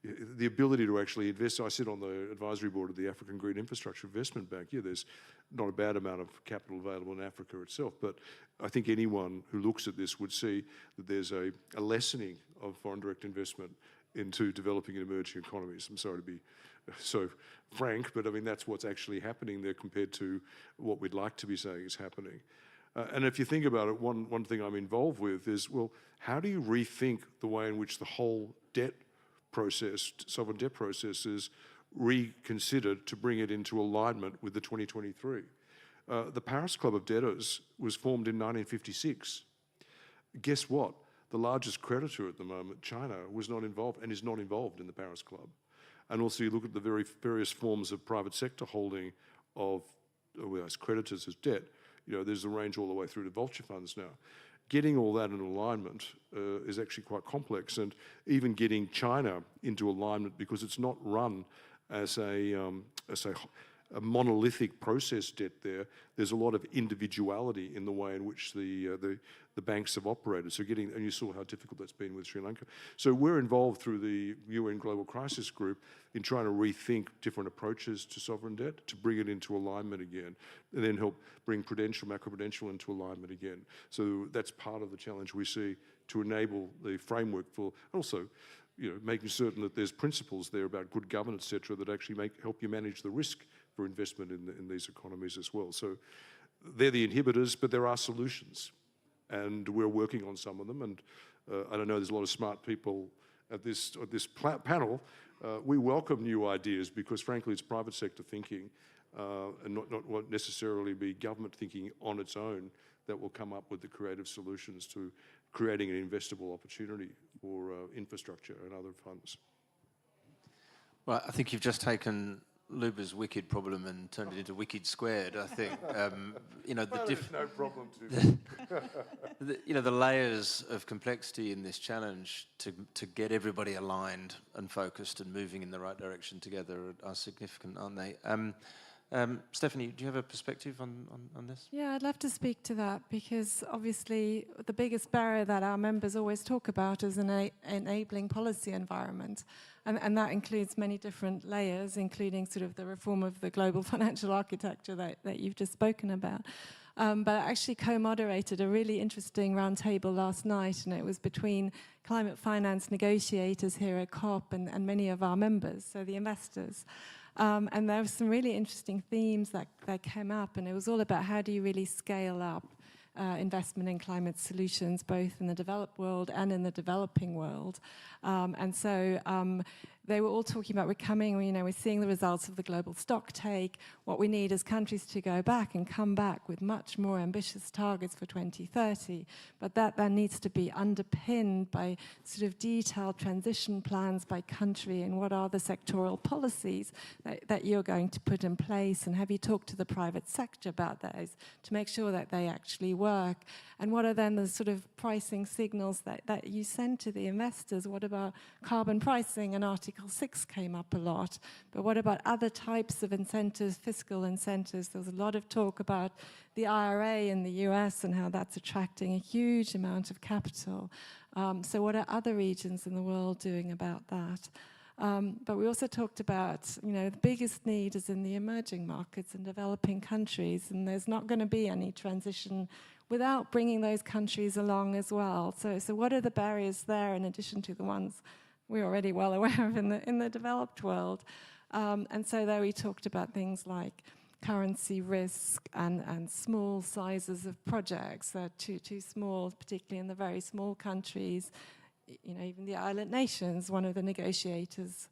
the ability to actually invest. I sit on the advisory board of the African Green Infrastructure Investment Bank. Yeah, there's not a bad amount of capital available in Africa itself, but I think anyone who looks at this would see that there's a lessening of foreign direct investment into developing and emerging economies. I'm sorry to be so frank, but I mean, that's what's actually happening there compared to what we'd like to be saying is happening. And if you think about it, one thing I'm involved with is, well, how do you rethink the way in which the whole debt process, sovereign debt process, is reconsidered to bring it into alignment with the 2023? The Paris Club of Debtors was formed in 1956. Guess what? The largest creditor at the moment, China, was not involved and is not involved in the Paris Club. And also you look at the various forms of private sector holding of as creditors as debt. There's a range all the way through to vulture funds now. Getting all that in alignment is actually quite complex, and even getting China into alignment, because it's not run as a monolithic process debt there. There's a lot of individuality in the way in which the banks have operated. So and you saw how difficult that's been with Sri Lanka. So we're involved through the UN Global Crisis Group in trying to rethink different approaches to sovereign debt, to bring it into alignment again, and then help bring macroprudential into alignment again. So that's part of the challenge we see to enable the framework for, also, making certain that there's principles there about good governance, et cetera, that actually help you manage the risk for investment in these economies as well. So they're the inhibitors, but there are solutions, and we're working on some of them. And I don't know, there's a lot of smart people at this panel. We welcome new ideas because, frankly, it's private sector thinking and not necessarily be government thinking on its own that will come up with the creative solutions to creating an investable opportunity for infrastructure and other funds. Well, I think you've just taken Luba's wicked problem and turned it into wicked squared. I think there's no problem to the layers of complexity in this challenge to get everybody aligned and focused and moving in the right direction together are significant, aren't they? Stephanie, do you have a perspective on this? Yeah, I'd love to speak to that, because obviously the biggest barrier that our members always talk about is an enabling policy environment. And that includes many different layers, including sort of the reform of the global financial architecture that you've just spoken about. But I actually co-moderated a really interesting roundtable last night, and it was between climate finance negotiators here at COP and many of our members, so the investors. And there were some really interesting themes that came up, and it was all about how do you really scale up investment in climate solutions, both in the developed world and in the developing world. And so they were all talking about we're seeing the results of the global stock take. What we need is countries to go back and come back with much more ambitious targets for 2030. But that then needs to be underpinned by sort of detailed transition plans by country, and what are the sectoral policies that you're going to put in place, and have you talked to the private sector about those to make sure that they actually work? And what are then the sort of pricing signals that you send to the investors? What about carbon pricing? And Article 6 came up a lot. But what about other types of incentives, fiscal incentives? There was a lot of talk about the IRA in the US and how that's attracting a huge amount of capital. So what are other regions in the world doing about that? But we also talked about, the biggest need is in the emerging markets and developing countries, and there's not going to be any transition without bringing those countries along as well. So what are the barriers there, in addition to the ones we're already well aware of in the developed world? And so there we talked about things like currency risk and small sizes of projects that are too small, particularly in the very small countries. Even the island nations, one of the negotiators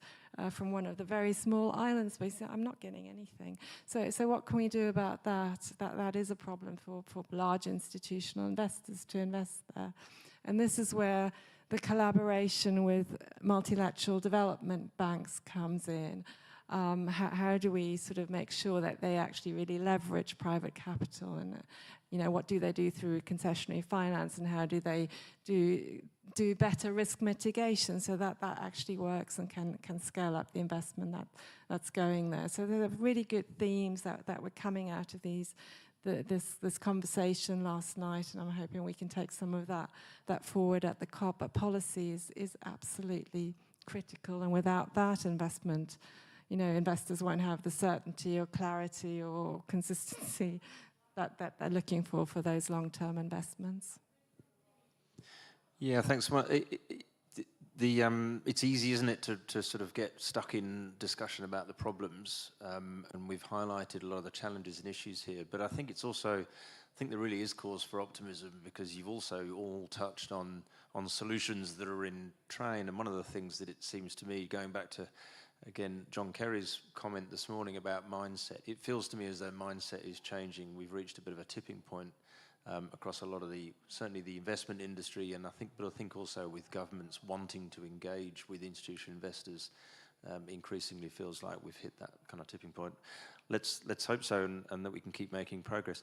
from one of the very small islands. We say, I'm not getting anything. So what can we do about that? That is a problem for large institutional investors to invest there. And this is where the collaboration with multilateral development banks comes in. How do we sort of make sure that they actually really leverage private capital, and what do they do through concessionary finance, and how do they do better risk mitigation so that actually works and can scale up the investment that's going there. So there are really good themes that were coming out of this conversation last night, and I'm hoping we can take some of that forward at the COP. But policy is absolutely critical, and without that investment, investors won't have the certainty or clarity or consistency that they're looking for those long-term investments. Yeah, thanks. It's easy, isn't it, to sort of get stuck in discussion about the problems, and we've highlighted a lot of the challenges and issues here. But I think it's also, I think there really is cause for optimism, because you've also all touched on solutions that are in train. And one of the things that it seems to me, going back to, again, John Kerry's comment this morning about mindset, it feels to me as though mindset is changing. We've reached a bit of a tipping point across a lot of certainly the investment industry, and I think also with governments wanting to engage with institutional investors, increasingly feels like we've hit that kind of tipping point. Let's hope so, and that we can keep making progress.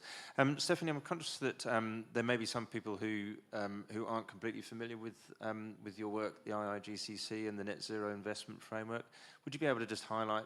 Stephanie, I'm conscious that there may be some people who aren't completely familiar with your work, the IIGCC and the Net Zero Investment Framework. Would you be able to just highlight,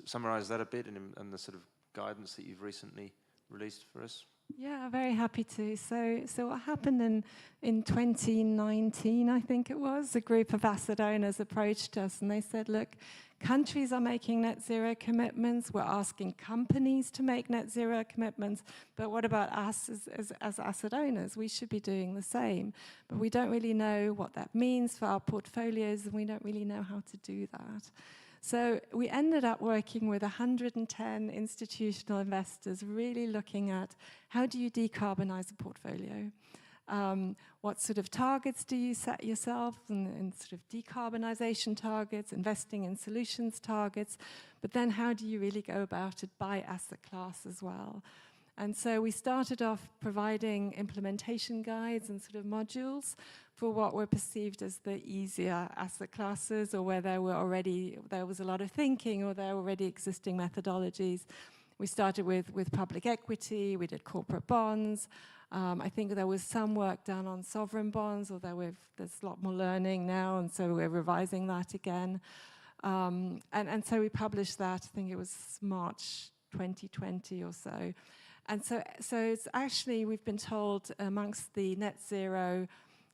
summarise that a bit, and the sort of guidance that you've recently released for us? Yeah, very happy to. So what happened in 2019, I think it was, a group of asset owners approached us and they said, look, countries are making net zero commitments. We're asking companies to make net zero commitments. But what about us as asset owners? We should be doing the same. But we don't really know what that means for our portfolios, and we don't really know how to do that. So we ended up working with 110 institutional investors, really looking at how do you decarbonize a portfolio? What sort of targets do you set yourself, and sort of decarbonization targets, investing in solutions targets, but then how do you really go about it by asset class as well? And so we started off providing implementation guides and sort of modules for what were perceived as the easier asset classes, or where there was a lot of thinking, or there were already existing methodologies. We started with public equity, we did corporate bonds. I think there was some work done on sovereign bonds, although there's a lot more learning now, and so we're revising that again. And so we published that, I think it was March 2020 or so. And so it's actually, we've been told amongst the net zero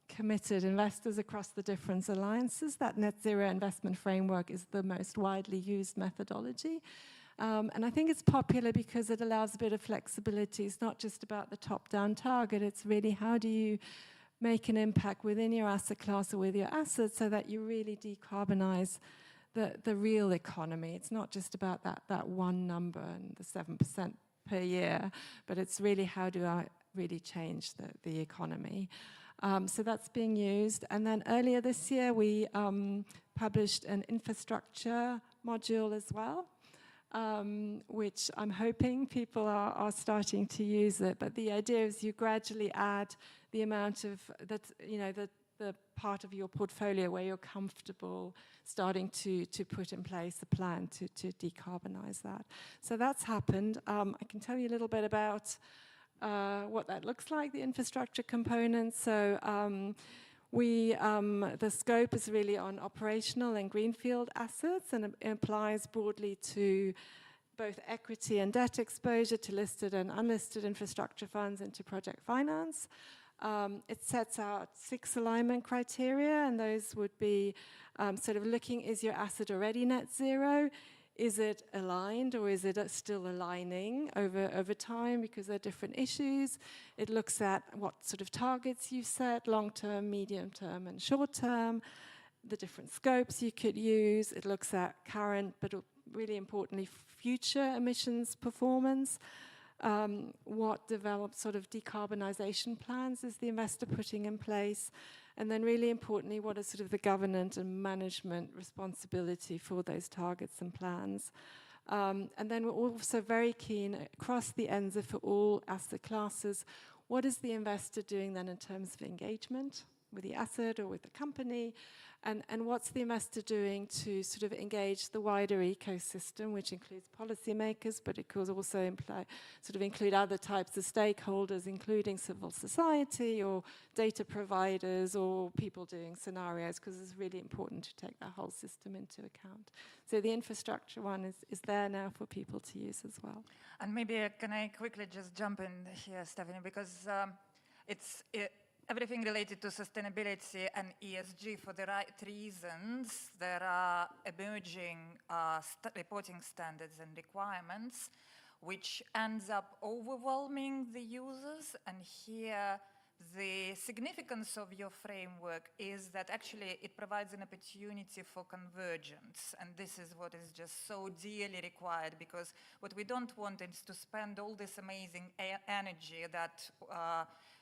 committed investors across the different alliances that net zero investment framework is the most widely used methodology. And I think it's popular because it allows a bit of flexibility. It's not just about the top-down target. It's really how do you make an impact within your asset class or with your assets so that you really decarbonize the real economy. It's not just about that one number and the 7% per year, but it's really how do I really change the economy. So that's being used. And then earlier this year, we published an infrastructure module as well, which I'm hoping people are starting to use it. But the idea is you gradually add the amount of the part of your portfolio where you're comfortable starting to put in place a plan to decarbonize that. So that's happened. I can tell you a little bit about what that looks like, the infrastructure component. So the scope is really on operational and greenfield assets, and it applies broadly to both equity and debt exposure to listed and unlisted infrastructure funds into project finance. It sets out 6 alignment criteria, and those would be sort of looking, is your asset already net zero? Is it aligned, or is it still aligning over time because there are different issues? It looks at what sort of targets you set, long-term, medium-term, and short-term, the different scopes you could use. It looks at current, but really importantly, future emissions performance. what developed sort of decarbonisation plans is the investor putting in place? And then really importantly, what is sort of the governance and management responsibility for those targets and plans? And then we're also very keen across the ENSA for all asset classes. What is the investor doing then in terms of engagement with the asset or with the company? And what's the investor doing to sort of engage the wider ecosystem, which includes policymakers, but it could also include other types of stakeholders, including civil society or data providers or people doing scenarios, because it's really important to take that whole system into account. So the infrastructure one is there now for people to use as well. And maybe can I quickly just jump in here, Stephanie, because everything related to sustainability and ESG for the right reasons. There are emerging reporting standards and requirements which ends up overwhelming the users. And here the significance of your framework is that actually it provides an opportunity for convergence. And this is what is just so dearly required, because what we don't want is to spend all this amazing energy that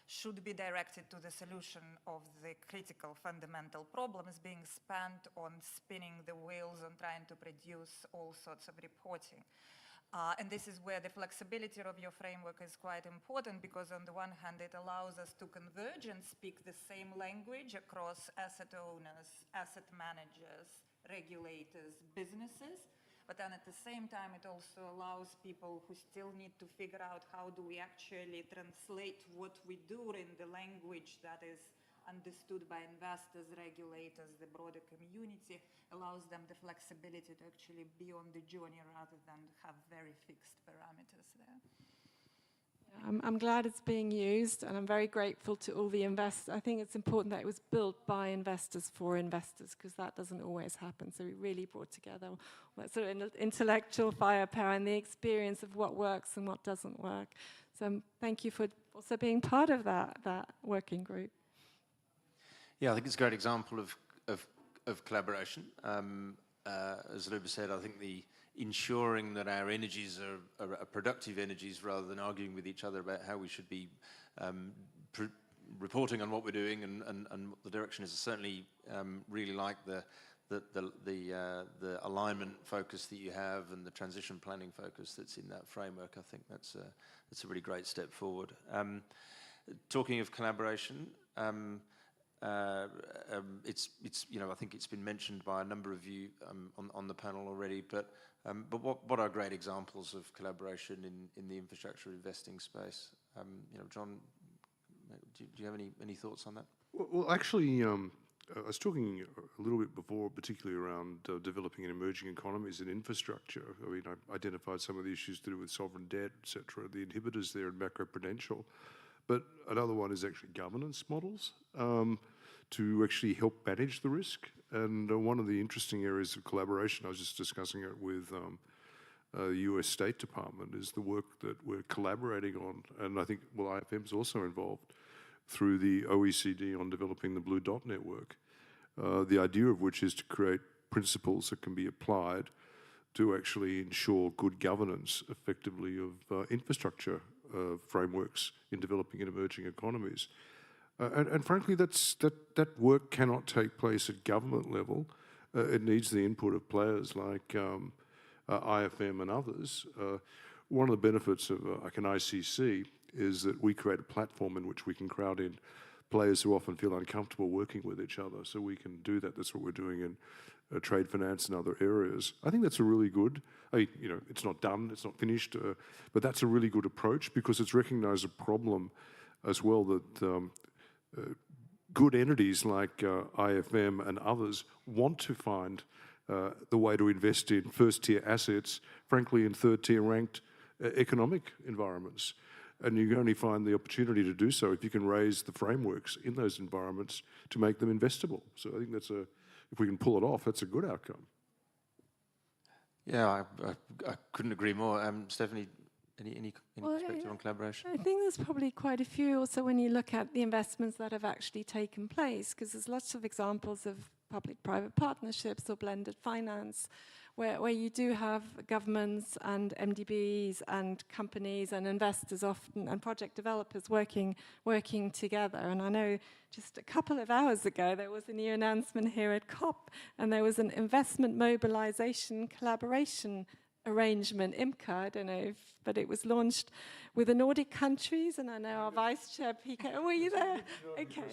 should be directed to the solution of the critical fundamental problems being spent on spinning the wheels on trying to produce all sorts of reporting. And this is where the flexibility of your framework is quite important, because on the one hand, it allows us to converge and speak the same language across asset owners, asset managers, regulators, businesses. But then at the same time, it also allows people who still need to figure out how do we actually translate what we do in the language that is understood by investors, regulators, the broader community, allows them the flexibility to actually be on the journey rather than have very fixed parameters there. I'm glad it's being used, and I'm very grateful to all the investors. I think it's important that it was built by investors for investors, because that doesn't always happen. So we really brought together that sort of intellectual firepower and the experience of what works and what doesn't work. So thank you for also being part of that working group. Yeah, I think it's a great example of collaboration. As Luba said, I think ensuring that our energies are productive energies rather than arguing with each other about how we should be reporting on what we're doing and what the direction is. I certainly really like the alignment focus that you have and the transition planning focus that's in that framework. I think that's a really great step forward. Talking of collaboration, it's I think it's been mentioned by a number of you on the panel already, but what are great examples of collaboration in the infrastructure investing space? John, do you have any thoughts on that? Well, actually, I was talking a little bit before, particularly around developing in emerging economies and infrastructure. I mean, I identified some of the issues to do with sovereign debt, etc., the inhibitors there in macroprudential. But another one is actually governance models to actually help manage the risk. And one of the interesting areas of collaboration, I was just discussing it with the US State Department, is the work that we're collaborating on. And I think, well, IFM's also involved through the OECD on developing the Blue Dot Network. The idea of which is to create principles that can be applied to actually ensure good governance effectively of infrastructure frameworks in developing and emerging economies. And frankly, that work cannot take place at government level. It needs the input of players like IFM and others. One of the benefits of like an ICC is that we create a platform in which we can crowd in players who often feel uncomfortable working with each other. So we can do that. That's what we're doing in trade finance and other areas. I think that's a really good, it's not done, it's not finished, but that's a really good approach, because it's recognized a problem as well that good entities like IFM and others want to find the way to invest in first-tier assets, frankly, in third-tier ranked economic environments. And you can only find the opportunity to do so if you can raise the frameworks in those environments to make them investable. So I think if we can pull it off, that's a good outcome. Yeah, I couldn't agree more. Stephanie, any perspective on collaboration? I think there's probably quite a few also when you look at the investments that have actually taken place, because there's lots of examples of public-private partnerships or blended finance, where you do have governments and MDBs and companies and investors often and project developers working together. And I know just a couple of hours ago there was a new announcement here at COP, and there was an investment mobilization collaboration arrangement, IMCA, I don't know, but it was launched with the Nordic countries, and I know our Vice Chair, PK, were you there? Okay.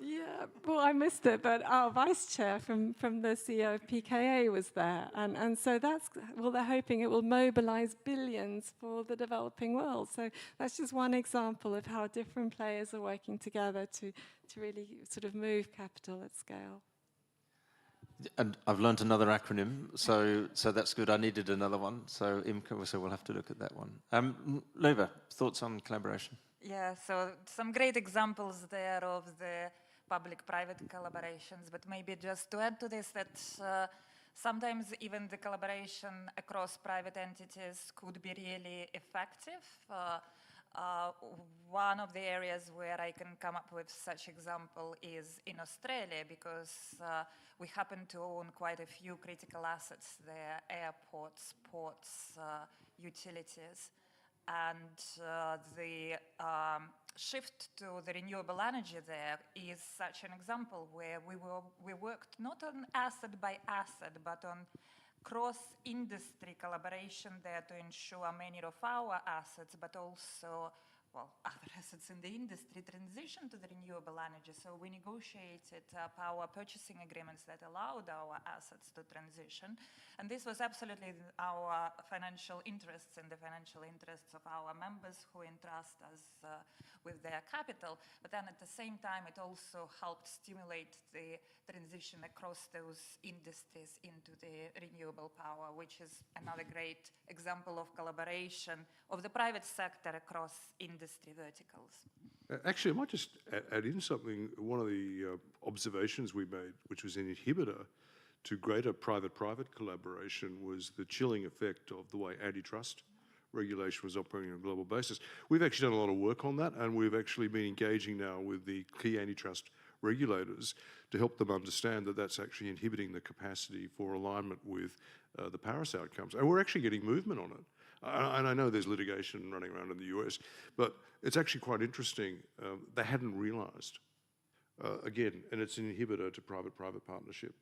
Yeah, well, I missed it, but our Vice Chair from the CEO of PKA was there, and so that's, well, they're hoping it will mobilize billions for the developing world. So that's just one example of how different players are working together to really sort of move capital at scale. And I've learned another acronym, so that's good. I needed another one, so IMCA, so we'll have to look at that one. Lova, thoughts on collaboration? Yeah, so some great examples there of the public-private collaborations, but maybe just to add to this that sometimes even the collaboration across private entities could be really effective. One of the areas where I can come up with such example is in Australia, because we happen to own quite a few critical assets there, airports, ports, utilities. And the shift to the renewable energy there is such an example where we worked not on asset by asset, but on cross-industry collaboration there to ensure many of our assets, but also, well, other assets in the industry transition to the renewable energy. So we negotiated power purchasing agreements that allowed our assets to transition. And this was absolutely our financial interests and the financial interests of our members who entrust us with their capital. But then at the same time, it also helped stimulate the transition across those industries into the renewable power, which is another great example of collaboration of the private sector across industry verticals. Actually, I might just add in something. One of the observations we made, which was an inhibitor to greater private-private collaboration, was the chilling effect of the way antitrust regulation was operating on a global basis. We've actually done a lot of work on that, and we've actually been engaging now with the key antitrust regulators to help them understand that that's actually inhibiting the capacity for alignment with the Paris outcomes. And we're actually getting movement on it. And I know there's litigation running around in the US, but it's actually quite interesting. They hadn't realized, again, and it's an inhibitor to private-private partnership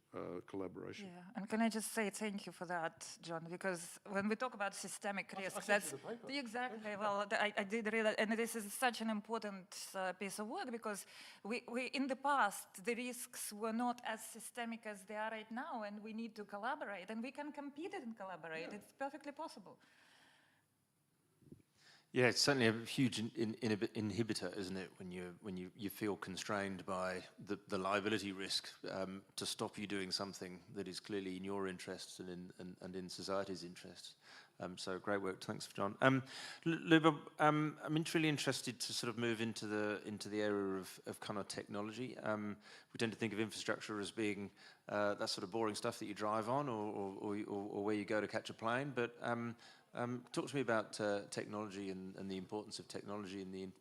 collaboration. Yeah, and can I just say thank you for that, John, because when we talk about systemic risks, that's exactly, well, I did read that, and this is such an important piece of work, because we in the past, the risks were not as systemic as they are right now, and we need to collaborate, and we can compete and collaborate. Yeah. It's perfectly possible. Yeah, it's certainly a huge inhibitor, isn't it, when you feel constrained by the liability risk to stop you doing something that is clearly in your interests and in society's interests. So great work, thanks, John. Luba, I'm really interested to sort of move into the area of kind of technology. We tend to think of infrastructure as being that sort of boring stuff that you drive on or where you go to catch a plane, but talk to me about technology and the importance of technology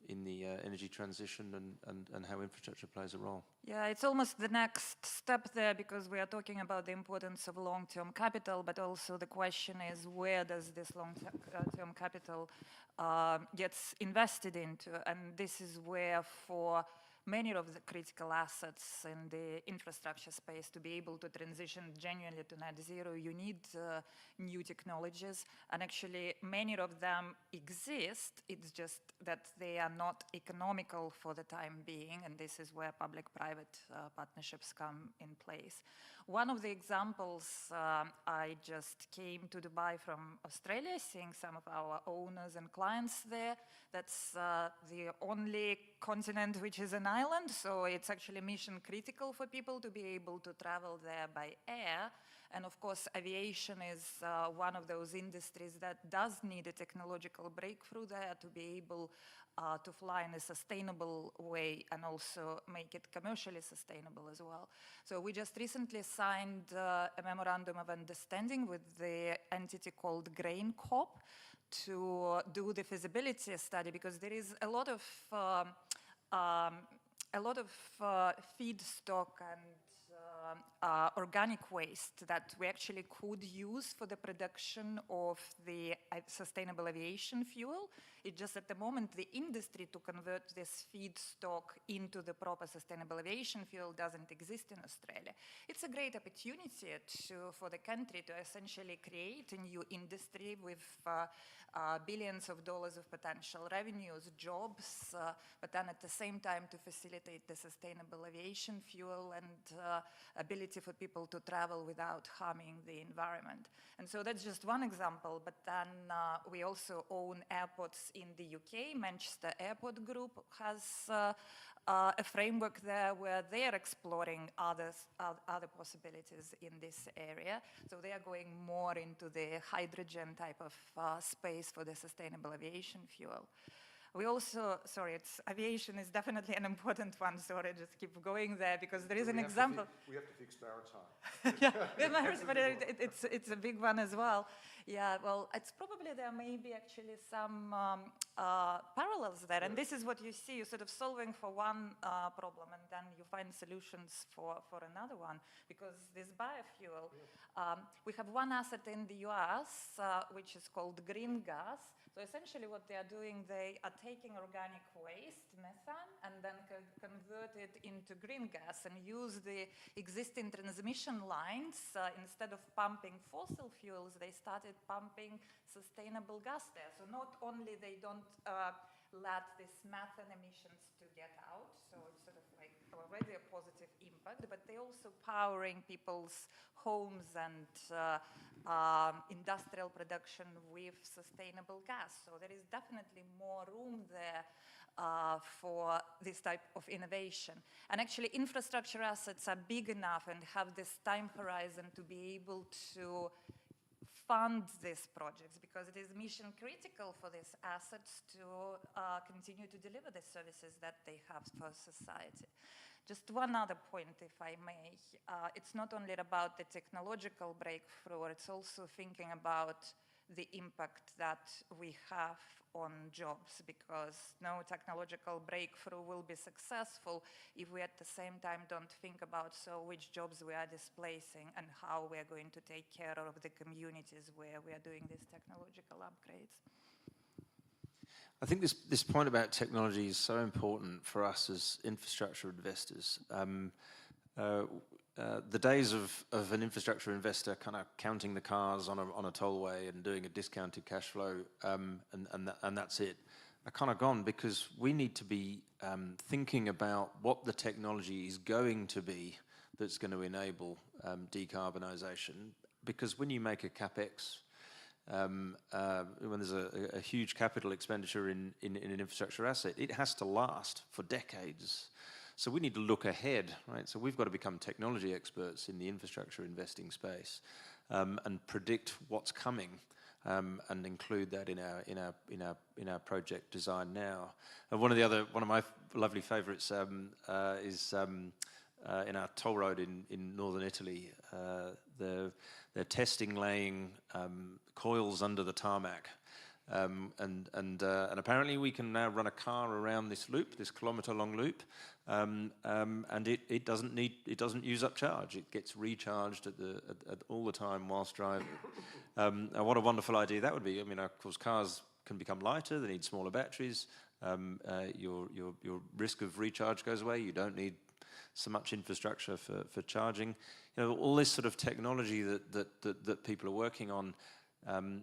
in the energy transition and how infrastructure plays a role. Yeah, it's almost the next step there, because we are talking about the importance of long-term capital, but also the question is, where does this long-term capital gets invested into? And this is where, for many of the critical assets in the infrastructure space to be able to transition genuinely to net zero, you need new technologies, and actually many of them exist. It's just that they are not economical for the time being, and this is where public-private partnerships come in place. One of the examples, I just came to Dubai from Australia, seeing some of our owners and clients there. That's the only continent which is an island, so it's actually mission critical for people to be able to travel there by air. And of course, aviation is one of those industries that does need a technological breakthrough there to be able to fly in a sustainable way and also make it commercially sustainable as well. So we just recently signed a memorandum of understanding with the entity called Grain Corp to do the feasibility study, because there is a lot of a lot of feedstock and organic waste that we actually could use for the production of the sustainable aviation fuel. It's just at the moment the industry to convert this feedstock into the proper sustainable aviation fuel doesn't exist in Australia. It's a great opportunity for the country to essentially create a new industry with billions of dollars of potential revenues, jobs, but then at the same time to facilitate the sustainable aviation fuel and ability for people to travel without harming the environment. And so that's just one example, but then we also own airports in the UK. Manchester Airport Group has a framework there where they are exploring other possibilities in this area. So they are going more into the hydrogen type of space for the sustainable aviation fuel. We also, aviation is definitely an important one, sorry, just keep going there because there is an example. We have to fix maritime. Yeah, but it's a big one as well. Yeah, well, it's probably there may be actually some parallels there, and this is what you see, you're sort of solving for one problem and then you find solutions for another one, because this biofuel, we have one asset in the US, which is called green gas. So essentially what they are doing, they are taking organic waste, methane, and then convert it into green gas and use the existing transmission lines. Instead of pumping fossil fuels, they started pumping sustainable gas there. So not only they don't let this methane emissions to get out, so it's sort of like already a positive impact, but they're also powering people's homes and industrial production with sustainable gas. So there is definitely more room there for this type of innovation. And actually infrastructure assets are big enough and have this time horizon to be able to fund these projects, because it is mission critical for these assets to continue to deliver the services that they have for society. Just one other point, if I may. It's not only about the technological breakthrough, it's also thinking about the impact that we have on jobs, because no technological breakthrough will be successful if we at the same time don't think about which jobs we are displacing and how we are going to take care of the communities where we are doing these technological upgrades. I think this point about technology is so important for us as infrastructure investors. The days of an infrastructure investor kind of counting the cars on a tollway and doing a discounted cash flow and that's it are kind of gone, because we need to be thinking about what the technology is going to be that's going to enable decarbonisation. Because when you make a capex, when there's a huge capital expenditure in an infrastructure asset, it has to last for decades. So we need to look ahead, right? So we've got to become technology experts in the infrastructure investing space and predict what's coming and include that in our project design now. And one of my lovely favourites is in our toll road in northern Italy. They're testing laying coils under the tarmac. And apparently we can now run a car around this loop, this kilometre-long loop, and it doesn't use up charge. It gets recharged at all the time whilst driving. What a wonderful idea that would be. I mean, of course, cars can become lighter. They need smaller batteries. Your risk of recharge goes away. You don't need so much infrastructure for charging. You know, all this sort of technology that people are working on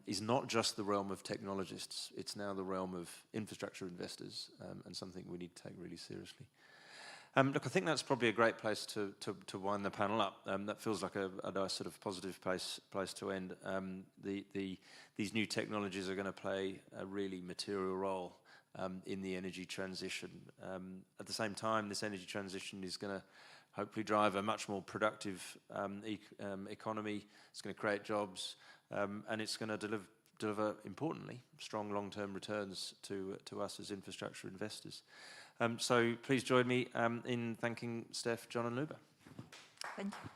is not just the realm of technologists. It's now the realm of infrastructure investors, and something we need to take really seriously. Look, I think that's probably a great place to wind the panel up. That feels like a nice sort of positive place to end. These new technologies are going to play a really material role in the energy transition. At the same time, this energy transition is going to hopefully drive a much more productive economy. It's going to create jobs, and it's going to deliver, importantly, strong long-term returns to us as infrastructure investors. So please join me in thanking Steph, John and Luba. Thank you.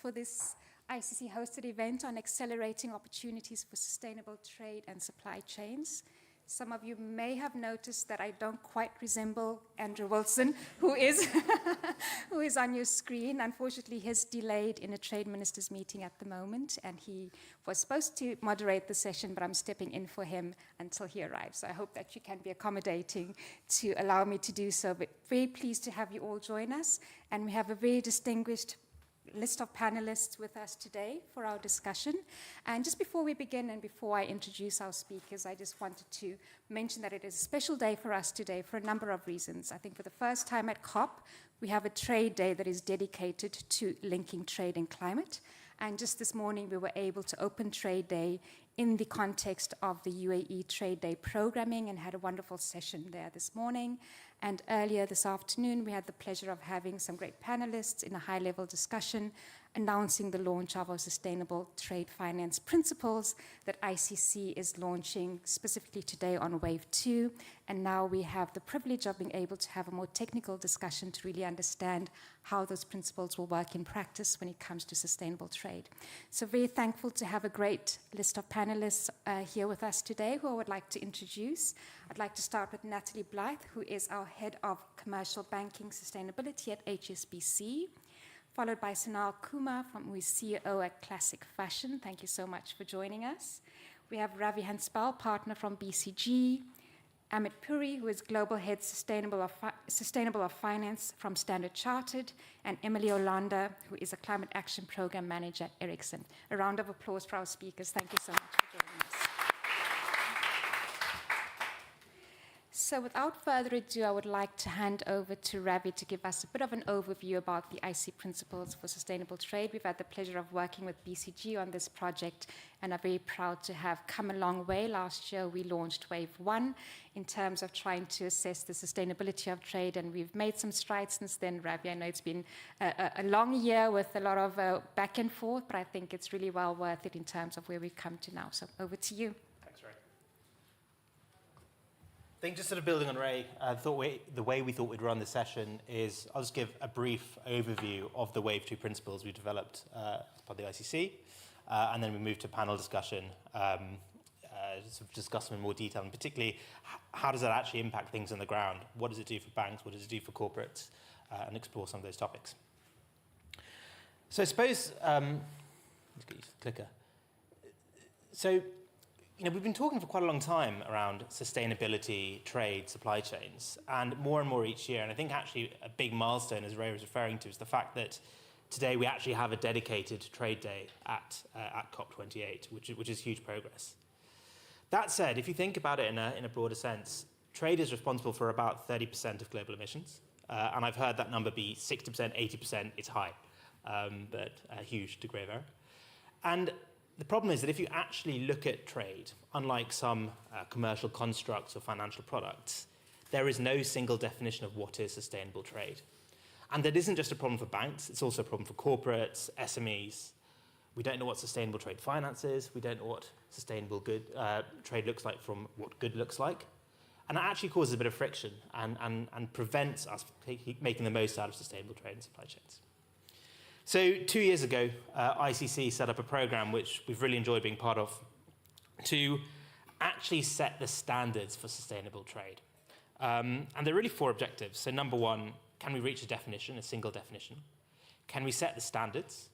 for this ICC-hosted event on accelerating opportunities for sustainable trade and supply chains. Some of you may have noticed that I don't quite resemble Andrew Wilson, who is, who is on your screen. Unfortunately, he's delayed in a trade ministers meeting at the moment, and he was supposed to moderate the session, but I'm stepping in for him until he arrives. So I hope that you can be accommodating to allow me to do so. But very pleased to have you all join us, and we have a very distinguished list of panelists with us today for our discussion. And just before we begin and before I introduce our speakers, I just wanted to mention that it is a special day for us today for a number of reasons. I think for the first time at COP, we have a trade day that is dedicated to linking trade and climate. And just this morning, we were able to open Trade Day in the context of the UAE Trade Day programming and had a wonderful session there this morning. And earlier this afternoon, we had the pleasure of having some great panelists in a high-level discussion announcing the launch of our sustainable trade finance principles that ICC is launching specifically today on Wave 2. And now we have the privilege of being able to have a more technical discussion to really understand how those principles will work in practice when it comes to sustainable trade. So very thankful to have a great list of panelists here with us today who I would like to introduce. I'd like to start with Natalie Blythe, who is our Head of Commercial Banking Sustainability at HSBC, followed by Sanal Kumar, who is CEO at Classic Fashion. Thank you so much for joining us. We have Ravi Hanspal, partner from BCG, Amit Puri, who is Global Head Sustainable of Finance from Standard Chartered, and Emily Olander, who is a Climate Action Program Manager at Ericsson. A round of applause for our speakers. Thank you so much for joining us. So without further ado, I would like to hand over to Ravi to give us a bit of an overview about the IC Principles for Sustainable Trade. We've had the pleasure of working with BCG on this project and are very proud to have come a long way. Last year, we launched Wave 1 in terms of trying to assess the sustainability of trade, and we've made some strides since then. Ravi, I know it's been a long year with a lot of back and forth, but I think it's really well worth it in terms of where we've come to now. So over to you. I think just sort of building on Ray, the way we thought we'd run the session is I'll just give a brief overview of the Wave 2 principles we developed as part of the ICC, and then we move to panel discussion, sort of discuss them in more detail, and particularly how does that actually impact things on the ground? What does it do for banks? What does it do for corporates? And explore some of those topics. So I suppose, let's get used to the clicker. So, we've been talking for quite a long time around sustainability, trade, supply chains, and more each year. And I think actually a big milestone, as Ray was referring to, is the fact that today we actually have a dedicated trade day at COP28, which is huge progress. That said, if you think about it in a broader sense, trade is responsible for about 30% of global emissions. And I've heard that number be 60%, 80%. It's high, but a huge degree of error. And the problem is that if you actually look at trade, unlike some commercial constructs or financial products, there is no single definition of what is sustainable trade. And that isn't just a problem for banks, it's also a problem for corporates, SMEs. We don't know what sustainable trade finance is, we don't know what sustainable trade looks like from what good looks like. And that actually causes a bit of friction and prevents us making the most out of sustainable trade and supply chains. So 2 years ago, ICC set up a program which we've really enjoyed being part of to actually set the standards for sustainable trade. And there are really 4 objectives. So number 1, can we reach a definition, a single definition? Can we set the standards?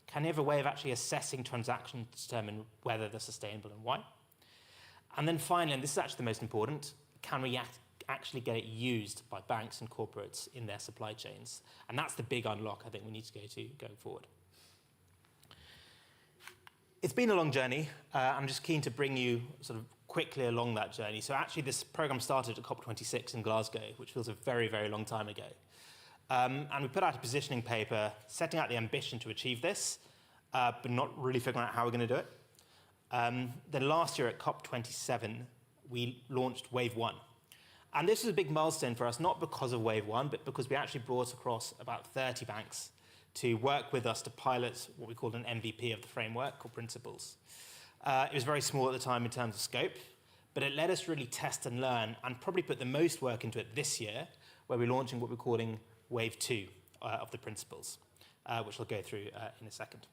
Can we have a way of actually assessing transactions to determine whether they're sustainable and why? And then finally, and this is actually the most important, can we actually get it used by banks and corporates in their supply chains? And that's the big unlock I think we need to go to going forward. It's been a long journey. I'm just keen to bring you sort of quickly along that journey. So actually this program started at COP26 in Glasgow, which feels a very, very long time ago. And we put out a positioning paper setting out the ambition to achieve this, but not really figuring out how we're going to do it. Then last year at COP27, we launched Wave 1. And this was a big milestone for us, not because of Wave 1, but because we actually brought across about 30 banks to work with us to pilot what we called an MVP of the framework or principles. It was very small at the time in terms of scope, but it let us really test and learn and probably put the most work into it this year, where we're launching what we're calling Wave 2 of the principles. which I'll go through in a second.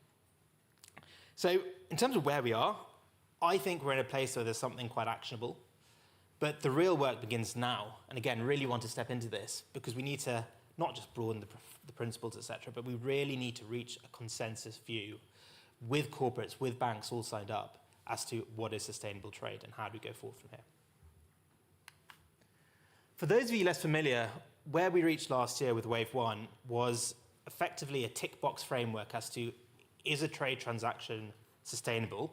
So in terms of where we are, I think we're in a place where there's something quite actionable. But the real work begins now. And again, really want to step into this because we need to not just broaden the principles, etc., but we really need to reach a consensus view with corporates, with banks all signed up as to what is sustainable trade and how do we go forward from here. For those of you less familiar, where we reached last year with Wave 1 was effectively a tick box framework as to is a trade transaction sustainable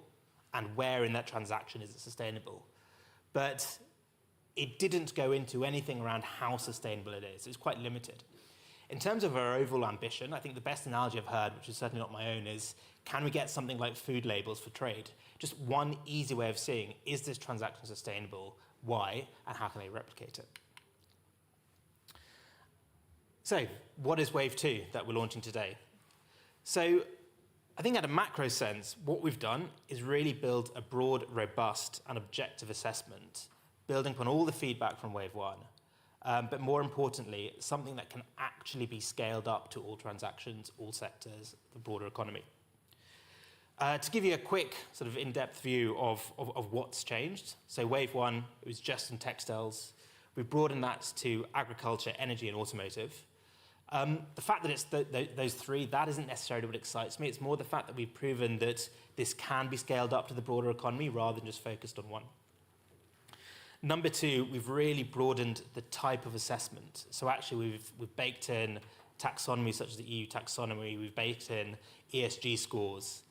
and where in that transaction is it sustainable. But it didn't go into anything around how sustainable it is. It's quite limited. In terms of our overall ambition, I think the best analogy I've heard, which is certainly not my own, is can we get something like food labels for trade? Just one easy way of seeing, is this transaction sustainable? Why? And how can they replicate it? So, what is Wave 2 that we're launching today? So, I think at a macro sense, what we've done is really build a broad, robust, and objective assessment, building upon all the feedback from Wave 1, but more importantly, something that can actually be scaled up to all transactions, all sectors, the broader economy. To give you a quick sort of in-depth view of what's changed, so Wave 1, it was just in textiles. We've broadened that to agriculture, energy, and automotive. The fact that it's those three, that isn't necessarily what excites me. It's more the fact that we've proven that this can be scaled up to the broader economy rather than just focused on one. Number two, we've really broadened the type of assessment. So actually, we've baked in taxonomy such as the EU taxonomy. We've baked in ESG scores,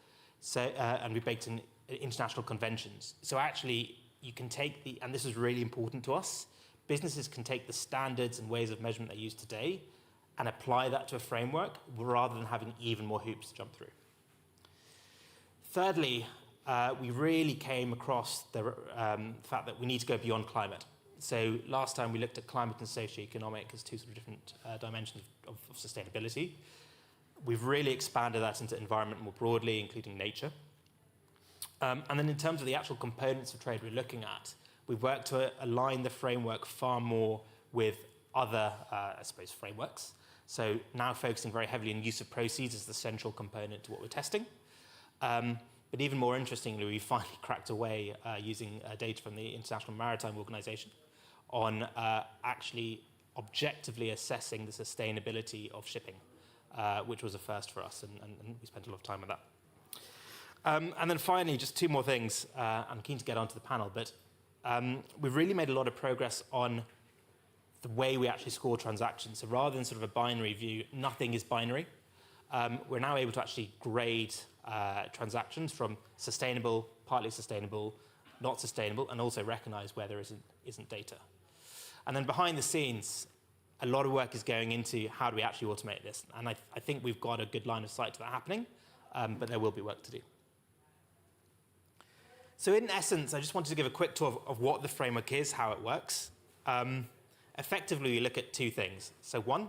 and we've baked in international conventions. So actually, you can take and this is really important to us, businesses can take the standards and ways of measurement they use today and apply that to a framework rather than having even more hoops to jump through. Thirdly, we really came across the fact that we need to go beyond climate. So last time we looked at climate and socio-economic as two sort of different dimensions of sustainability. We've really expanded that into environment more broadly, including nature. And then in terms of the actual components of trade we're looking at, we've worked to align the framework far more with other, I suppose, frameworks. So now focusing very heavily on use of proceeds as the central component to what we're testing. But even more interestingly, we finally cracked away using data from the International Maritime Organization on actually objectively assessing the sustainability of shipping, which was a first for us, and we spent a lot of time on that. And then finally, just two more things. I'm keen to get onto the panel, but we've really made a lot of progress on the way we actually score transactions. So rather than sort of a binary view, nothing is binary. We're now able to actually grade transactions from sustainable, partly sustainable, not sustainable, and also recognize where there isn't data. And then behind the scenes, a lot of work is going into how do we actually automate this. And I think we've got a good line of sight to that happening, but there will be work to do. So in essence, I just wanted to give a quick tour of what the framework is, how it works. Effectively, we look at two things. So one,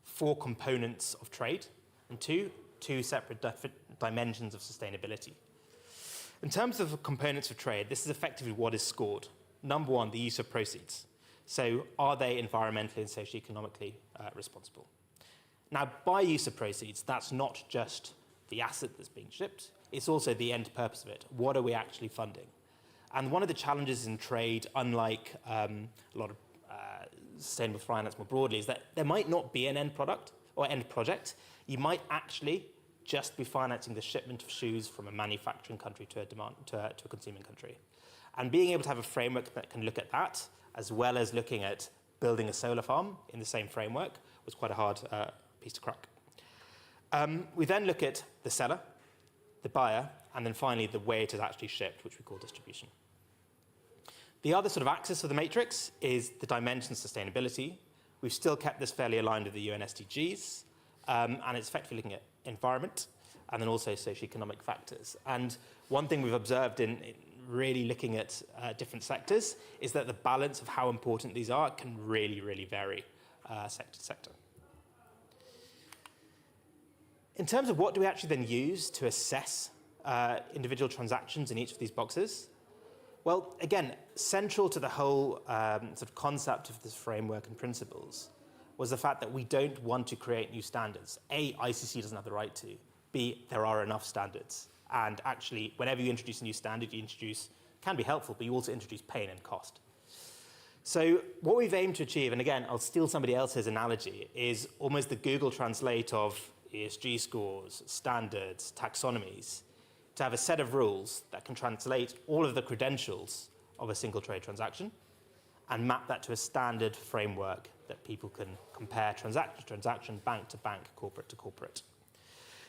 4 components of trade, and two separate dimensions of sustainability. In terms of components of trade, this is effectively what is scored. Number one, the use of proceeds. So are they environmentally and socioeconomically responsible? Now, by use of proceeds, that's not just the asset that's being shipped, it's also the end purpose of it. What are we actually funding? And one of the challenges in trade, unlike a lot of sustainable finance more broadly, is that there might not be an end product or end project. You might actually just be financing the shipment of shoes from a manufacturing country to a consuming country. And being able to have a framework that can look at that, as well as looking at building a solar farm in the same framework, was quite a hard piece to crack. We then look at the seller, the buyer, and then finally the way it is actually shipped, which we call distribution. The other sort of axis of the matrix is the dimension of sustainability. We've still kept this fairly aligned with the UN SDGs, and it's effectively looking at environment and then also socioeconomic factors. And one thing we've observed in really looking at different sectors is that the balance of how important these are can really, really vary sector to sector. In terms of what do we actually then use to assess individual transactions in each of these boxes? Well, again, central to the whole sort of concept of this framework and principles was the fact that we don't want to create new standards. A, ICC doesn't have the right to. B, there are enough standards. And actually, whenever you introduce a new standard, can be helpful, but you also introduce pain and cost. So what we've aimed to achieve, and again, I'll steal somebody else's analogy, is almost the Google Translate of ESG scores, standards, taxonomies, to have a set of rules that can translate all of the credentials of a single trade transaction and map that to a standard framework that people can compare transaction to transaction, bank to bank, corporate to corporate.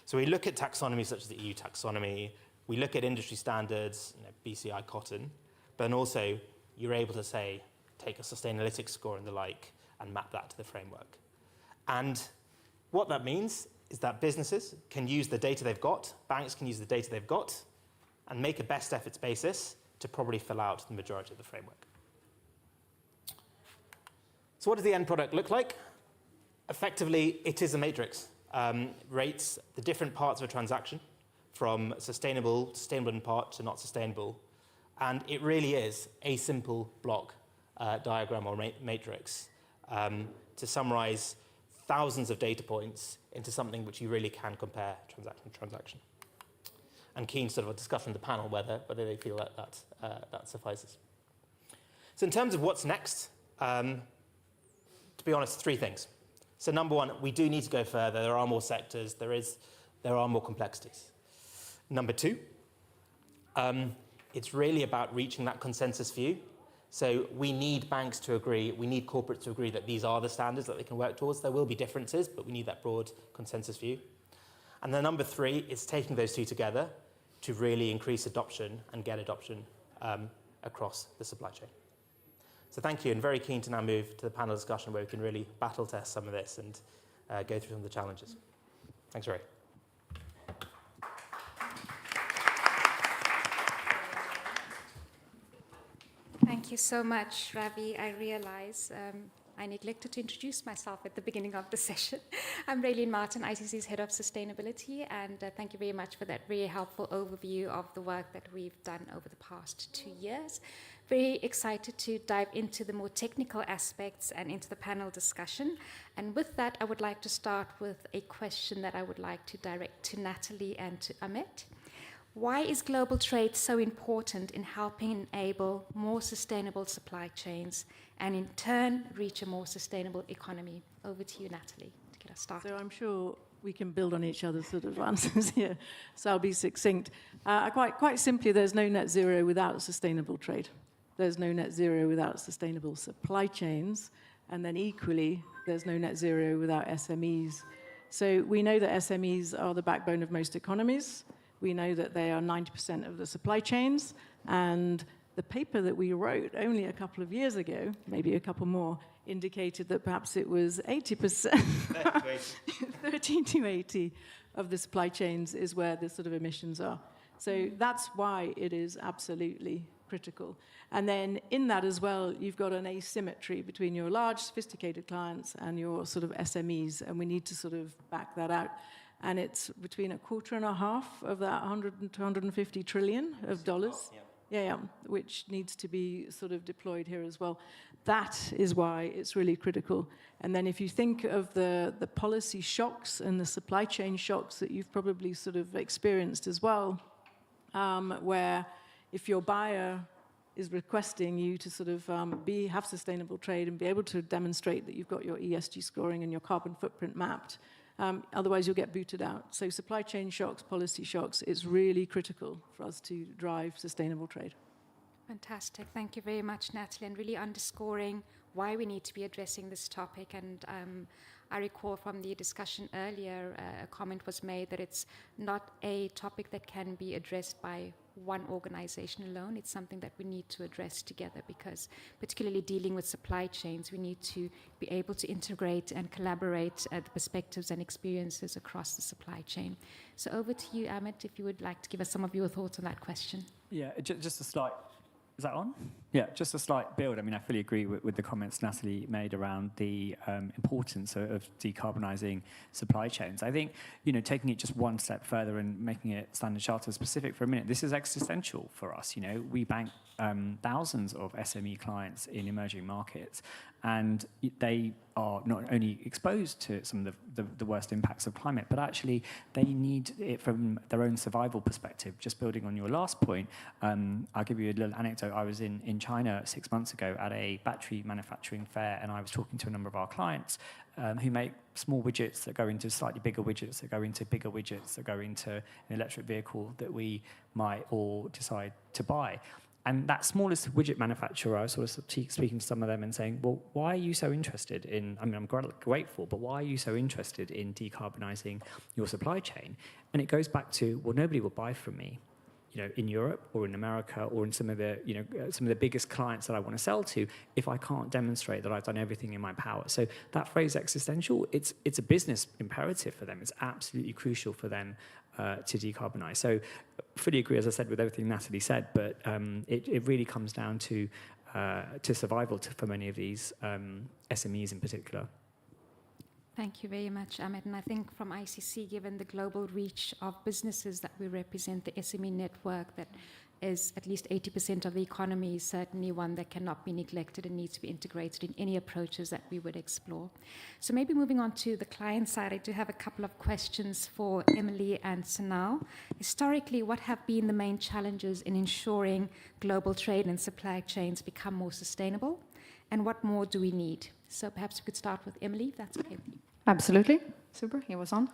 So we look at taxonomies such as the EU taxonomy, we look at industry standards, BCI cotton, but then also you're able to say, take a Sustainalytics score and the like, and map that to the framework. And what that means is that businesses can use the data they've got, banks can use the data they've got, and make a best efforts basis to probably fill out the majority of the framework. So what does the end product look like? Effectively, it is a matrix. Rates the different parts of a transaction from sustainable in part to not sustainable. And it really is a simple block diagram or matrix to summarize thousands of data points into something which you really can compare transaction to transaction. And keen to sort of a discussion in the panel whether they feel that suffices. So in terms of what's next, to be honest, three things. So number one, we do need to go further. There are more sectors. There are more complexities. Number two, it's really about reaching that consensus view. So we need banks to agree, we need corporates to agree that these are the standards that they can work towards. There will be differences, but we need that broad consensus view. And then number three is taking those two together to really increase adoption and get adoption across the supply chain. So thank you, and very keen to now move to the panel discussion where we can really battle test some of this and go through some of the challenges. Thanks, Ray. Thank you so much, Ravi. I realize I neglected to introduce myself at the beginning of the session. I'm Raylene Martin, ICC's Head of Sustainability, and thank you very much for that very helpful overview of the work that we've done over the past 2 years. Very excited to dive into the more technical aspects and into the panel discussion. And with that, I would like to start with a question that I would like to direct to Natalie and to Amit. Why is global trade so important in helping enable more sustainable supply chains and in turn reach a more sustainable economy? Over to you, Natalie, to get us started. So I'm sure we can build on each other's sort of answers here, so I'll be succinct. Quite simply, there's no net zero without sustainable trade. There's no net zero without sustainable supply chains, and then equally, there's no net zero without SMEs. So we know that SMEs are the backbone of most economies. We know that they are 90% of the supply chains, and the paper that we wrote only a couple of years ago, maybe a couple more, indicated that perhaps it was 80%, 13 to 80 of the supply chains is where the sort of emissions are. So that's why it is absolutely critical. And then in that as well, you've got an asymmetry between your large, sophisticated clients and your sort of SMEs, and we need to sort of back that out. And it's between $1.25 of that 100 to 150 trillion of dollars. Yeah, which needs to be sort of deployed here as well. That is why it's really critical. And then if you think of the policy shocks and the supply chain shocks that you've probably sort of experienced as well, where if your buyer is requesting you to sort of have sustainable trade and be able to demonstrate that you've got your ESG scoring and your carbon footprint mapped, otherwise you'll get booted out. So supply chain shocks, policy shocks, it's really critical for us to drive sustainable trade. Fantastic. Thank you very much, Natalie, and really underscoring why we need to be addressing this topic. And I recall from the discussion earlier, a comment was made that it's not a topic that can be addressed by one organization alone. It's something that we need to address together because particularly dealing with supply chains, we need to be able to integrate and collaborate the perspectives and experiences across the supply chain. So over to you, Amit, if you would like to give us some of your thoughts on that question. Yeah, just a slight... Is that on? Yeah, just a slight build. I mean, I fully agree with the comments Natalie made around the importance of decarbonising supply chains. I think, taking it just one step further and making it Standard Chartered specific for a minute, this is existential for us. We bank thousands of SME clients in emerging markets, and they are not only exposed to some of the worst impacts of climate, but actually they need it from their own survival perspective. Just building on your last point, I'll give you a little anecdote. I was in China 6 months ago at a battery manufacturing fair, and I was talking to a number of our clients who make small widgets that go into slightly bigger widgets, that go into bigger widgets, that go into an electric vehicle that we might all decide to buy. And that smallest widget manufacturer, I was sort of speaking to some of them and saying, well, why are you so interested in, I mean, I'm grateful, but why are you so interested in decarbonising your supply chain? And it goes back to, well, nobody will buy from me, you know, in Europe or in America or in some of the, you know, some of the biggest clients that I want to sell to if I can't demonstrate that I've done everything in my power. So that phrase existential, it's a business imperative for them. It's absolutely crucial for them to decarbonise. So fully agree, as I said, with everything Natalie said, but it really comes down to survival for many of these SMEs in particular. Thank you very much, Ahmed. And I think from ICC, given the global reach of businesses that we represent, the SME network that is at least 80% of the economy is certainly one that cannot be neglected and needs to be integrated in any approaches that we would explore. So maybe moving on to the client side, I do have a couple of questions for Emily and Sanal. Historically, what have been the main challenges in ensuring global trade and supply chains become more sustainable? And what more do we need? So perhaps we could start with Emily, if that's okay with you. Absolutely. Super, he was on.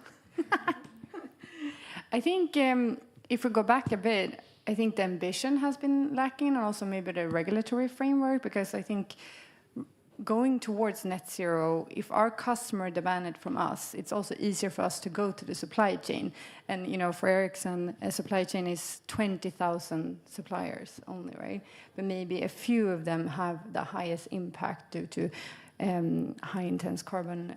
I think if we go back a bit, I think the ambition has been lacking, and also maybe the regulatory framework, because I think going towards net zero, if our customer demand it from us, it's also easier for us to go to the supply chain. And, you know, for Ericsson, a supply chain is 20,000 suppliers only, right? But maybe a few of them have the highest impact due to high intense carbon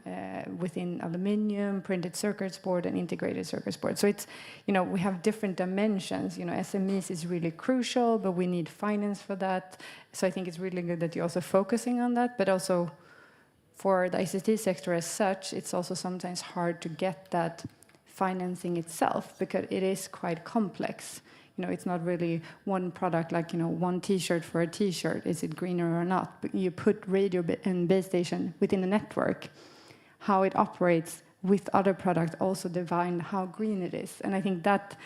within aluminium, printed circuit board, and integrated circuit board. So it's, you know, we have different dimensions. You know, SMEs is really crucial, but we need finance for that. So I think it's really good that you're also focusing on that, but also for the ICT sector as such, it's also sometimes hard to get that financing itself because it is quite complex. You know, it's not really one product like, you know, one T-shirt for a T-shirt. Is it greener or not? But you put radio and base station within a network. How it operates with other products also define how green it is. And I think that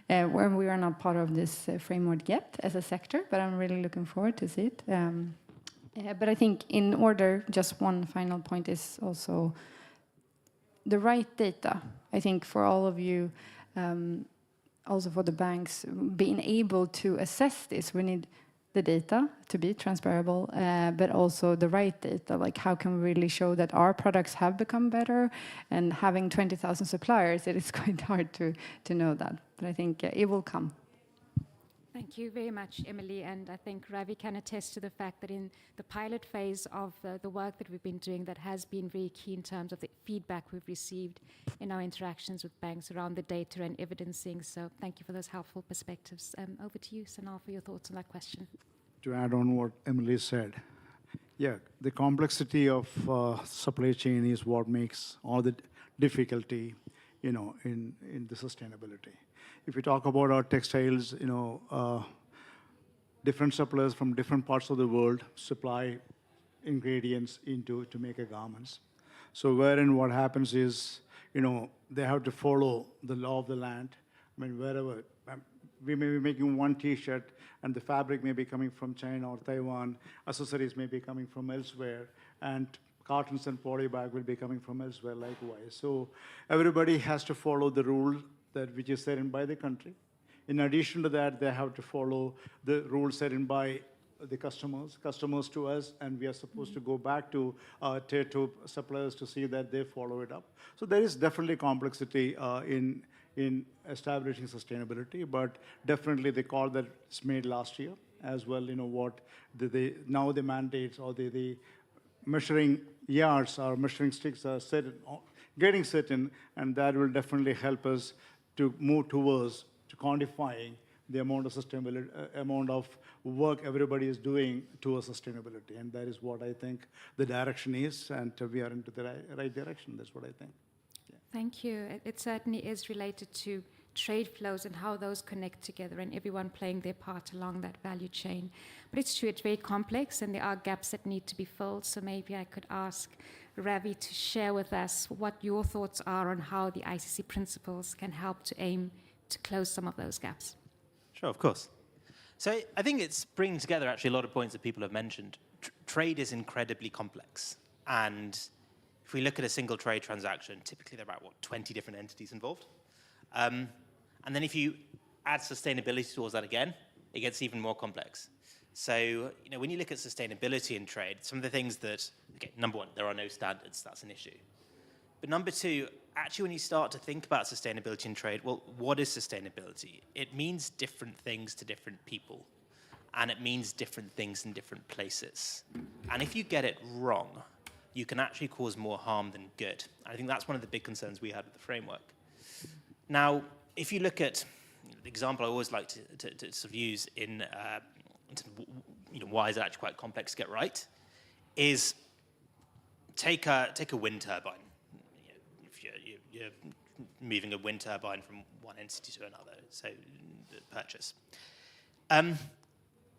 where we are not part of this framework yet as a sector, but I'm really looking forward to see it. But I think in order, just one final point is also the right data. I think for all of you, also for the banks, being able to assess this, we need the data to be transferable, but also the right data, like how can we really show that our products have become better, and having 20,000 suppliers, it is quite hard to know that. But I think it will come. Thank you very much, Emily. And I think Ravi can attest to the fact that in the pilot phase of the work that we've been doing, that has been very key in terms of the feedback we've received in our interactions with banks around the data and evidencing. So thank you for those helpful perspectives. Over to you, Sanal, for your thoughts on that question. To add on what Emily said, yeah, the complexity of supply chain is what makes all the difficulty, you know, in the sustainability. If we talk about our textiles, you know, different suppliers from different parts of the world supply ingredients to make a garments. So wherein what happens is, you know, they have to follow the law of the land. I mean, wherever we may be making one T-shirt, and the fabric may be coming from China or Taiwan, accessories may be coming from elsewhere, and cartons and poly bag will be coming from elsewhere likewise. So everybody has to follow the rule that which is set in by the country. In addition to that, they have to follow the rules set in by the customers to us, and we are supposed to go back to tier 2 suppliers to see that they follow it up. So there is definitely complexity in establishing sustainability, but definitely the call that's made last year as well, you know, what now the mandates or the measuring yards or measuring sticks are getting set in, and that will definitely help us to move towards quantifying the amount of sustainability, amount of work everybody is doing towards sustainability. And that is what I think the direction is, and we are into the right direction. That's what I think. Yeah. Thank you. It certainly is related to trade flows and how those connect together, and everyone playing their part along that value chain. But it's true, it's very complex, and there are gaps that need to be filled. So maybe I could ask Ravi to share with us what your thoughts are on how the ICC principles can help to aim to close some of those gaps. Sure, of course. So I think it's bringing together actually a lot of points that people have mentioned. Trade is incredibly complex. And if we look at a single trade transaction, typically there are about, 20 different entities involved. And then if you add sustainability towards that again, it gets even more complex. So, when you look at sustainability in trade, some of the things that, okay, number one, there are no standards, that's an issue. But number two, actually when you start to think about sustainability in trade, well, what is sustainability? It means different things to different people, and it means different things in different places. And if you get it wrong, you can actually cause more harm than good. I think that's one of the big concerns we had with the framework. Now, if you look at the example I always like to sort of use in why is it actually quite complex to get right, is take a wind turbine. If you're moving a wind turbine from one entity to another, so the purchase.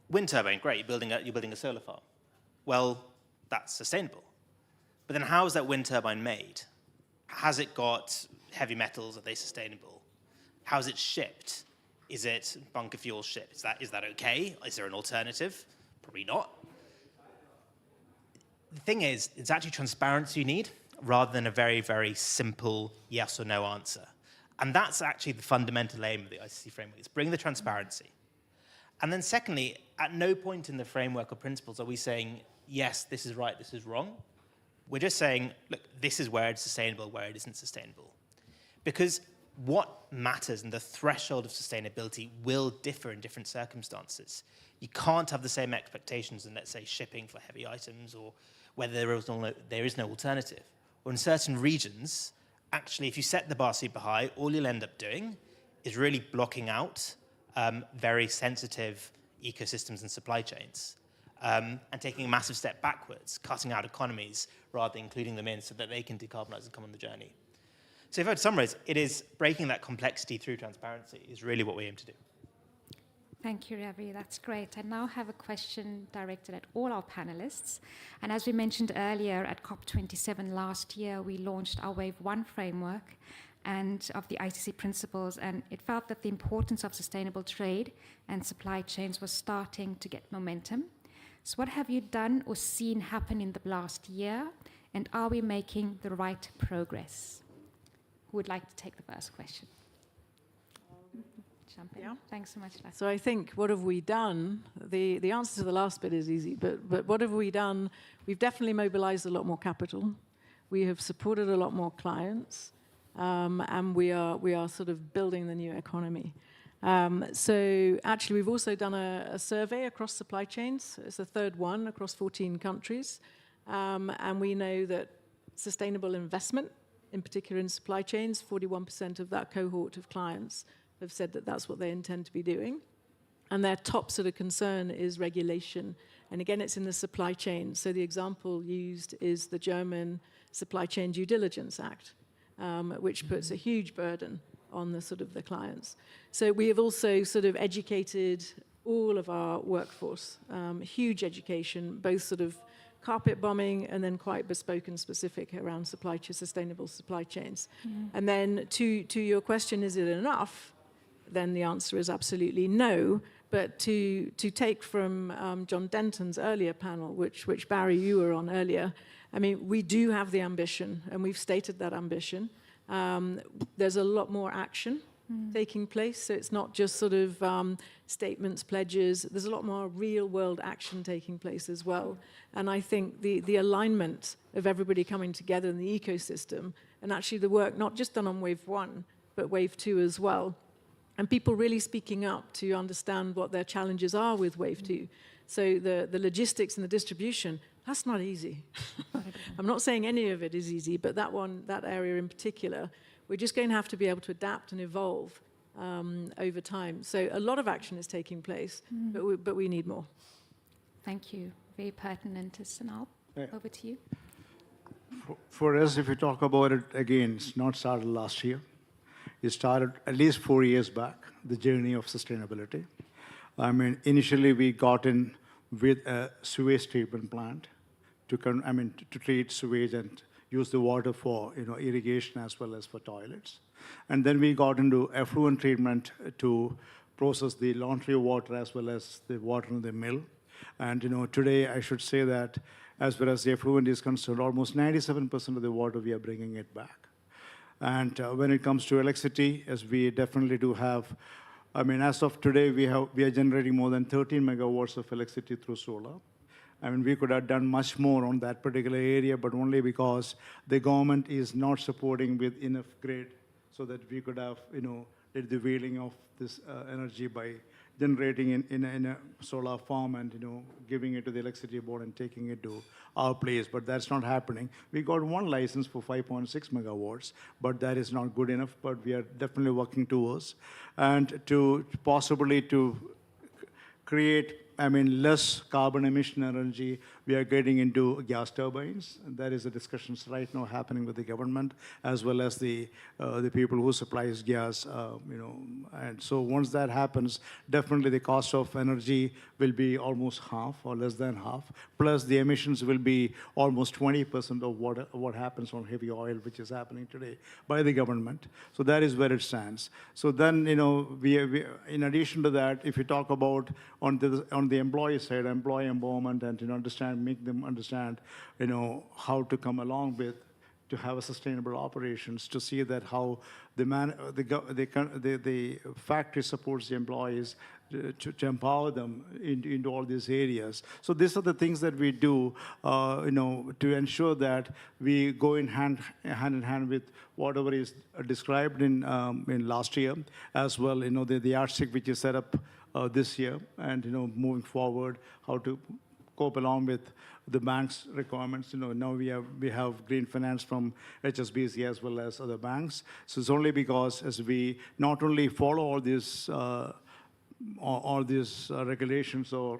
Wind turbine, great, you're building a solar farm. Well, that's sustainable. But then how is that wind turbine made? Has it got heavy metals? Are they sustainable? How is it shipped? Is it bunker fuel shipped? Is that okay? Is there an alternative? Probably not. The thing is, it's actually transparency you need rather than a very, very simple yes or no answer. And that's actually the fundamental aim of the ICC framework, is bring the transparency. And then secondly, at no point in the framework or principles are we saying, yes, this is right, this is wrong. We're just saying, look, this is where it's sustainable, where it isn't sustainable. Because what matters and the threshold of sustainability will differ in different circumstances. You can't have the same expectations in, let's say, shipping for heavy items, or whether there is no alternative. Or in certain regions, actually, if you set the bar super high, all you'll end up doing is really blocking out very sensitive ecosystems and supply chains, and taking a massive step backwards, cutting out economies rather than including them in so that they can decarbonize and come on the journey. So if I were to summarize, it is breaking that complexity through transparency is really what we aim to do. Thank you, Ravi. That's great. I now have a question directed at all our panelists. And as we mentioned earlier, at COP27 last year, we launched our Wave 1 framework and of the ICC principles, and it felt that the importance of sustainable trade and supply chains was starting to get momentum. So what have you done or seen happen in the last year, and are we making the right progress? Who would like to take the first question? Jump in. Yeah. Thanks so much, Lassie. So I think, what have we done? The answer to the last bit is easy, but what have we done? We've definitely mobilized a lot more capital. We have supported a lot more clients, and we are sort of building the new economy. So actually, we've also done a survey across supply chains. It's the third one across 14 countries, and we know that sustainable investment, in particular in supply chains, 41% of that cohort of clients have said that that's what they intend to be doing. And their top sort of concern is regulation. And again, it's in the supply chain. So the example used is the German Supply Chain Due Diligence Act, which puts a huge burden on the sort of the clients. So we have also sort of educated all of our workforce, huge education, both sort of carpet bombing and then quite bespoke and specific around sustainable supply chains. And then to your question, is it enough? Then the answer is absolutely no. But to take from John Denton's earlier panel, which Barry, you were on earlier, I mean, we do have the ambition, and we've stated that ambition. There's a lot more action taking place, so it's not just sort of statements, pledges. There's a lot more real-world action taking place as well. And I think the alignment of everybody coming together in the ecosystem, and actually the work not just done on Wave 1, but Wave 2 as well, and people really speaking up to understand what their challenges are with Wave 2. So the logistics and the distribution, that's not easy. I'm not saying any of it is easy, but that area in particular, we're just going to have to be able to adapt and evolve over time. So a lot of action is taking place, but we need more. Thank you. Very pertinent. Sanal, over to you. For us, if we talk about it again, it's not started last year. We started at least 4 years back, the journey of sustainability. I mean, initially we got in with a sewage treatment plant to treat sewage and use the water for irrigation as well as for toilets. And then we got into effluent treatment to process the laundry water as well as the water in the mill. And today I should say that as far as the effluent is concerned, almost 97% of the water we are bringing it back. And when it comes to electricity, as we definitely do have, I mean, as of today, we are generating more than 13 megawatts of electricity through solar. I mean, we could have done much more on that particular area, but only because the government is not supporting with enough grid so that we could have, did the wheeling of this energy by generating in a solar farm and, giving it to the electricity board and taking it to our place. But that's not happening. We got one license for 5.6 megawatts, but that is not good enough. But we are definitely working towards and to possibly to create, less carbon emission energy. We are getting into gas turbines. There is a discussions right now happening with the government as well as the people who supplies gas. And so once that happens, definitely the cost of energy will be almost half or less than half. Plus the emissions will be almost 20% of what happens on heavy oil, which is happening today by the government. So that is where it stands. So then, we in addition to that, if you talk about on the employee side, employee empowerment, and make them understand, how to come along with to have a sustainable operations, to see that how the factory supports the employees to empower them into all these areas. So these are the things that we do, to ensure that we go hand in hand with whatever is described in last year, as well. The yardstick which is set up this year, and moving forward, how to cope along with the bank's requirements. Now we have green finance from HSBC as well as other banks. So it's only because as we not only follow all these regulations or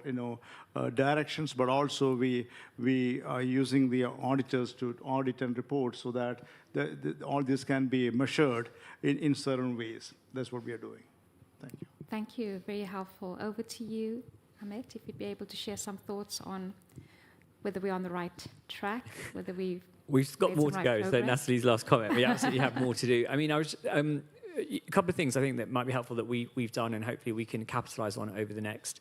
directions, but also we are using the auditors to audit and report so that all this can be measured in certain ways. That's what we are doing. Thank you. Thank you. Very helpful. Over to you, Amit, if you'd be able to share some thoughts on whether we're on the right track, whether we've got more to right go. progress. So Natalie's last comment, we absolutely have more to do. I mean, a couple of things I think that might be helpful that we've done, and hopefully we can capitalise on over the next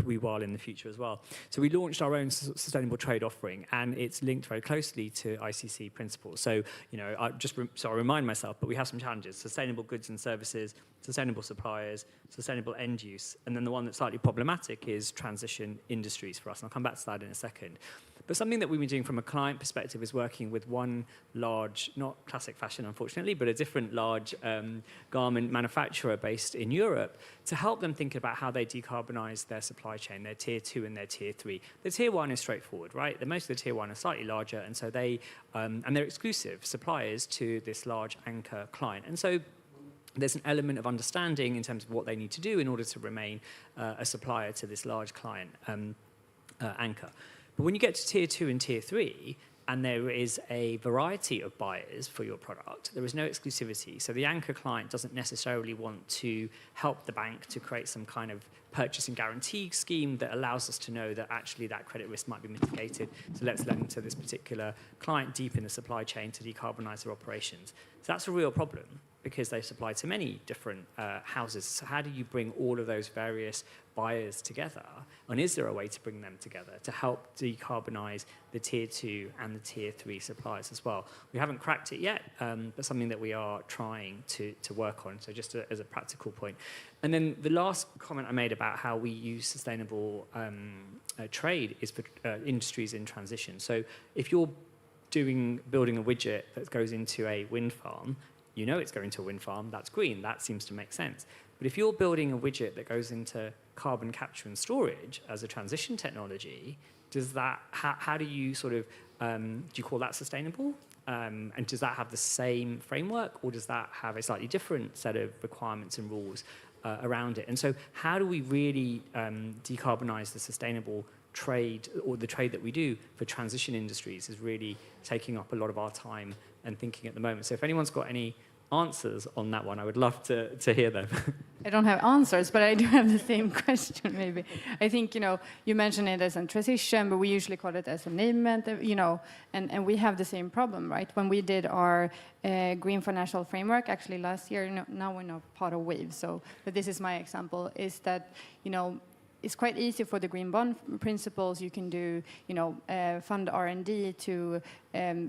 wee while in the future as well. So we launched our own sustainable trade offering, and it's linked very closely to ICC principles. So, I remind myself, but we have some challenges: sustainable goods and services, sustainable suppliers, sustainable end use, and then the one that's slightly problematic is transition industries for us. And I'll come back to that in a second. But something that we've been doing from a client perspective is working with one large, not classic fashion, unfortunately, but a different large garment manufacturer based in Europe to help them think about how they decarbonize their supply chain, their tier 2 and their tier 3. The tier 1 is straightforward, right? Most of the tier 1 are slightly larger, and so and they're exclusive suppliers to this large anchor client. And so there's an element of understanding in terms of what they need to do in order to remain a supplier to this large client anchor. But when you get to tier 2 and tier 3, and there is a variety of buyers for your product, there is no exclusivity. So the anchor client doesn't necessarily want to help the bank to create some kind of purchase and guarantee scheme that allows us to know that actually that credit risk might be mitigated. So let's lend to this particular client deep in the supply chain to decarbonize their operations. So that's a real problem because they supply to many different houses. So how do you bring all of those various buyers together? And is there a way to bring them together to help decarbonize the tier 2 and the tier 3 suppliers as well? We haven't cracked it yet, but something that we are trying to work on. So just as a practical point. And then the last comment I made about how we use sustainable trade is for industries in transition. So if you're building a widget that goes into a wind farm, you know it's going to a wind farm, that's green, that seems to make sense. But if you're building a widget that goes into carbon capture and storage as a transition technology, how do you sort of, do you call that sustainable? And does that have the same framework, or does that have a slightly different set of requirements and rules around it? And so how do we really decarbonize the sustainable trade, or the trade that we do for transition industries is really taking up a lot of our time and thinking at the moment. So if anyone's got any answers on that one. I would love to hear them. I don't have answers, but I do have the same question, maybe. I think, you mentioned it as a transition, but we usually call it as enablement, and we have the same problem, right? When we did our green financial framework, actually last year, now we're not part of WAVE, but this is my example, is that, it's quite easy for the green bond principles. You can do, fund R&D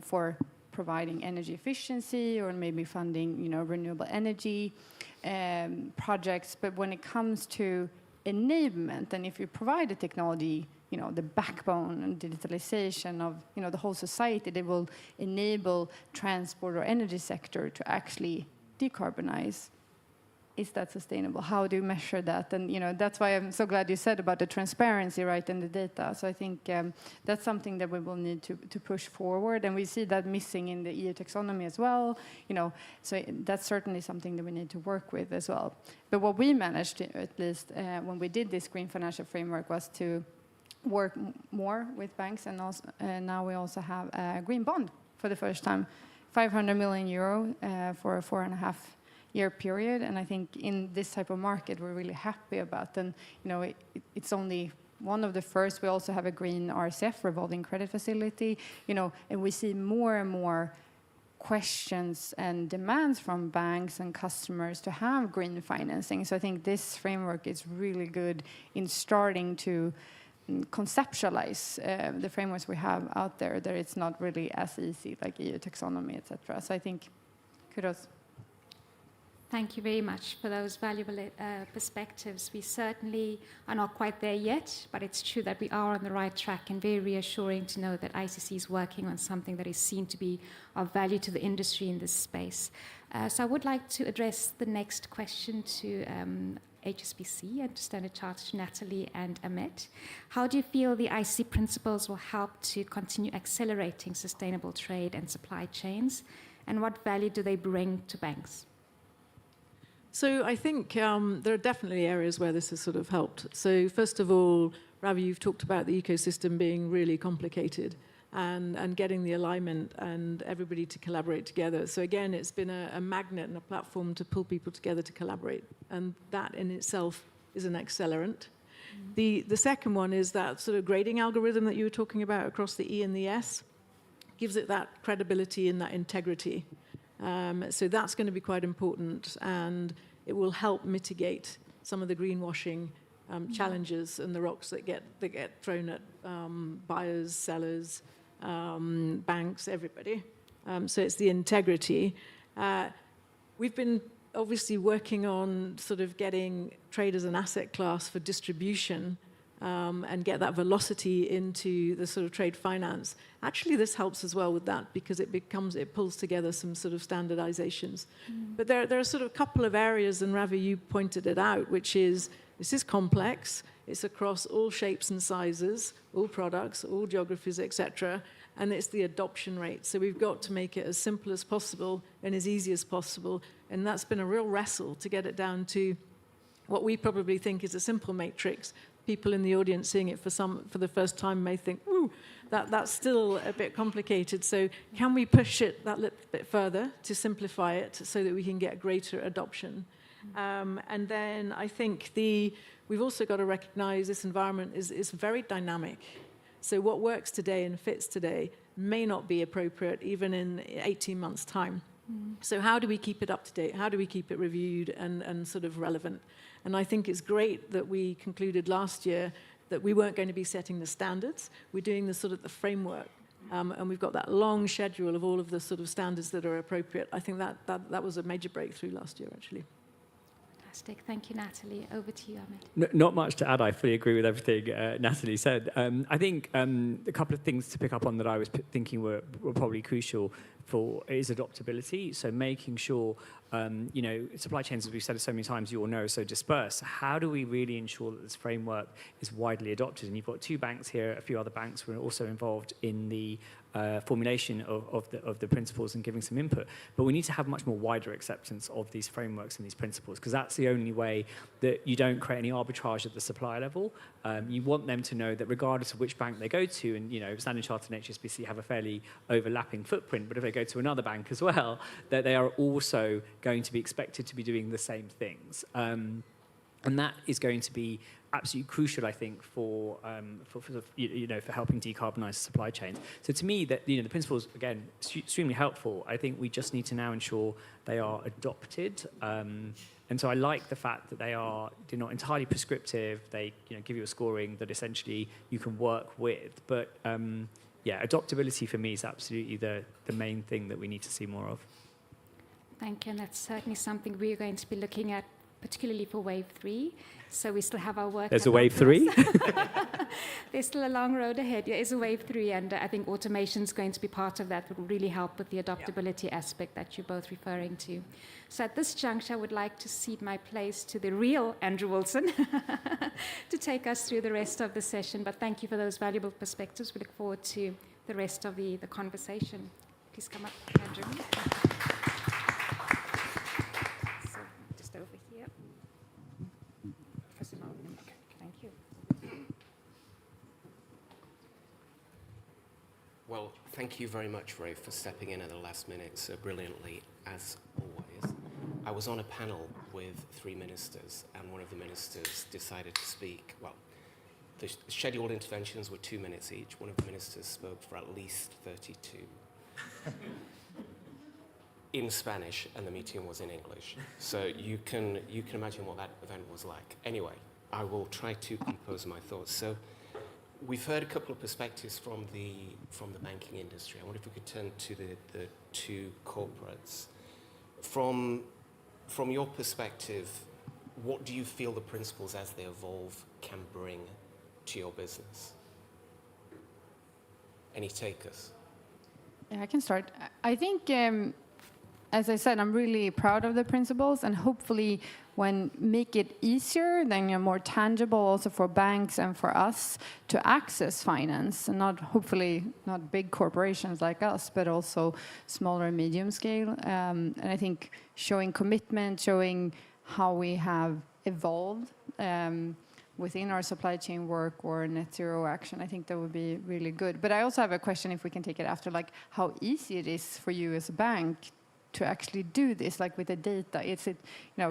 for providing energy efficiency or maybe funding, renewable energy projects. But when it comes to enablement, and if you provide the technology, the backbone and digitalization of, the whole society, that will enable transport or energy sector to actually decarbonize. Is that sustainable? How do you measure that? And that's why I'm so glad you said about the transparency, right, and the data. So I think that's something that we will need to push forward, and we see that missing in the EU taxonomy as well. So that's certainly something that we need to work with as well. But what we managed, at least when we did this green financial framework, was to work more with banks, and also now we also have a green bond for the first time, 500 million euro for a 4.5-year period, and I think in this type of market we're really happy about. And it's only one of the first. We also have a green RCF, revolving credit facility, and we see more and more questions and demands from banks and customers to have green financing. So I think this framework is really good in starting to conceptualize the frameworks we have out there, that it's not really as easy like EU taxonomy, etc. So I think kudos. Thank you very much for those valuable perspectives. We certainly are not quite there yet, but it's true that we are on the right track, and very reassuring to know that ICC is working on something that is seen to be of value to the industry in this space. So I would like to address the next question to HSBC and to Standard Chartered, Natalie and Amit. How do you feel the ICC principles will help to continue accelerating sustainable trade and supply chains, and what value do they bring to banks? So I think there are definitely areas where this has sort of helped. So first of all, Ravi, you've talked about the ecosystem being really complicated and getting the alignment and everybody to collaborate together. So again, it's been a magnet and a platform to pull people together to collaborate. And that in itself is an accelerant. Mm-hmm. The second one is that sort of grading algorithm that you were talking about across the E and the S, gives it that credibility and that integrity. So that's going to be quite important, and it will help mitigate some of the greenwashing challenges and the rocks that get thrown at buyers, sellers, banks, everybody. So it's the integrity. We've been obviously working on sort of getting trade as an asset class for distribution, and get that velocity into the sort of trade finance. Actually, this helps as well with that, because it pulls together some sort of standardizations. Mm. But there are sort of a couple of areas, and Ravi, you pointed it out, which is, this is complex. It's across all shapes and sizes, all products, all geographies, etc. And it's the adoption rate. So we've got to make it as simple as possible and as easy as possible. And that's been a real wrestle to get it down to what we probably think is a simple matrix. People in the audience seeing it for the first time may think, ooh, that's still a bit complicated. So can we push it that little bit further to simplify it so that we can get greater adoption? And then I think we've also got to recognize this environment is very dynamic. So what works today and fits today may not be appropriate even in 18 months' time. Mm. So how do we keep it up to date? How do we keep it reviewed and sort of relevant? And I think it's great that we concluded last year that we weren't going to be setting the standards. We're doing the sort of the framework. And we've got that long schedule of all of the sort of standards that are appropriate. I think that was a major breakthrough last year, actually. Fantastic. Thank you, Natalie. Over to you, Amit. Not much to add. I fully agree with everything Natalie said. I think a couple of things to pick up on that I was thinking were probably crucial is adoptability. So making sure, supply chains, as we've said it so many times, you all know, are so dispersed. How do we really ensure that this framework is widely adopted? And you've got 2 banks here, a few other banks were also involved in the formulation of the principles and giving some input. But we need to have much more wider acceptance of these frameworks and these principles, because that's the only way that you don't create any arbitrage at the supplier level. You want them to know that regardless of which bank they go to, and Standard Chartered and HSBC have a fairly overlapping footprint, but if they go to another bank as well, that they are also going to be expected to be doing the same things. And that is going to be absolutely crucial, I think, for helping decarbonize supply chains. So to me, that the principles, again, extremely helpful. I think we just need to now ensure they are adopted. And so I like the fact that they're not entirely prescriptive. They give you a scoring that essentially you can work with. But yeah, adoptability for me is absolutely the main thing that we need to see more of. Thank you, and that's certainly something we're going to be looking at, particularly for Wave 3. So we still have our work. There's a Wave 3? There's still a long road ahead. There is a Wave 3, and I think automation is going to be part of that. That will really help with the adoptability aspect that you're both referring to. So at this juncture, I would like to cede my place to the real Andrew Wilson to take us through the rest of the session. But thank you for those valuable perspectives. We look forward to the rest of the conversation. Please come up, Andrew. So just over here. Thank you. Well, thank you very much, Ray, for stepping in at the last minute so brilliantly, as always. I was on a panel with 3 ministers, and one of the ministers decided to speak. Well, the scheduled interventions were 2 minutes each. One of the ministers spoke for at least 32 in Spanish, and the meeting was in English. So you can imagine what that event was like. Anyway, I will try to compose my thoughts. So we've heard a couple of perspectives from the banking industry. I wonder if we could turn to the two corporates. From your perspective, what do you feel the principles as they evolve can bring to your business? Any takers? Yeah, I can start. I think, as I said, I'm really proud of the principles, and hopefully when make it easier, then more tangible also for banks and for us to access finance, and hopefully not big corporations like us, but also smaller and medium scale. And I think showing commitment, showing how we have evolved within our supply chain work or net zero action, I think that would be really good. But I also have a question, if we can take it after, like how easy it is for you as a bank to actually do this, like with the data.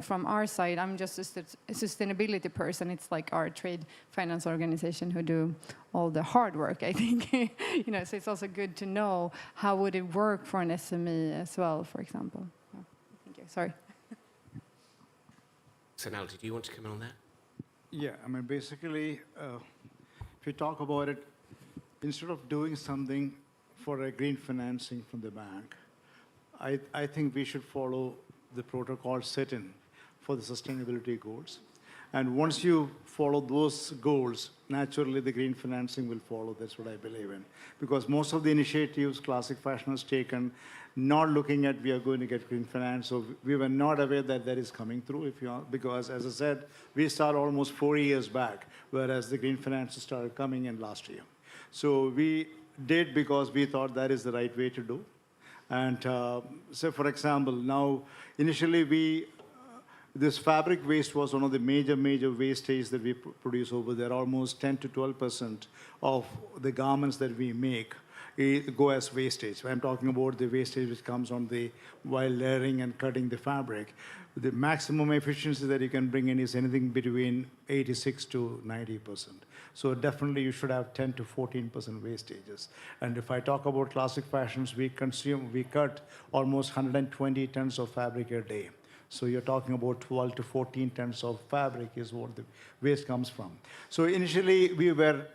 From our side, I'm just a sustainability person. It's like our trade finance organization who do all the hard work, I think. So it's also good to know how would it work for an SME as well, for example. Thank you. Sorry. So Naldi, do you want to come in on that? Yeah, I mean, basically, if you talk about it, instead of doing something for a green financing from the bank, I think we should follow the protocol set in for the sustainability goals. And once you follow those goals, naturally the green financing will follow. That's what I believe in. Because most of the initiatives Classic Fashion has taken, not looking at we are going to get green finance, so we were not aware that that is coming through. Because as I said, we started almost 4 years back, whereas the green finance started coming in last year. So we did because we thought that is the right way to do. And so, for example, now initially this fabric waste was one of the major wastage that we produce over there. Almost 10 to 12% of the garments that we make go as wastage. I'm talking about the wastage which comes on while layering and cutting the fabric. The maximum efficiency that you can bring in is anything between 86 to 90%. So definitely you should have 10 to 14% wastages. And if I talk about Classic Fashions, we cut almost 120 tons of fabric a day. So you're talking about 12 to 14 tons of fabric is what the waste comes from. So initially we were,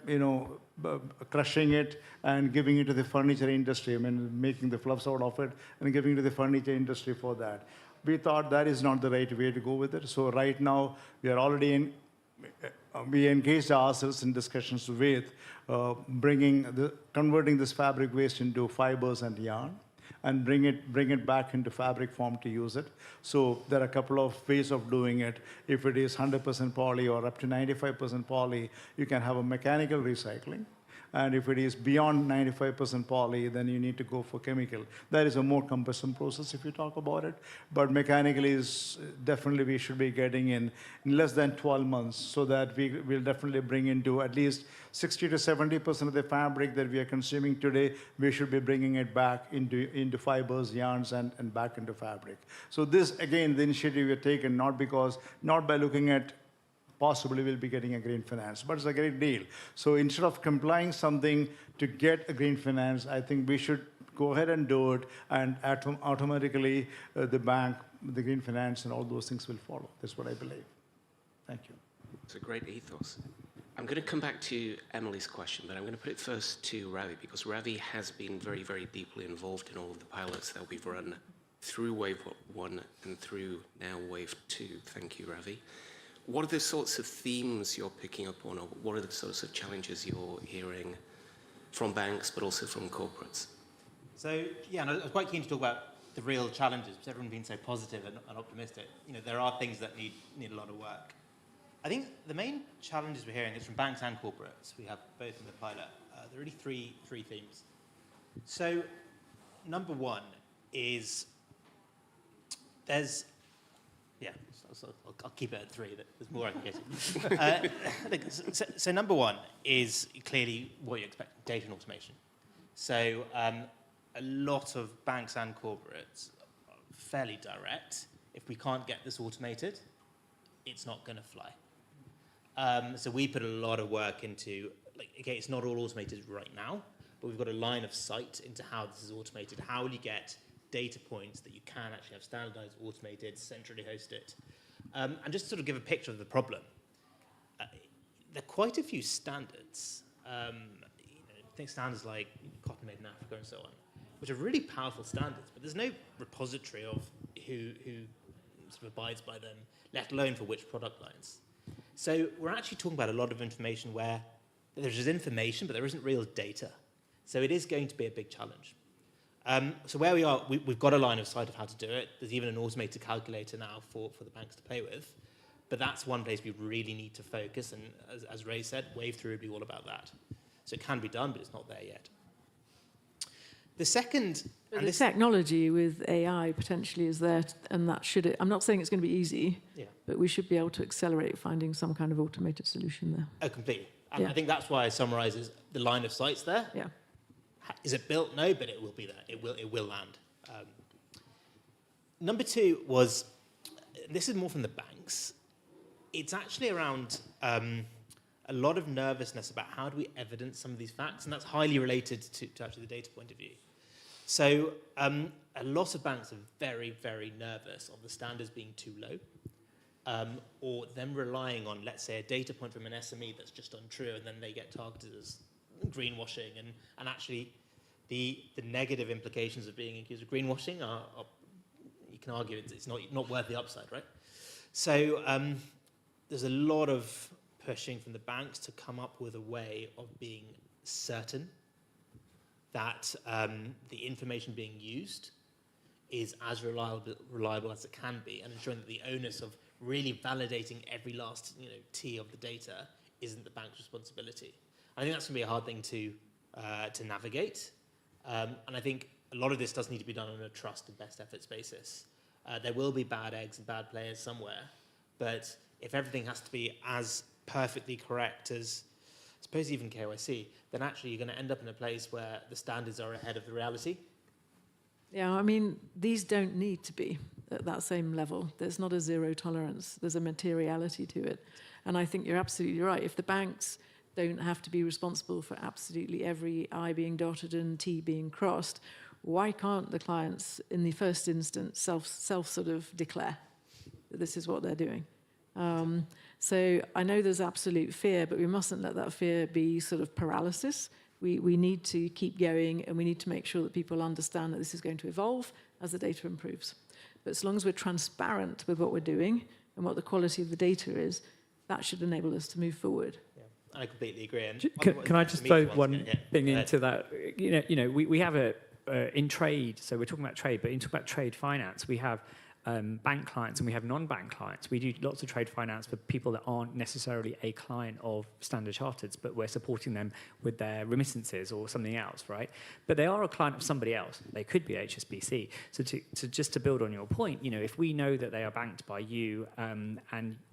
crushing it and giving it to the furniture industry. I mean, making the fluffs out of it and giving it to the furniture industry for that. We thought that is not the right way to go with it. So right now we are already we engaged ourselves in discussions with converting this fabric waste into fibers and yarn, and bring it back into fabric form to use it. So there are a couple of ways of doing it. If it is 100% poly or up to 95% poly, you can have a mechanical recycling. And if it is beyond 95% poly, then you need to go for chemical. That is a more cumbersome process if you talk about it. But mechanically is definitely we should be getting in less than 12 months, so that we will definitely bring into at least 60 to 70% of the fabric that we are consuming today, we should be bringing it back into fibers, yarns, and back into fabric. So this, again, the initiative we have taken, not by looking at possibly we'll be getting a green finance, but it's a great deal. So instead of complying something to get a green finance, I think we should go ahead and do it, and automatically the bank, the green finance, and all those things will follow. That's what I believe. Thank you. It's a great ethos. I'm going to come back to Emily's question, but I'm going to put it first to Ravi, because Ravi has been very, very deeply involved in all of the pilots that we've run through Wave 1 and through now Wave 2. Thank you, Ravi. What are the sorts of themes you're picking up on, or what are the sorts of challenges you're hearing from banks, but also from corporates? So, yeah, and I was quite keen to talk about the real challenges, because everyone's been so positive and optimistic. You know, there are things that need a lot of work. I think the main challenges we're hearing is from banks and corporates. We have both in the pilot. There are really three themes. So, number one is I'll keep it at three. There's more I can get to. So number one is clearly what you expect, data and automation. So a lot of banks and corporates are fairly direct. If we can't get this automated, it's not going to fly. So we put a lot of work into, okay, it's not all automated right now, but we've got a line of sight into how this is automated. How will you get data points that you can actually have standardized, automated, centrally hosted? And just to sort of give a picture of the problem, there are quite a few standards, think standards like cotton made in Africa and so on, which are really powerful standards, but there's no repository of who sort of abides by them, let alone for which product lines. So we're actually talking about a lot of information where there's information, but there isn't real data. So it is going to be a big challenge. So where we are, we've got a line of sight of how to do it. There's even an automated calculator now for the banks to play with. But that's one place we really need to focus. And as Ray said, Wave 3 will be all about that. So it can be done, but it's not there yet. The second... But the technology with AI potentially is there, and that should... I'm not saying it's going to be easy, but we should be able to accelerate finding some kind of automated solution there. Oh, completely. And I think that's why I summarize the line of sight's there. Yeah. Is it built? No, but it will be there. It will land. Number two was, this is more from the banks. It's actually around a lot of nervousness about how do we evidence some of these facts, and that's highly related to actually the data point of view. So a lot of banks are very, very nervous of the standards being too low, or them relying on, let's say, a data point from an SME that's just untrue, and then they get targeted as greenwashing, and actually the negative implications of being accused of greenwashing are you can argue it's not worth the upside, right? So there's a lot of pushing from the banks to come up with a way of being certain that the information being used is as reliable as it can be, and ensuring that the onus of really validating every last T of the data isn't the bank's responsibility. I think that's going to be a hard thing to navigate, and I think a lot of this does need to be done on a trust and best efforts basis. There will be bad eggs and bad players somewhere, but if everything has to be as perfectly correct as, I suppose, even KYC, then actually you're going to end up in a place where the standards are ahead of the reality. Yeah, I mean, these don't need to be at that same level. There's not a zero tolerance. There's a materiality to it. And I think you're absolutely right. If the banks don't have to be responsible for absolutely every I being dotted and T being crossed, why can't the clients, in the first instance, self sort of declare that this is what they're doing? So I know there's absolute fear, but we mustn't let that fear be sort of paralysis. We need to keep going, and we need to make sure that people understand that this is going to evolve as the data improves. But as long as we're transparent with what we're doing and what the quality of the data is, that should enable us to move forward. I completely agree. And can I just throw one thing into that? We have in trade, so we're talking about trade, but in talking about trade finance, we have bank clients and we have non-bank clients. We do lots of trade finance for people that aren't necessarily a client of Standard Chartered's, but we're supporting them with their remittances or something else, right? But they are a client of somebody else. They could be HSBC. So just to build on your point, you know, if we know that they are banked by you and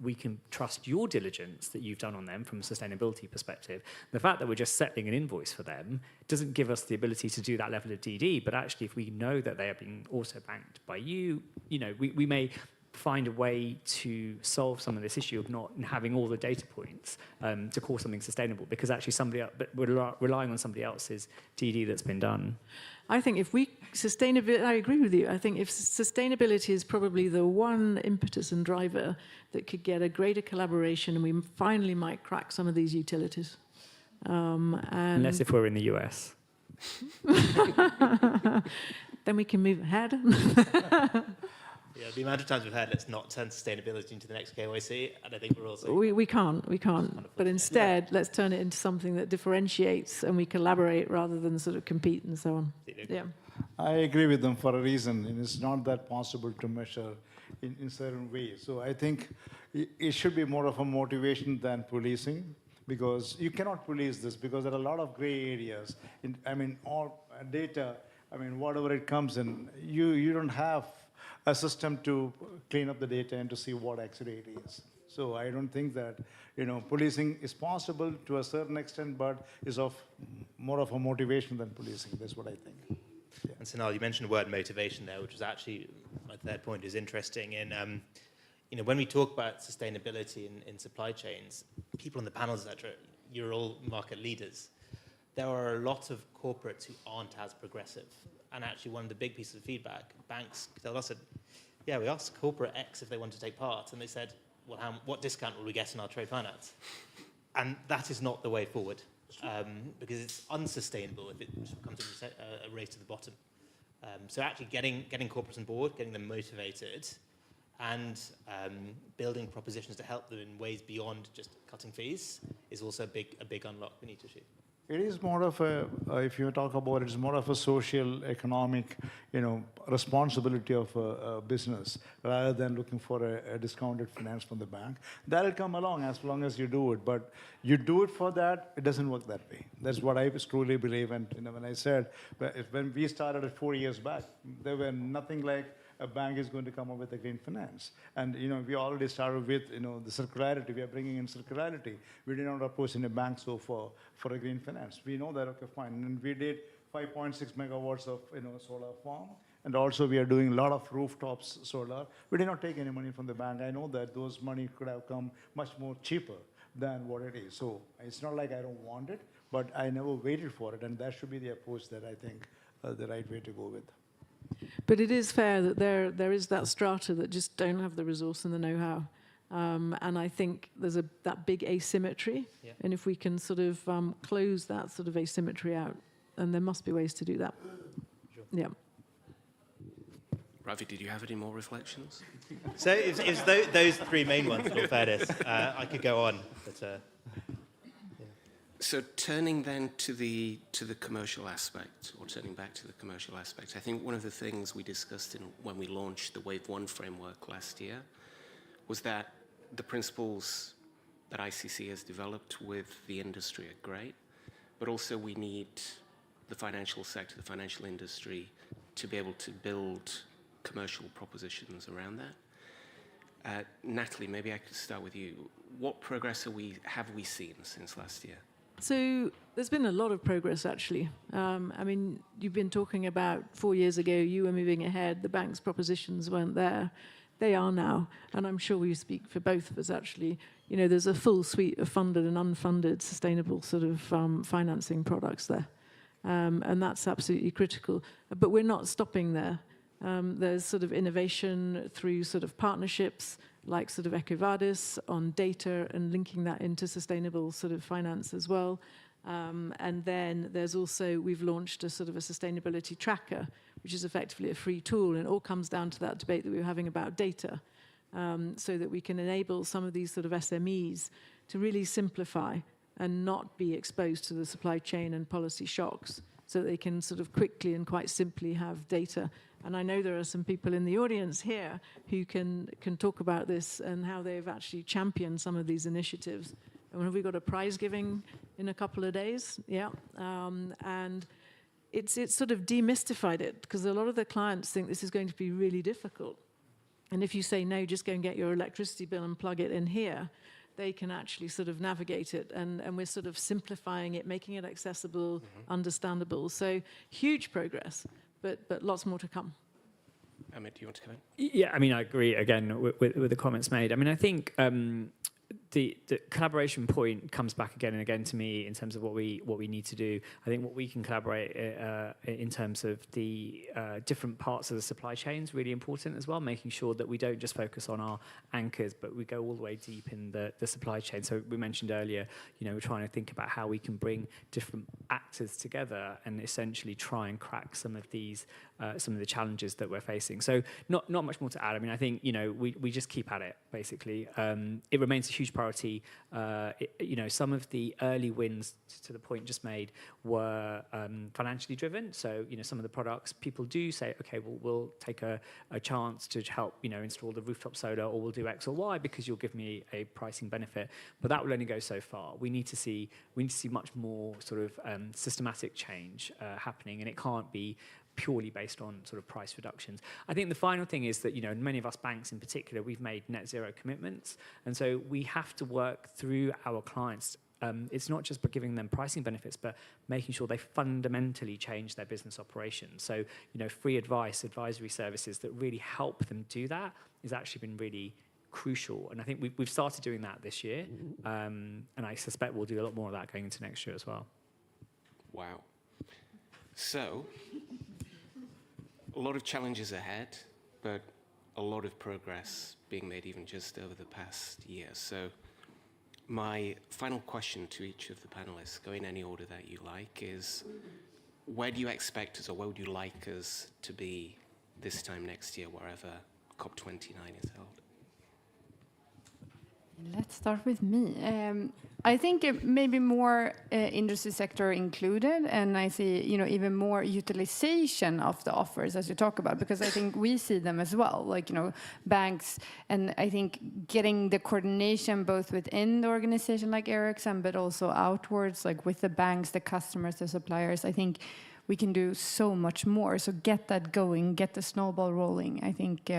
we can trust your diligence that you've done on them from a sustainability perspective, the fact that we're just settling an invoice for them doesn't give us the ability to do that level of DD. But actually, if we know that they are being also banked by you, you know, we may find a way to solve some of this issue of not having all the data points to call something sustainable, because actually somebody else, but we're relying on somebody else's DD that's been done. I think if sustainability, I agree with you. I think if sustainability is probably the one impetus and driver that could get a greater collaboration, and we finally might crack some of these utilities. Unless if we're in the US. Then we can move ahead. Yeah, the amount of times we've had, let's not turn sustainability into the next KYC, and I think we're also... We can't. But instead, let's turn it into something that differentiates and we collaborate rather than sort of compete and so on. Yeah. I agree with them for a reason, and it's not that possible to measure in certain ways. So I think it should be more of a motivation than policing, because you cannot police this, because there are a lot of gray areas. All data, whatever it comes in, you don't have a system to clean up the data and to see what actually it is. So I don't think that, policing is possible to a certain extent, but is more of a motivation than policing. That's what I think. Yeah. And Sonal, you mentioned the word motivation there, which was actually, my third point is interesting. And when we talk about sustainability in supply chains, people on the panels, etc., you're all market leaders. There are a lot of corporates who aren't as progressive. And actually, one of the big pieces of feedback, banks told us, yeah, we asked corporate X if they want to take part, and they said, well, what discount will we get in our trade finance? And that is not the way forward, because it's unsustainable if it becomes a race to the bottom. So actually getting corporates on board, getting them motivated, and building propositions to help them in ways beyond just cutting fees is also a big unlock we need to achieve. It is more of if you talk about it, it's more of a social, economic, responsibility of a business, rather than looking for a discounted finance from the bank. That'll come along as long as you do it, but you do it for that, it doesn't work that way. That's what I truly believe. And when I said, when we started it 4 years back, there were nothing like a bank is going to come up with a green finance. And, we already started with, the circularity. We are bringing in circularity. We did not approach in a bank so for a green finance. We know that, okay, fine. And we did 5.6 megawatts of, solar farm. And also we are doing a lot of rooftops solar. We did not take any money from the bank. I know that those money could have come much more cheaper than what it is. So it's not like I don't want it, but I never waited for it. And that should be the approach that I think the right way to go with. But it is fair that there is that strata that just don't have the resource and the know-how. And I think there's that big asymmetry. Yeah. And if we can sort of close that sort of asymmetry out, then there must be ways to do that. Sure. Yeah. Ravi, did you have any more reflections? So it was those three main ones, in all fairness. I could go on, but... So turning then to the commercial aspect, or turning back to the commercial aspect, I think one of the things we discussed when we launched the Wave 1 framework last year was that the principles that ICC has developed with the industry are great, but also we need the financial sector, the financial industry, to be able to build commercial propositions around that. Natalie, maybe I could start with you. What progress have we seen since last year? So there's been a lot of progress, actually. You've been talking about 4 years ago, you were moving ahead, the bank's propositions weren't there. They are now, and I'm sure we speak for both of us, actually. There's a full suite of funded and unfunded sustainable sort of financing products there. And that's absolutely critical. But we're not stopping there. There's sort of innovation through sort of partnerships, like sort of EcoVadis on data and linking that into sustainable sort of finance as well. And then there's also, we've launched a sort of a sustainability tracker, which is effectively a free tool. And it all comes down to that debate that we were having about data, so that we can enable some of these sort of SMEs to really simplify and not be exposed to the supply chain and policy shocks, so that they can sort of quickly and quite simply have data And I know there are some people in the audience here who can talk about this and how they've actually championed some of these initiatives. And have we got a prize giving in a couple of days? Yeah. And it's sort of demystified it, because a lot of the clients think this is going to be really difficult. And if you say, no, just go and get your electricity bill and plug it in here, they can actually sort of navigate it. And we're sort of simplifying it, making it accessible, understandable. So huge progress, but lots more to come. Amit, do you want to come in? Yeah, I mean, I agree again with the comments made. I mean, I think the collaboration point comes back again and again to me in terms of what we need to do. I think what we can collaborate in terms of the different parts of the supply chain is really important as well, making sure that we don't just focus on our anchors, but we go all the way deep in the supply chain. So we mentioned earlier, we're trying to think about how we can bring different actors together and essentially try and crack some of these some of the challenges that we're facing. So not much more to add. I mean, I think we just keep at it basically. It remains a huge priority. Some of the early wins, to the point just made, were financially driven. So some of the products, people do say, okay, well, we'll take a chance to help install the rooftop solar, or we'll do X or Y because you'll give me a pricing benefit. But that will only go so far. We need to see much more sort of systematic change happening, and it can't be purely based on sort of price reductions. I think the final thing is that, many of us banks in particular, we've made net zero commitments. And so we have to work through our clients. It's not just by giving them pricing benefits, but making sure they fundamentally change their business operations. So, free advice, advisory services that really help them do that has actually been really crucial. And I think we've started doing that this year. And I suspect we'll do a lot more of that going into next year as well. Wow. So, a lot of challenges ahead, but a lot of progress being made even just over the past year. So my final question to each of the panelists, go in any order that you like, is where do you expect us, or where would you like us to be this time next year, wherever COP29 is held? Let's start with me. I think maybe more industry sector included, and I see even more utilization of the offers as you talk about, because I think we see them as well, like banks, and I think getting the coordination both within the organization like Ericsson, but also outwards, like with the banks, the customers, the suppliers. I think we can do so much more. So get that going, get the snowball rolling. I think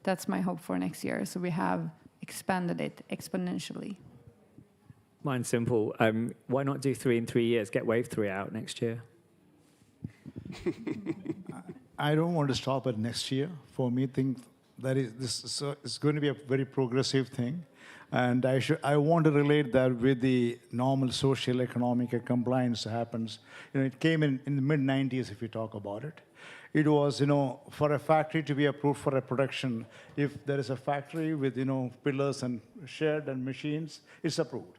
that's my hope for next year. So we have expanded it exponentially. Mine's simple. Why not do 3 in 3 years? Get Wave 3 out next year. I don't want to stop at next year. For me, think that it's going to be a very progressive thing. And I want to relate that with the normal social, economic compliance happens. It came in the mid-90s, if you talk about it. It was, for a factory to be approved for a production, if there is a factory with, pillars and shed and machines, it's approved.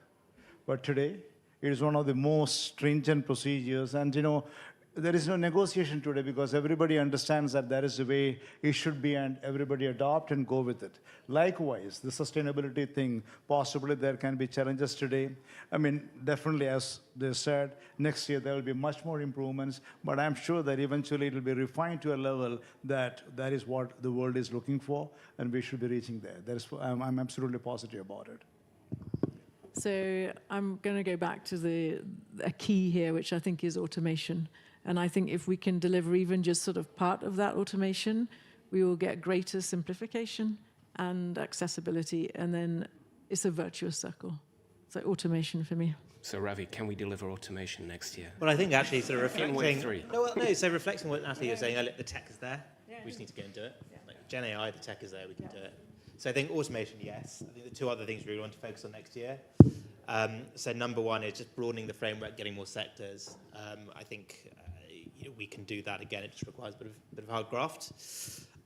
But today, it is one of the most stringent procedures. And, there is no negotiation today because everybody understands that that is the way it should be, and everybody adopt and go with it. Likewise, the sustainability thing, possibly there can be challenges today. I mean, definitely, as they said, next year there will be much more improvements, but I'm sure that eventually it will be refined to a level that is what the world is looking for, and we should be reaching there. I'm absolutely positive about it. So I'm going to go back to a key here, which I think is automation. And I think if we can deliver even just sort of part of that automation, we will get greater simplification and accessibility. And then it's a virtuous circle. So automation for me. So Ravi, can we deliver automation next year? Well, I think actually sort of reflecting... Wave 3. So reflecting what Natalie was saying earlier, the tech is there. We just need to go and do it. Like Gen AI, the tech is there, we can do it. So I think automation, yes. I think the 2 other things we really want to focus on next year. So number 1 is just broadening the framework, getting more sectors. I think we can do that again. It just requires a bit of hard graft.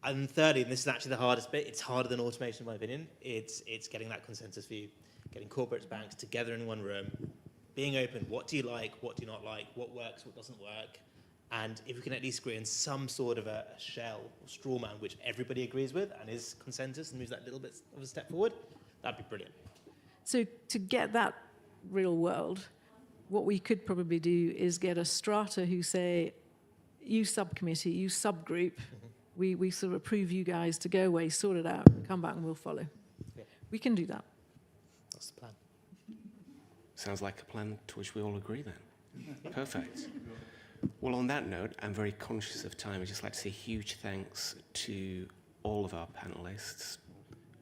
And thirdly, and this is actually the hardest bit, it's harder than automation in my opinion, it's getting that consensus view, getting corporates, banks together in one room, being open, what do you like, what do you not like, what works, what doesn't work, and if we can at least agree on some sort of a shell or straw man which everybody agrees with and is consensus and moves that little bit of a step forward, that'd be brilliant. So to get that real world, what we could probably do is get a strata who say, you subcommittee, you subgroup, we sort of approve you guys to go away, sort it out, come back and we'll follow. Yeah. We can do that. That's the plan. Sounds like a plan to which we all agree then. Perfect. Well, on that note, I'm very conscious of time. I'd just like to say huge thanks to all of our panelists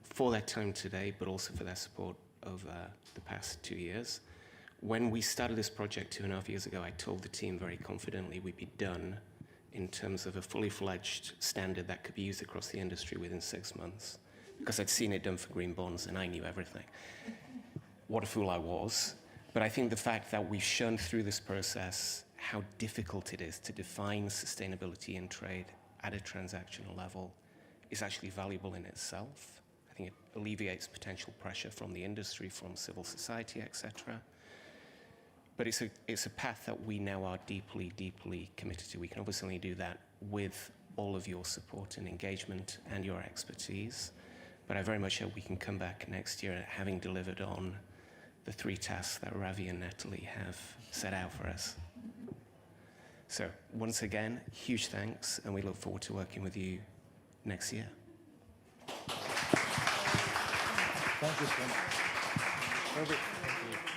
for their time today, but also for their support over the past 2 years. When we started this project 2.5 years ago, I told the team very confidently we'd be done in terms of a fully fledged standard that could be used across the industry within 6 months, because I'd seen it done for green bonds and I knew everything. What a fool I was. But I think the fact that we've shown through this process how difficult it is to define sustainability in trade at a transactional level is actually valuable in itself. I think it alleviates potential pressure from the industry, from civil society, etc. But it's a path that we now are deeply, deeply committed to. We can obviously only do that with all of your support and engagement and your expertise. But I very much hope we can come back next year having delivered on the 3 tasks that Ravi and Natalie have set out for us. So once again, huge thanks, and we look forward to working with you next year. Thank you so much. Thank you.